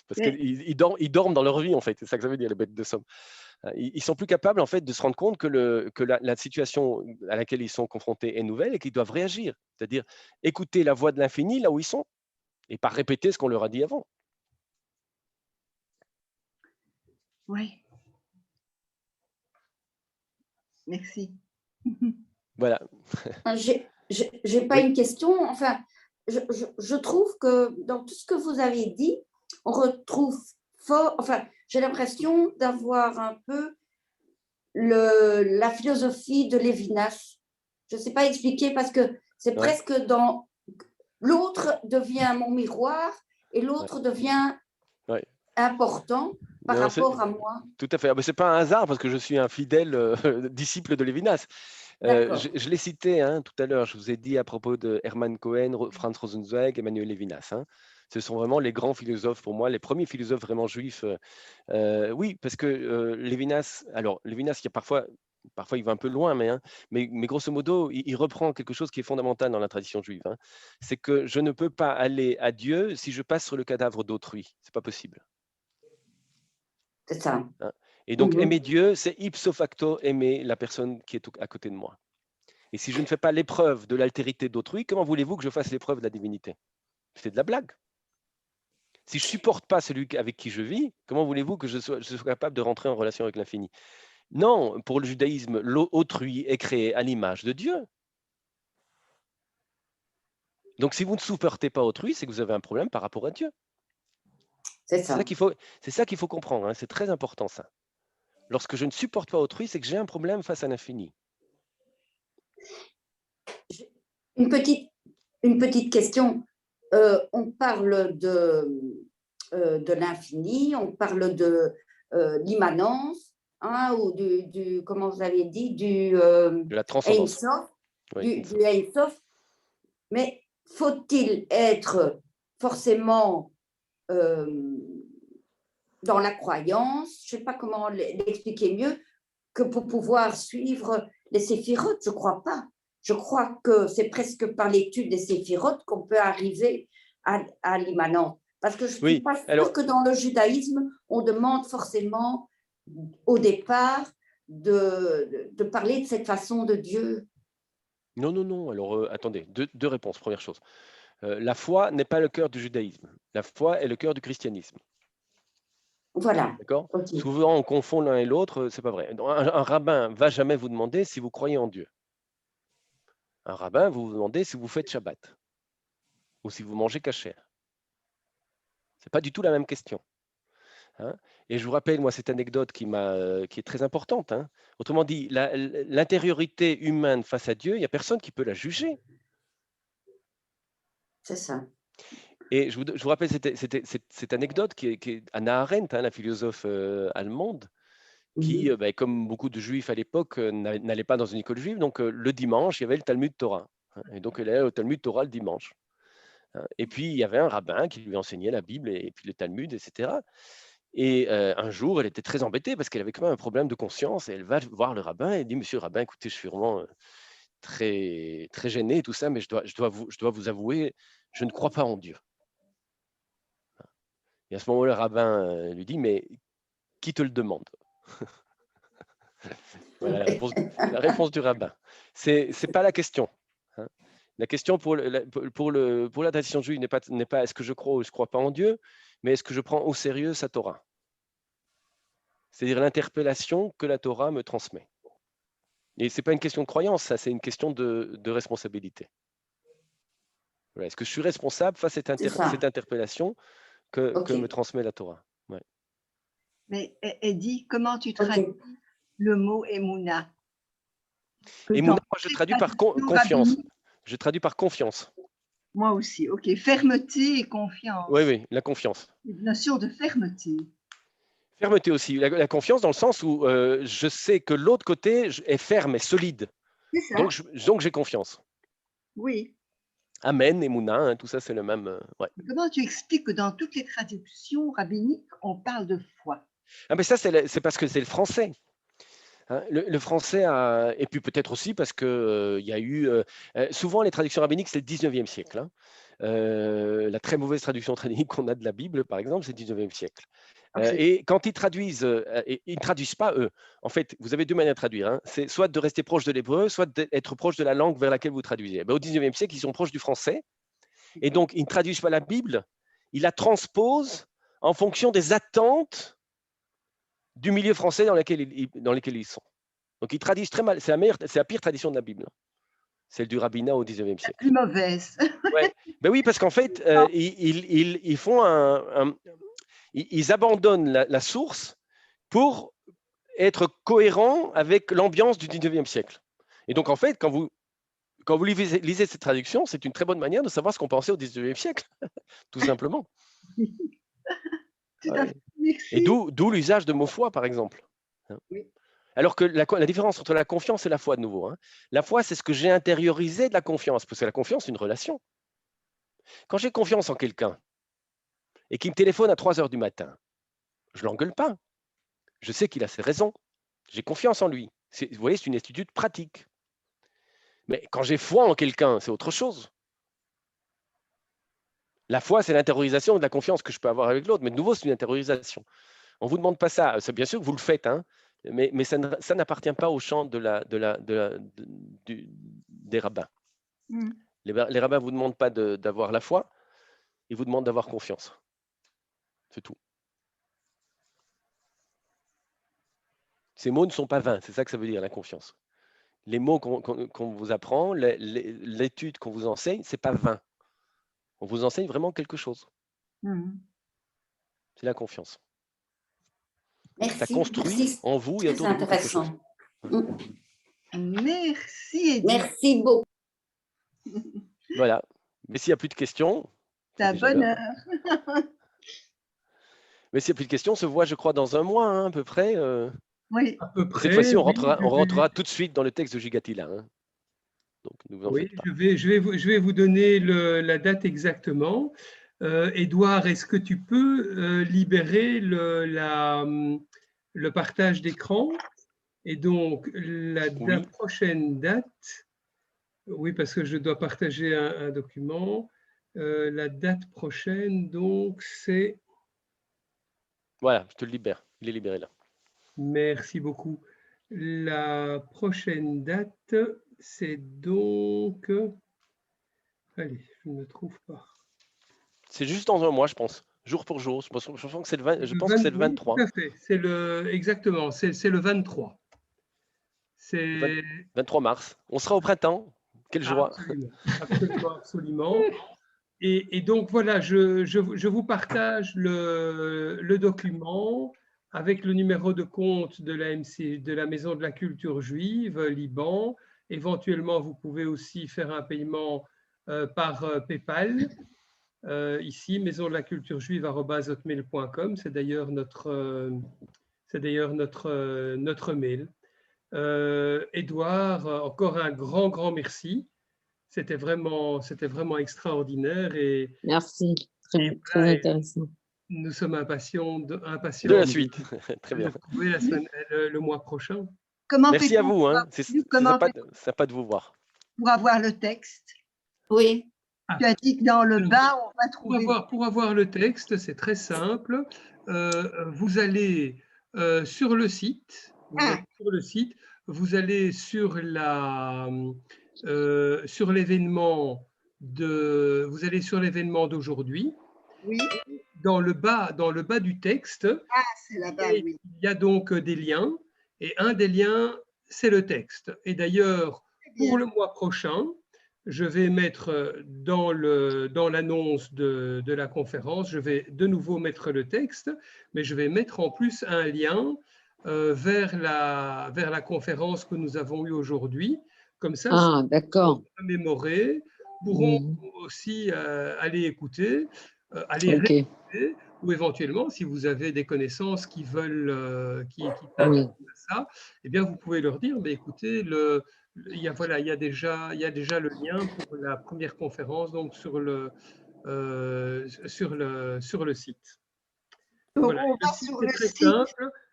Parce qu'ils dorment dans leur vie, en fait. C'est ça que ça veut dire, les bêtes de somme. Ils sont plus capables, en fait, de se rendre compte que la situation à laquelle ils sont confrontés est nouvelle et qu'ils doivent réagir. C'est-à-dire écouter la voix de l'infini là où ils sont et pas répéter ce qu'on leur a dit avant. Oui. Merci. Voilà. J'ai pas Oui. une question. Enfin, je trouve que dans tout ce que vous avez dit, on retrouve fort. Enfin, j'ai l'impression d'avoir un peu la philosophie de Lévinas. Je ne sais pas expliquer parce que c'est presque dans l'autre devient mon miroir et l'autre devient important par rapport à moi. Tout à fait. Ce n'est pas un hasard parce que je suis un fidèle disciple de Lévinas. Je l'ai cité tout à l'heure, je vous ai dit à propos de Hermann Cohen, Franz Rosenzweig, Emmanuel Lévinas. Ce sont vraiment les grands philosophes pour moi, les premiers philosophes vraiment juifs. Oui, parce que Lévinas, il y a parfois il va un peu loin, mais grosso modo, il reprend quelque chose qui est fondamental dans la tradition juive. C'est que je ne peux pas aller à Dieu si je passe sur le cadavre d'autrui. C'est pas possible. C'est ça. Et donc, aimer Dieu, c'est ipso facto aimer la personne qui est à côté de moi. Et si je ne fais pas l'épreuve de l'altérité d'autrui, comment voulez-vous que je fasse l'épreuve de la divinité? C'est de la blague. Si je ne supporte pas celui avec qui je vis, comment voulez-vous que je sois capable de rentrer en relation avec l'infini? Non, pour le judaïsme, l'autrui est créé à l'image de Dieu. Donc, si vous ne supportez pas autrui, c'est que vous avez un problème par rapport à Dieu. C'est ça qu'il faut comprendre. C'est très important, ça. Lorsque je ne supporte pas autrui, c'est que j'ai un problème face à l'infini. Une petite question. On parle de l'infini, on parle de l'immanence, ou du comment vous avez dit, de la transcendance. Du Ein Sof. Mais faut-il être forcément dans la croyance, je ne sais pas comment l'expliquer mieux, que pour pouvoir suivre les séphirotes? Je ne crois pas. Je crois que c'est presque par l'étude des séphirotes qu'on peut arriver à l'immanence. Parce que je ne suis pas sûre que dans le judaïsme, on demande forcément au départ de parler de cette façon de Dieu. Non. Alors, attendez, deux réponses. Première chose, la foi n'est pas le cœur du judaïsme. La foi est le cœur du christianisme. Voilà. D'accord. Okay. Souvent, on confond l'un et l'autre. C'est pas vrai. Un rabbin ne va jamais vous demander si vous croyez en Dieu. Un rabbin va vous demander si vous faites Shabbat ou si vous mangez kasher. Ce n'est pas du tout la même question. Et je vous rappelle, moi, cette anecdote qui est très importante. Autrement dit, l'intériorité humaine face à Dieu, il n'y a personne qui peut la juger. C'est ça. Et je vous rappelle cette anecdote qui est Hannah Arendt, la philosophe allemande, qui, comme beaucoup de juifs à l'époque, n'allait pas dans une école juive. Donc, le dimanche, il y avait le Talmud Torah. Et donc, elle allait au Talmud Torah le dimanche. Et puis, il y avait un rabbin qui lui enseignait la Bible et puis le Talmud, etc. Et un jour, elle était très embêtée parce qu'elle avait quand même un problème de conscience. Et elle va voir le rabbin et dit: Monsieur le rabbin, écoutez, je suis vraiment très, très gênée et tout ça, mais je dois vous avouer, je ne crois pas en Dieu. Et à ce moment-là, le rabbin lui dit: mais qui te le demande? Voilà la réponse du rabbin. C'est pas la question. La question pour la tradition juive n'est pas est-ce que je crois ou je ne crois pas en Dieu, mais est-ce que je prends au sérieux sa Torah? C'est-à-dire l'interpellation que la Torah me transmet. Et ce n'est pas une question de croyance, ça, c'est une question de responsabilité. Voilà. Est-ce que je suis responsable face à cette interpellation que me transmet la Torah? Ouais. Mais Eddy, comment tu traduis le mot Emouna? Emouna, moi, je traduis par confiance. Je traduis par confiance. Moi aussi, ok. Fermeté et confiance. Oui, la confiance. Une notion de fermeté. Fermeté aussi. La confiance dans le sens où je sais que l'autre côté est ferme et solide. C'est ça. Donc j'ai confiance. Oui. Amen, Emouna, tout ça c'est le même. Ouais. Comment tu expliques que dans toutes les traductions rabbiniques, on parle de foi? Mais ça, c'est parce que c'est le français. Le français a, et puis peut-être aussi parce qu'il y a eu, souvent les traductions rabbiniques, c'est le 19e siècle. La très mauvaise traduction rabbinique qu'on a de la Bible, par exemple, c'est le 19e siècle. Et quand ils traduisent, ils ne traduisent pas eux. En fait, vous avez deux manières de traduire. C'est soit de rester proche de l'hébreu, soit d'être proche de la langue vers laquelle vous traduisez. Au 19e siècle, ils sont proches du français. Et donc, ils ne traduisent pas la Bible, ils la transposent en fonction des attentes du milieu français dans lequel ils sont. Donc, ils traduisent très mal. C'est la pire tradition de la Bible, celle du rabbinat au XIXe siècle. Plus mauvaise. Ouais. Ben oui, parce qu'en fait, ils font ils abandonnent la source pour être cohérents avec l'ambiance du XIXe siècle. Et donc, en fait, quand vous lisez cette traduction, c'est une très bonne manière de savoir ce qu'on pensait au XIXe siècle, tout simplement. Tout à fait. Merci. Et d'où l'usage de mots foi, par exemple. Oui. Alors que la différence entre la confiance et la foi, de nouveau, la foi, c'est ce que j'ai intériorisé de la confiance, parce que la confiance, c'est une relation. Quand j'ai confiance en quelqu'un et qu'il me téléphone à 3 heures du matin, je ne l'engueule pas. Je sais qu'il a ses raisons. J'ai confiance en lui. Vous voyez, c'est une attitude pratique. Mais quand j'ai foi en quelqu'un, c'est autre chose. La foi, c'est l'intériorisation de la confiance que je peux avoir avec l'autre. Mais de nouveau, c'est une intériorisation. On ne vous demande pas ça. C'est bien sûr que vous le faites, mais ça n'appartient pas au champ des rabbins. Mm. Les rabbins ne vous demandent pas d'avoir la foi, ils vous demandent d'avoir confiance. C'est tout. Ces mots ne sont pas vains, c'est ça que ça veut dire, la confiance. Les mots qu'on vous apprend, l'étude qu'on vous enseigne, ce n'est pas vain. On vous enseigne vraiment quelque chose. Mm. C'est la confiance. Merci. Ça construit Merci. en vous et autour de vous quelque chose. Merci, Edith. Merci beaucoup. Voilà. Mais s'il n'y a plus de questions... C'est à bonne heure. Mais s'il n'y a plus de questions, on se voit, je crois, dans un mois, à peu près. Oui. À peu près. Cette fois-ci, on rentrera tout de suite dans le texte de Gigatila. Donc, ne vous en faites pas. Je vais vous donner la date exactement. Édouard, est-ce que tu peux libérer le partage d'écran? Et donc, la prochaine date, oui, parce que je dois partager un document. La date prochaine, donc, c'est... Voilà, je te le libère. Il est libéré là. Merci beaucoup. La prochaine date, c'est donc... Allez, je ne trouve pas. C'est juste dans un mois, je pense. Jour pour jour. Je pense que c'est le 23. Tout à fait. Exactement, c'est le 23. C'est 23 mars. On sera au printemps. Quelle joie. Absolument, absolument, absolument. Et donc, voilà, je vous partage le document avec le numéro de compte de la Maison de la Culture Juive, Liban. Éventuellement, vous pouvez aussi faire un paiement par PayPal. Ici, maison de la culture juive@hotmail.com, c'est d'ailleurs notre mail. Édouard, encore un grand merci. C'était vraiment extraordinaire. Merci, très intéressant. Nous sommes impatients de la suite. Très bien. De retrouver le mois prochain. Merci à vous. C'est sympa de vous voir. Pour avoir le texte. Oui. Tu as dit que dans le bas, on va trouver... Pour avoir le texte, c'est très simple. Vous allez sur le site. Vous allez sur l'événement d'aujourd'hui. Oui. Dans le bas du texte, c'est là-bas, oui. Il y a donc des liens. Et un des liens, c'est le texte. Et d'ailleurs, pour le mois prochain, je vais mettre dans l'annonce de la conférence, je vais de nouveau mettre le texte, mais je vais mettre en plus un lien vers la conférence que nous avons eue aujourd'hui. Comme ça, d'accord. Mémorer, pourront aussi aller écouter, réécouter, ou éventuellement, si vous avez des connaissances qui veulent qui t'intéressent à ça, eh bien, vous pouvez leur dire, mais écoutez, il y a déjà le lien pour la première conférence, donc sur le site. Voilà.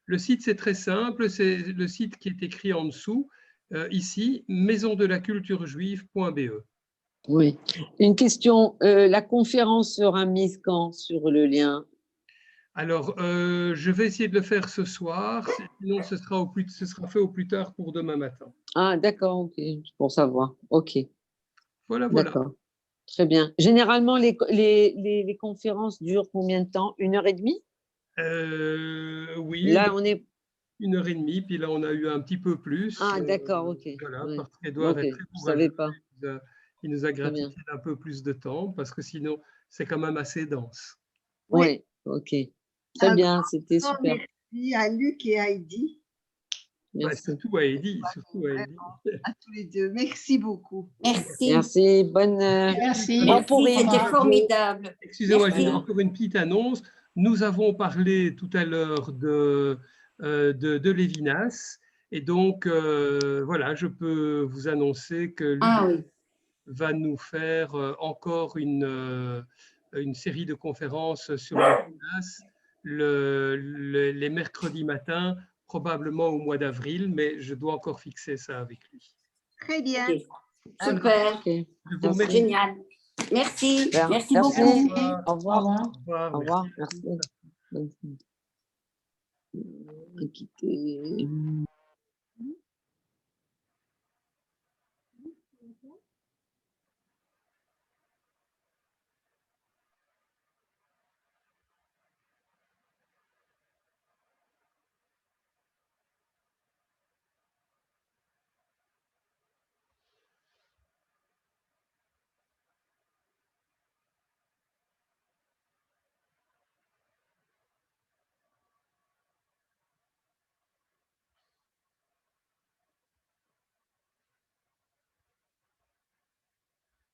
Le site, c'est très simple. C'est le site qui est écrit en dessous, ici, maisondelaculturejuive.be. Oui. Une question, la conférence sera mise quand sur le lien? Alors, je vais essayer de le faire ce soir, sinon ce sera fait au plus tard pour demain matin. Ah, d'accord, ok, pour savoir. Ok. Voilà. D'accord. Très bien. Généralement, les conférences durent combien de temps? 1h30? Oui. Là, on est 1h30, puis là, on a eu un petit peu plus. Ah, d'accord, ok. Voilà, Ouais. parce qu'Edouard Ok, est très je ne savais courageux. pas. Il nous a Très bien. gratifié d'un peu plus de temps, parce que sinon, c'est quand même assez dense. Oui, ok. Très Un bien, c'était grand super. merci à Luc et à Heidi, Bah, Merci. surtout à Eddy, surtout à Eddy. à tous les deux. Merci beaucoup. Merci. Merci, bonne. Merci. Bon pour Merci, c'était Heidi. formidable. Excusez-moi, j'ai Merci. encore une petite annonce. Nous avons parlé tout à l'heure de Lévinas. Et donc, voilà, je peux vous annoncer que lui Ah oui. va nous faire encore une série de conférences sur Lévinas les mercredis matins, probablement au mois d'avril, mais je dois encore fixer ça avec lui. Très bien. Ok. Super. Ok. Je vous Merci. remercie. Génial. Merci. Super. Merci Merci. beaucoup. Au revoir. Au revoir. Au revoir. Au revoir. Merci. Merci. Quitter.